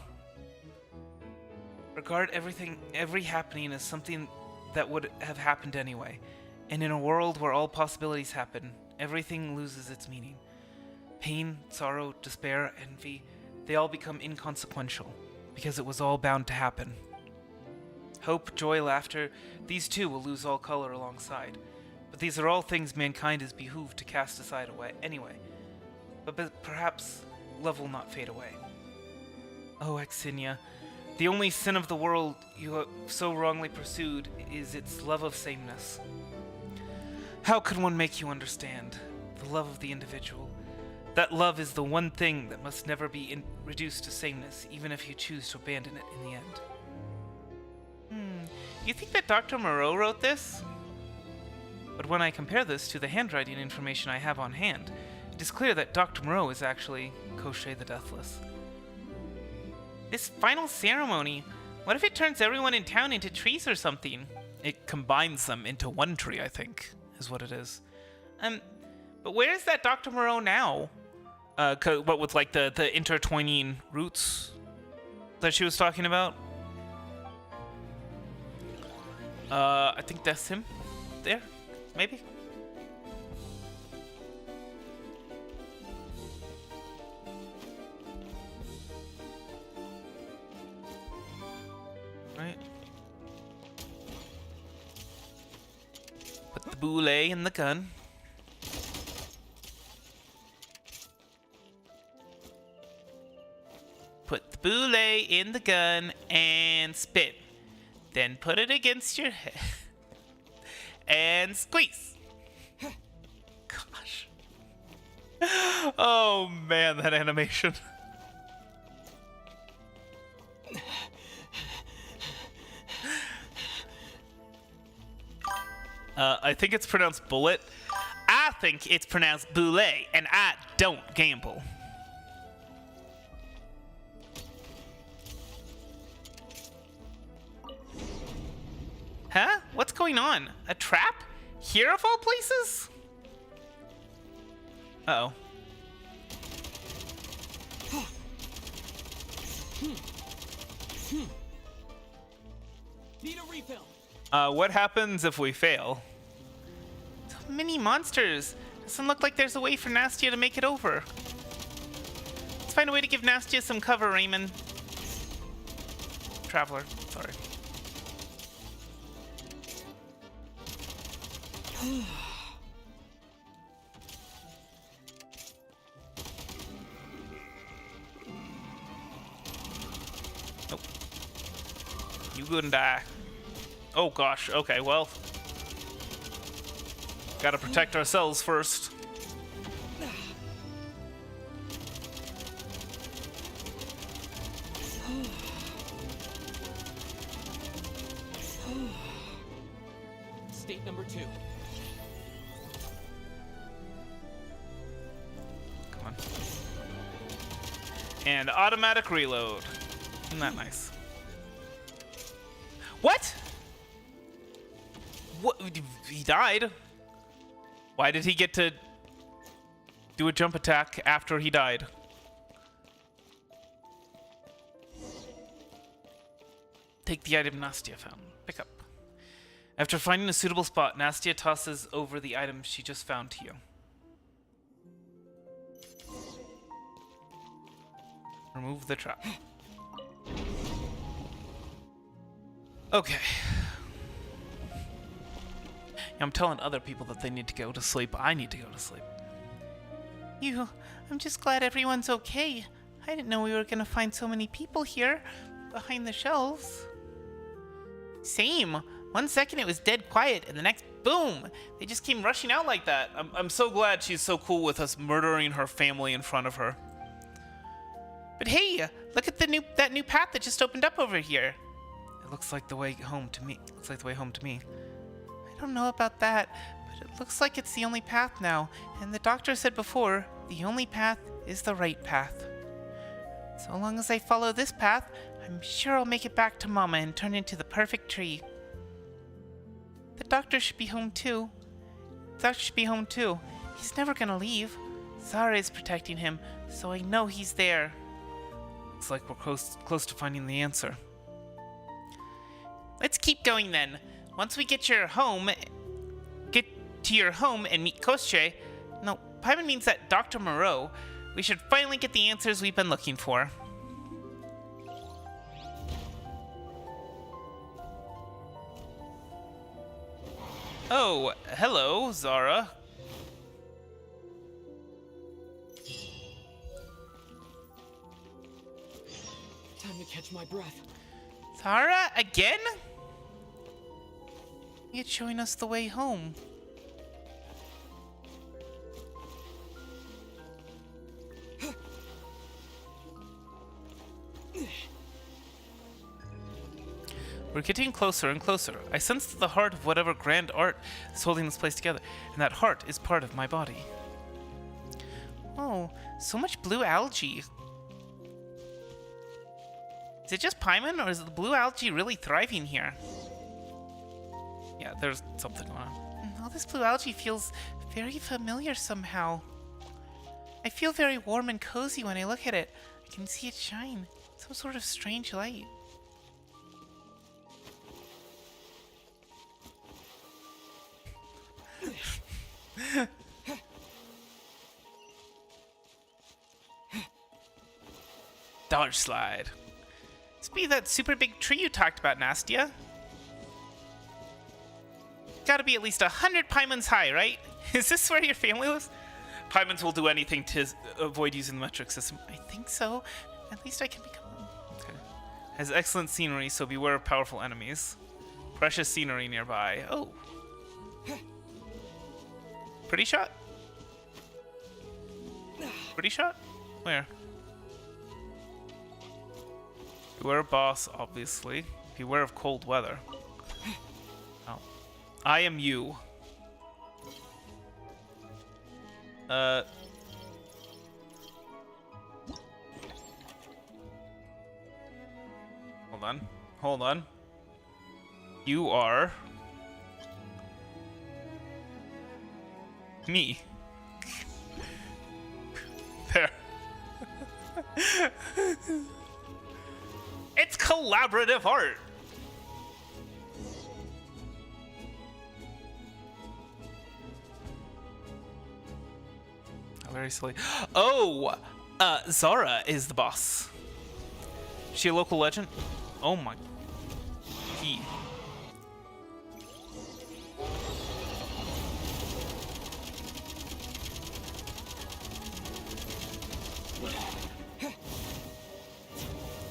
Regard every happening as something that would have happened anyway. And in a world where all possibilities happen, everything loses its meaning. Pain, sorrow, despair, envy, they all become inconsequential, because it was all bound to happen. Hope, joy, laughter, these too will lose all color alongside. But these are all things mankind is behooved to cast aside away anyway. But perhaps love will not fade away. Oh, Exinia, the only sin of the world you have so wrongly pursued is its love of sameness. How could one make you understand the love of the individual? That love is the one thing that must never be reduced to sameness, even if you choose to abandon it in the end. You think that Dr. Moreau wrote this? But when I compare this to the handwriting information I have on hand, it is clear that Dr. Moreau is actually Koschei the Deathless. This final ceremony, what if it turns everyone in town into trees or something? It combines them into one tree, I think, is what it is. But where is that Dr. Moreau now? What with like the intertwining roots that she was talking about? I think that's him. There, maybe. Right. Put the boule in the gun. Put the boule in the gun and spin. Then put it against your head and squeeze. Gosh. Oh man, that animation. I think it's pronounced bullet. I think it's pronounced boule, and I don't gamble. Huh? What's going on? A trap? Here of all places? Uh-oh. Need a refill. What happens if we fail? So many monsters. Doesn't look like there's a way for Nastia to make it over. Let's find a way to give Nastia some cover, Raynman. Traveler, sorry. Nope. You couldn't die. Oh gosh, okay, well. Gotta protect ourselves first. State number 2. Come on. And automatic reload. Isn't that nice? What? What? He died? Why did he get to do a jump attack after he died? Take the item Nastia found. Pick up. After finding a suitable spot, Nastia tosses over the item she just found to you. Remove the trap. Okay. I'm telling other people that they need to go to sleep. I need to go to sleep. I'm just glad everyone's okay. I didn't know we were gonna find so many people here, behind the shelves. Same. 1 second it was dead quiet, and the next, boom! They just came rushing out like that. I'm so glad she's so cool with us murdering her family in front of her. But hey, look at that new path that just opened up over here. It looks like the way home to me. I don't know about that, but it looks like it's the only path now. And the doctor said before, the only path is the right path. So long as I follow this path, I'm sure I'll make it back to Mama and turn into the perfect tree. The doctor should be home too. The doctor should be home too. He's never gonna leave. Zara is protecting him, so I know he's there. Looks like we're close to finding the answer. Let's keep going then. Once we get to your home and meet Kostche, no, Paimon means that Dr. Moreau, we should finally get the answers we've been looking for. Oh, hello, Zara. Time to catch my breath. Zara, again? It's showing us the way home. We're getting closer and closer. I sense the heart of whatever grand art is holding this place together, and that heart is part of my body. Oh, so much blue algae. Is it just Paimon, or is the blue algae really thriving here? Yeah, there's something going on. All this blue algae feels very familiar somehow. I feel very warm and cozy when I look at it. I can see it shine. Some sort of strange light. Dodge slide. This be that super big tree you talked about, Nastia. Gotta be at least 100 Paimons high, right? Is this where your family lives? Paimons will do anything to avoid using the metric system. I think so. At least I can become one. Okay. Has excellent scenery, so beware of powerful enemies. Precious scenery nearby. Oh. Pretty shot? Pretty shot? Where? Beware of boss, obviously. Beware of cold weather. Oh. I am you. Hold on. Hold on. You are... me. There. It's collaborative art. Oh, very silly. Oh, Zara is the boss. Is she a local legend? Oh my. He.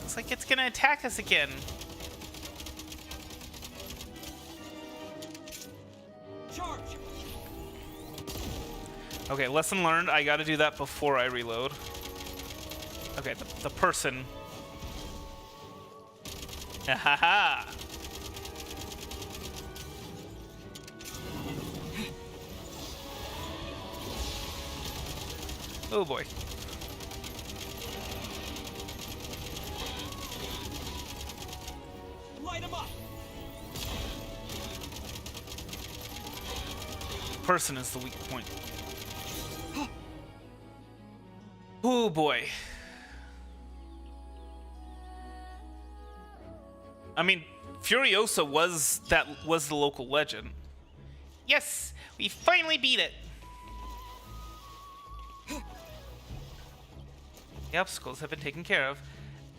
Looks like it's gonna attack us again. Charge! Okay, lesson learned. I gotta do that before I reload. Okay, the person. Ahaha! Oh boy. Light him up! Person is the weak point. Oh boy. I mean, Furiosa was the local legend. Yes, we finally beat it. The obstacles have been taken care of,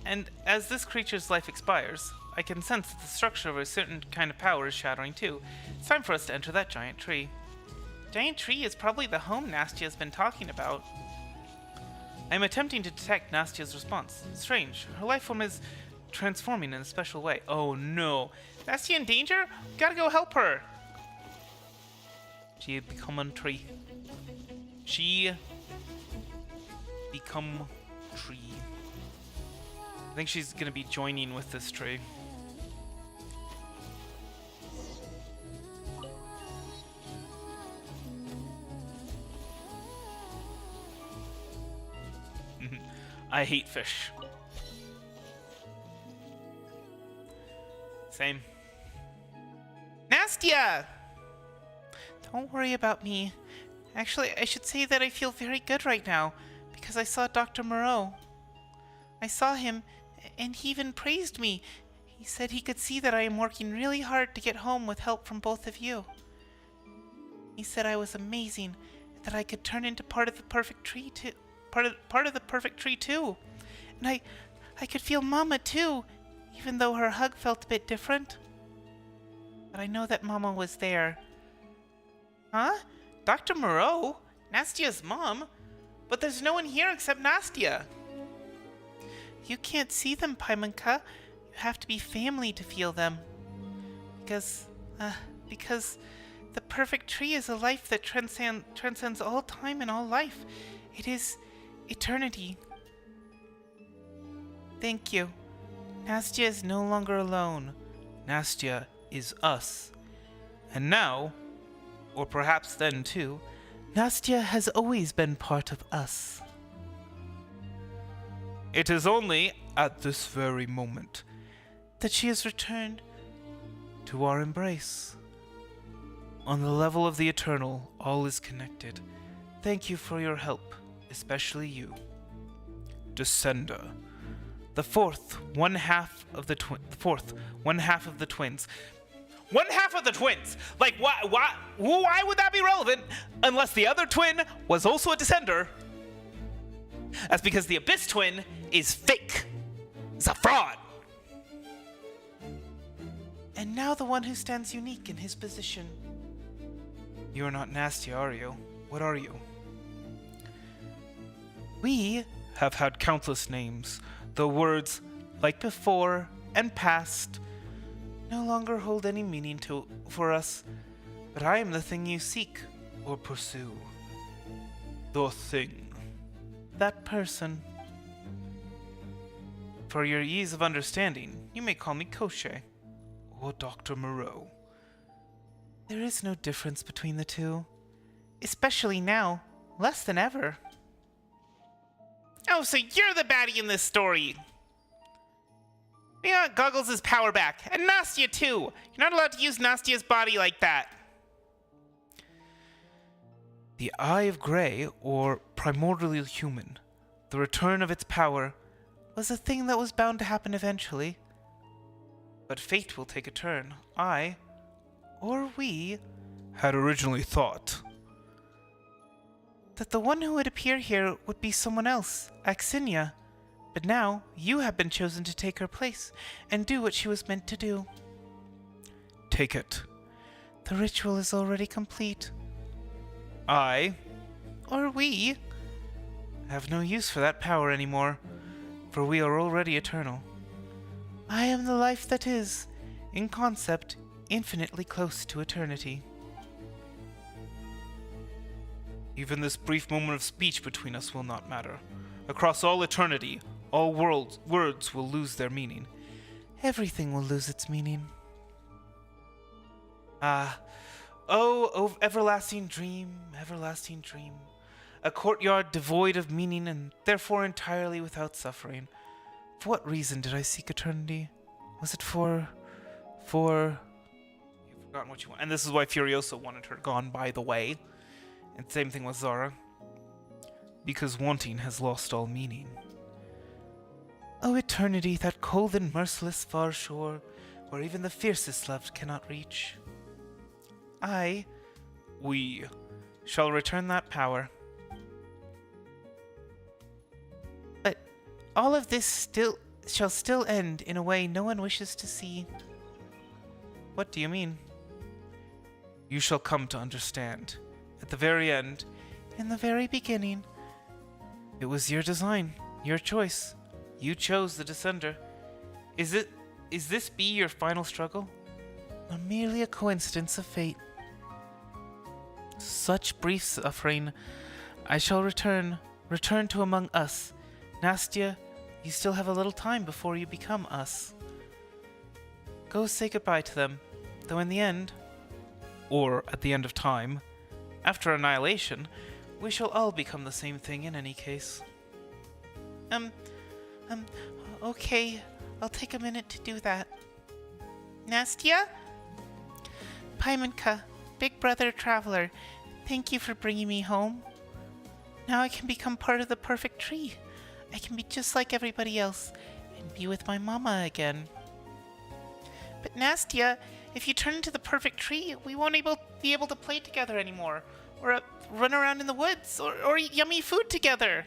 and as this creature's life expires, I can sense that the structure of a certain kind of power is shattering too. It's time for us to enter that giant tree. Giant tree is probably the home Nastia's been talking about. I am attempting to detect Nastia's response. Strange. Her life form is transforming in a special way. Oh no. Nastia in danger? Gotta go help her. She had become a tree. She become tree. I think she's gonna be joining with this tree. I hate fish. Same. Nastia! Don't worry about me. Actually, I should say that I feel very good right now, because I saw Dr. Moreau. I saw him, and he even praised me. He said he could see that I am working really hard to get home with help from both of you. He said I was amazing, that I could turn into part of the perfect tree too. Part of the perfect tree too. And I could feel Mama too, even though her hug felt a bit different. But I know that Mama was there. Huh? Dr. Moreau? Nastia's mom? But there's no one here except Nastia. You can't see them, Paimonka. You have to be family to feel them. Because the perfect tree is a life that transcends all time and all life. It is eternity. Thank you. Nastia is no longer alone. Nastia is us. And now, or perhaps then too, Nastia has always been part of us. it is only at this very moment That she has returned. to our embrace. On the level of the eternal, all is connected. Thank you for your help, especially you. Descender. The fourth, one half of the twins. One half of the twins. Like, why would that be relevant unless the other twin was also a descender? That's because the Abyss twin is fake. It's a fraud. And now the one who stands unique in his position. You are not nasty, are you? What are you? We Have had countless names, though words like before and past no longer hold any meaning for us, but I am the thing you seek. or pursue. The thing. That person. For your ease of understanding, you may call me Koshé or Dr. Moreau. There is no difference between the two. Especially now, less than ever. Oh, so you're the baddie in this story! We got Goggles' power back, and Nastia too! You're not allowed to use Nastia's body like that. The Eye of Graeae, or primordial human, the return of its power, Was a thing that was bound to happen eventually. but fate will take a turn. Or we, Had originally thought. that the one who would appear here would be someone else, Axinia. But now, you have been chosen to take her place, and do what she was meant to do. Take it. The ritual is already complete. I Or we, have no use for that power anymore, for we are already eternal. I am the life that is, in concept, infinitely close to eternity. Even this brief moment of speech between us will not matter. Across all eternity, all words will lose their meaning. Everything will lose its meaning. Oh, everlasting dream, everlasting dream. A courtyard devoid of meaning and therefore entirely without suffering. For what reason did I seek eternity? Was it for... You've forgotten what you want. And this is why Furiosa wanted her gone, by the way. And same thing with Zara. Because wanting has lost all meaning. Oh, eternity, that cold and merciless far shore, where even the fiercest love cannot reach. We Shall return that power. But all of this shall still end in a way no one wishes to see. What do you mean? You shall come to understand. At the very end, In the very beginning, it was your design, your choice. You chose the Descender. Is this be your final struggle? or merely a coincidence of fate. Such brief suffering, I shall return to among us. Nastia, you still have a little time before you become us. Go say goodbye to them, though in the end, Or at the end of time, after annihilation, we shall all become the same thing in any case. Okay, I'll take a minute to do that. Nastia? Paimonka, Big Brother Traveler, thank you for bringing me home. Now I can become part of the perfect tree. I can be just like everybody else and be with my mama again. But Nastia, if you turn into the perfect tree, we won't be able to play together anymore, or run around in the woods, or eat yummy food together.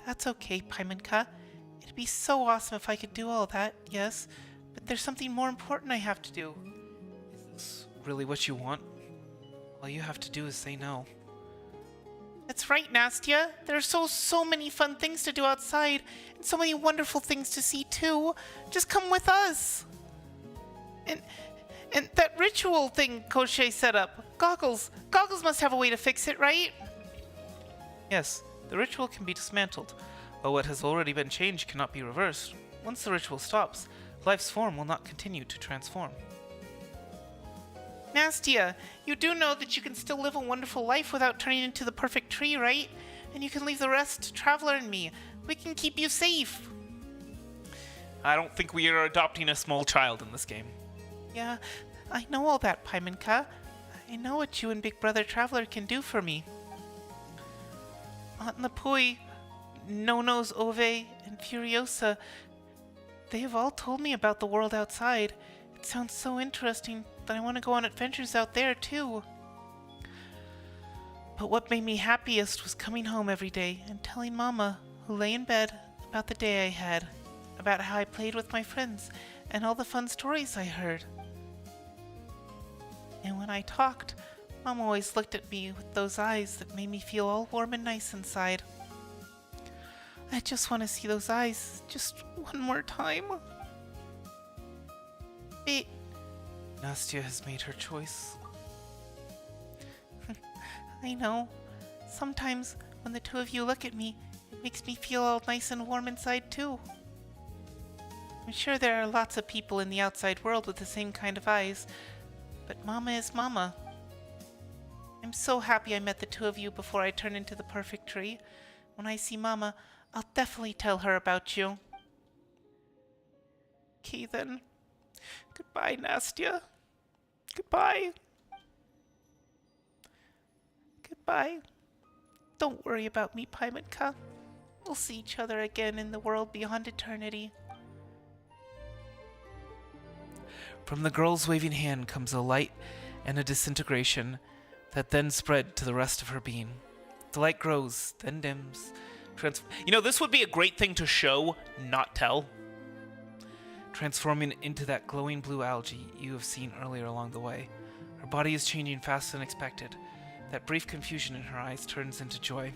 That's okay, Paimonka. It'd be so awesome if I could do all that, yes, but there's something more important I have to do. Is this really what you want? All you have to do is say no. That's right, Nastia. There are so many fun things to do outside, and so many wonderful things to see too. Just come with us. And that ritual thing Koschei set up. Goggles must have a way to fix it, right? Yes, the ritual can be dismantled, but what has already been changed cannot be reversed. Once the ritual stops, life's form will not continue to transform. Nastia, you do know that you can still live a wonderful life without turning into the perfect tree, right? And you can leave the rest to Traveler and me. We can keep you safe. I don't think we are adopting a small child in this game. Yeah, I know all that, Paimonka. I know what you and Big Brother Traveler can do for me. Aunt Napui, Nonos Ove, and Furiosa, they have all told me about the world outside. It sounds so interesting that I want to go on adventures out there too. But what made me happiest was coming home every day and telling Mama, who lay in bed, about the day I had, about how I played with my friends, and all the fun stories I heard. And when I talked, Mom always looked at me with those eyes that made me feel all warm and nice inside. I just want to see those eyes just one more time. Nastia has made her choice. I know. Sometimes when the two of you look at me, it makes me feel all nice and warm inside too. I'm sure there are lots of people in the outside world with the same kind of eyes, but Mama is Mama. I'm so happy I met the two of you before I turn into the perfect tree. When I see Mama, I'll definitely tell her about you. Okay then. Goodbye, Nastia. Goodbye. Goodbye. Don't worry about me, Paimonka. We'll see each other again in the world beyond eternity. From the girl's waving hand comes a light and a disintegration that then spread to the rest of her being. The light grows, then dims. This would be a great thing to show, not tell. Transforming into that glowing blue algae you have seen earlier along the way. Her body is changing faster than expected. That brief confusion in her eyes turns into joy.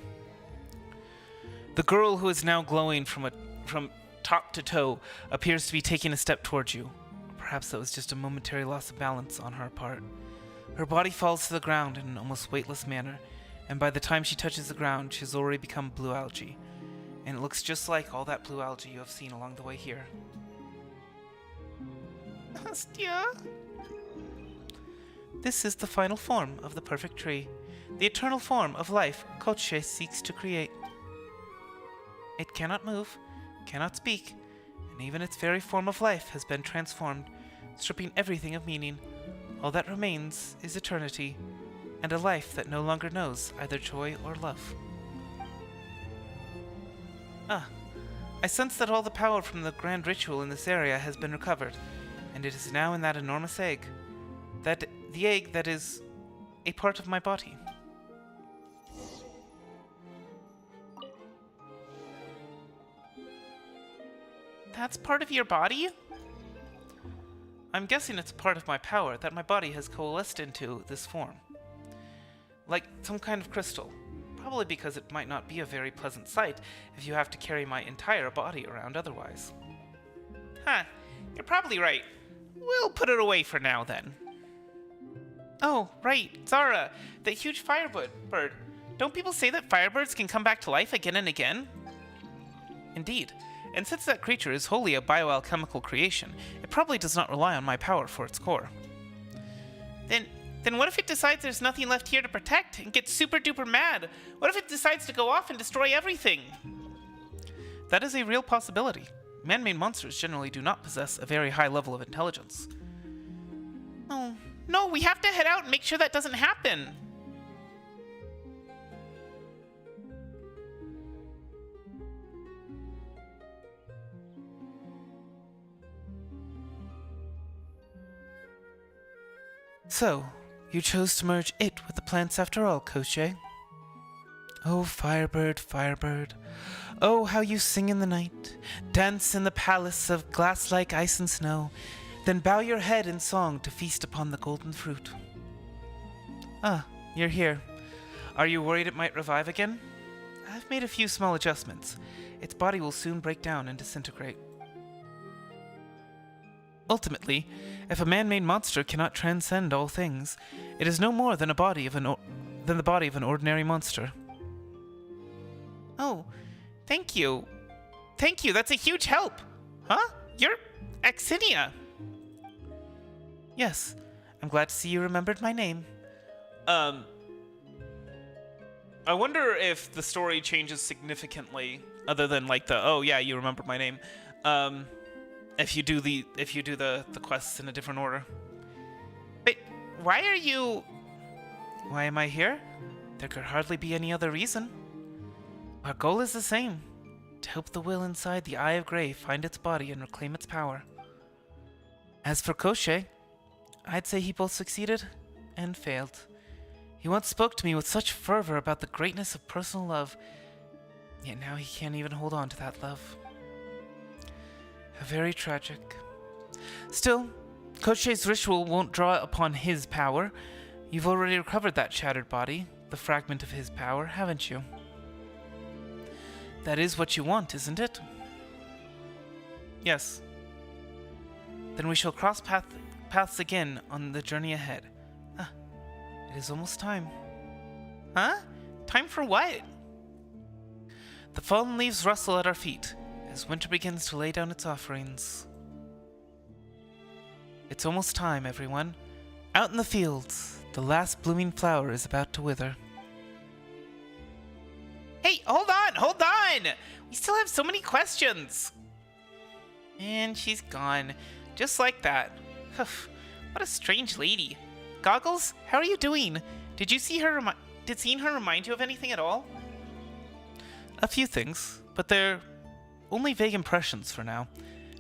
The girl, who is now glowing from top to toe, appears to be taking a step towards you. Perhaps that was just a momentary loss of balance on her part. Her body falls to the ground in an almost weightless manner, and by the time she touches the ground, she has already become blue algae. And it looks just like all that blue algae you have seen along the way here. Nastia? This is the final form of the perfect tree, the eternal form of life Koschei seeks to create. It cannot move, cannot speak, and even its very form of life has been transformed, stripping everything of meaning. All that remains is eternity, and a life that no longer knows either joy or love. I sense that all the power from the grand ritual in this area has been recovered, and it is now in that enormous egg. The egg that is a part of my body. That's part of your body? I'm guessing it's part of my power that my body has coalesced into this form. Like some kind of crystal. Probably because it might not be a very pleasant sight if you have to carry my entire body around otherwise. You're probably right. We'll put it away for now then. Oh, right, Zara, that huge firebird. Don't people say that firebirds can come back to life again and again? Indeed. And since that creature is wholly a bioalchemical creation, it probably does not rely on my power for its core. Then what if it decides there's nothing left here to protect and gets super duper mad? What if it decides to go off and destroy everything? That is a real possibility. Man-made monsters generally do not possess a very high level of intelligence. Oh, No, we have to head out and make sure that doesn't happen. So, you chose to merge it with the plants after all, Koche. Oh, Firebird, Firebird. Oh, how you sing in the night, dance in the palace of glass-like ice and snow, then bow your head in song to feast upon the golden fruit. Ah, you're here. Are you worried it might revive again? I've made a few small adjustments. Its body will soon break down and disintegrate. Ultimately, if a man-made monster cannot transcend all things, it is no more than the body of an ordinary monster. Oh, thank you. Thank you, that's a huge help. Huh? You're Axinia. Yes, I'm glad to see you remembered my name. I wonder if the story changes significantly, other than like the, oh yeah, you remember my name. If you do the quests in a different order. But why are you... Why am I here? There could hardly be any other reason. Our goal is the same. To help the will inside the Eye of Graeae find its body and reclaim its power. As for Koche, I'd say he both succeeded and failed. He once spoke to me with such fervor about the greatness of personal love, yet now he can't even hold on to that love. Very tragic. Still, Koche's ritual won't draw upon his power. You've already recovered that shattered body, the fragment of his power, haven't you? That is what you want, isn't it? Yes. Then we shall cross paths again on the journey ahead. Ah, it is almost time. Huh? Time for what? The fallen leaves rustle at our feet as winter begins to lay down its offerings. It's almost time, everyone. Out in the fields, the last blooming flower is about to wither. Hey, hold on, hold on! We still have so many questions! And she's gone, just like that. What a strange lady. Goggles, how are you doing? Did you see her did seeing her remind you of anything at all? A few things, but they're only vague impressions for now.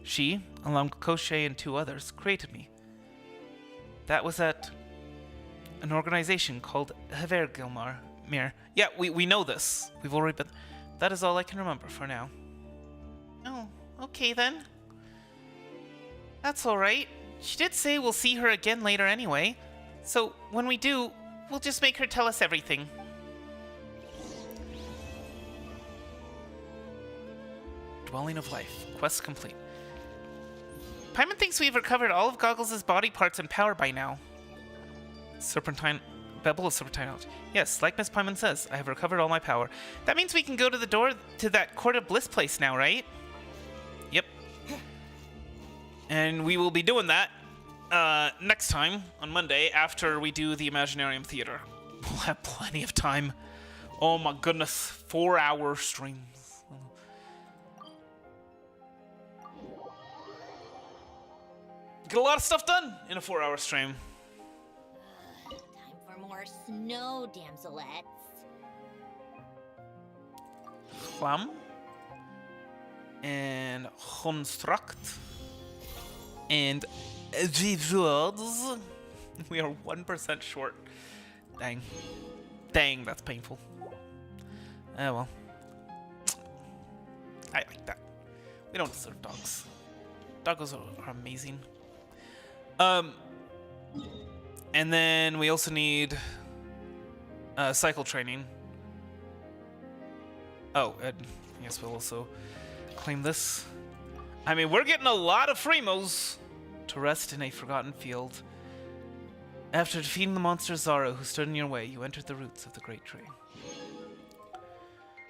She, along with Koche and 2 others, created me. That was at an organization called HoYoverse. Yeah, we know this. We've already been... That is all I can remember for now. Oh, okay then. That's alright. She did say we'll see her again later anyway. So, when we do, we'll just make her tell us everything. Dwelling of Life. Quest complete. Paimon thinks we've recovered all of Goggles' body parts and power by now. Serpentine... Bebble of Serpentine Knowledge. Yes, like Miss Paimon says, I have recovered all my power. That means we can go to the door to that Court of Bliss place now, right? Yep. And we will be doing that next time, on Monday, after we do the Imaginarium Theater. We'll have plenty of time. Oh my goodness, 4-hour streams. Get a lot of stuff done in a 4-hour stream. Time for more snow damselettes. Clam. And construct. And rewards. We are 1% short. Dang. Dang, that's painful. Oh well. I like that. We don't deserve dogs. Doggos are amazing. And then we also need cycle training. Oh, and I guess we'll also claim this. I mean, we're getting a lot of Fremos to rest in a forgotten field. After defeating the monster Zaro who stood in your way, you entered the roots of the great tree.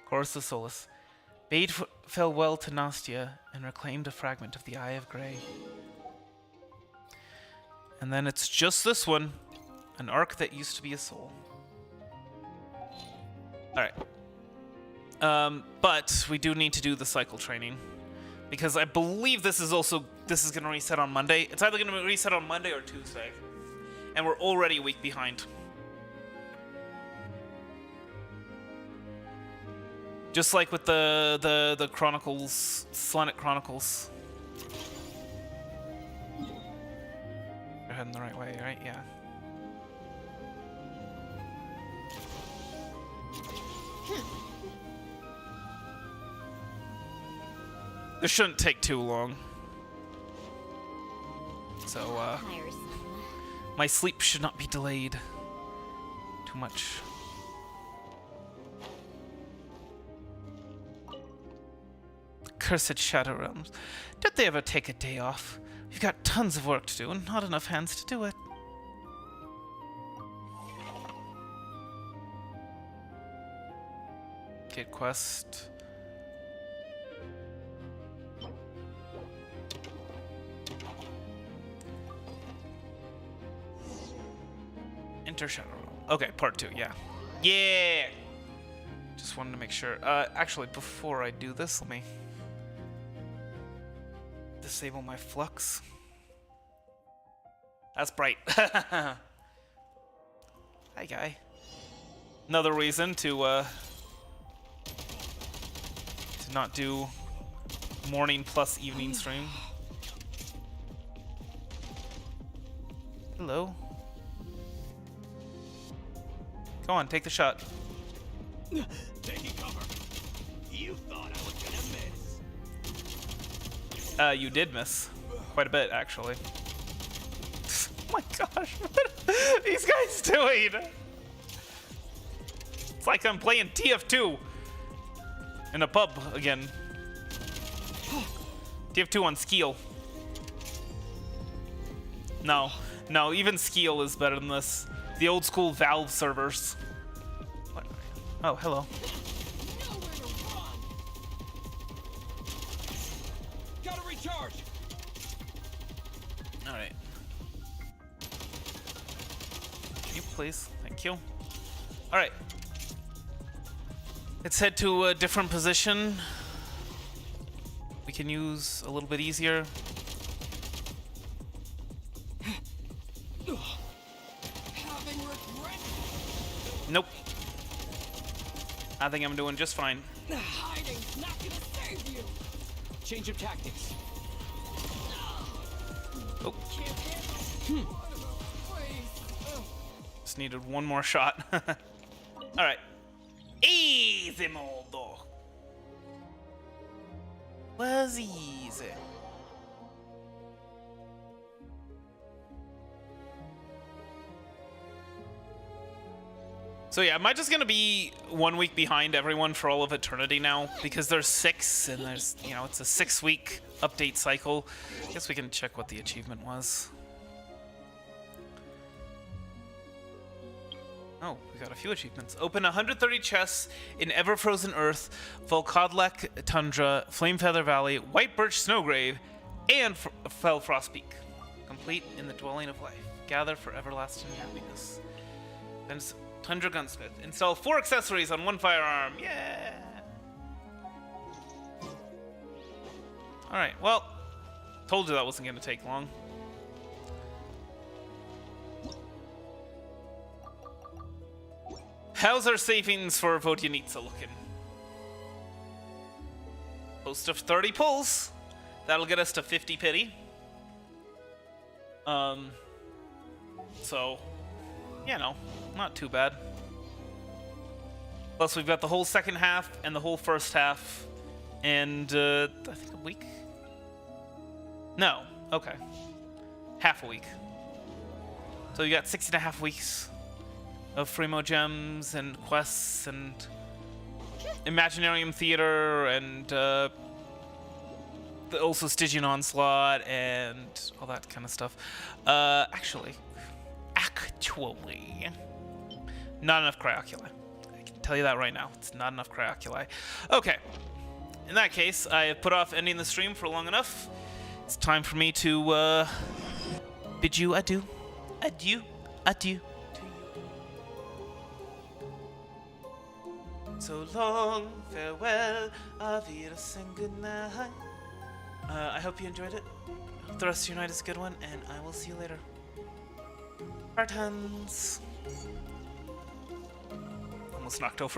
Chorus of Solace. Bade farewell to Nastia and reclaimed a fragment of the Eye of Graeae. And then it's just this one. An arc that used to be a soul. Alright. But we do need to do the cycle training. Because I believe this is going to reset on Monday. It's either going to reset on Monday or Tuesday. and we're already a week behind. Just like with the Chronicles, Slanet Chronicles. You're heading the right way, right? Yeah. This shouldn't take too long. So, Tiresome. my sleep should not be delayed too much. Cursed Shadow Realms. Don't they ever take a day off? We've got tons of work to do and not enough hands to do it. Get quest. Enter Shadow Realm. Okay, part 2, yeah. Yeah! Just wanted to make sure. Actually, before I do this, let me disable my flux. That's bright. Hi, guy. Another reason to not do morning plus evening stream. Hello. Go on, take the shot. Taking cover. You thought I was gonna miss. You did miss. Quite a bit, actually. Oh my gosh, what are these guys doing? It's like I'm playing TF2 in a pub again. TF2 on Skeel. No, even Skeel is better than this. The old school Valve servers. What? Oh, hello. Nowhere to run. Gotta recharge. All right. Can you please? Thank you. All right. Let's head to a different position. We can use a little bit easier. Having regret. Nope. I think I'm doing just fine. Hiding's not gonna save you. Change of tactics. Oh, Can't hit. just needed one more shot. All right. Easy modo. Was easy. So yeah, am I just gonna be 1 week behind everyone for all of eternity now? Because there's 6, and there's, you know, it's a 6-week update cycle. I guess we can check what the achievement was. Oh, we got a few achievements. Open 130 chests in Ever-Frozen Earth, Volkodlek Tundra, Flamefeather Valley, White Birch Snowgrave, and Fellfrost Peak. Complete in the Dwelling of Life. Gather for everlasting happiness. And Tundra Gunsmith. Install 4 accessories on 1 firearm. Yeah! Alright, well, told you that wasn't going to take long. How's our savings for Vodyanitsa looking? Post of 30 pulls. That'll get us to 50 pity. So, you know, not too bad. Plus, we've got the whole second half and the whole first half, and I think a week. No, okay, half a week. So you got 16.5 weeks of Fremo gems and quests and Imaginarium Theater and also Stygian Onslaught and all that kind of stuff. Actually, not enough Cryoculi. I can tell you that right now. It's not enough Cryoculi. Okay. In that case, I have put off ending the stream for long enough. It's time for me to bid you adieu. Adieu. Adieu. So long, farewell, auf Wiedersehen, good night. I hope you enjoyed it. I hope the rest of your night is a good one, and I will see you later. Spartans. Almost knocked over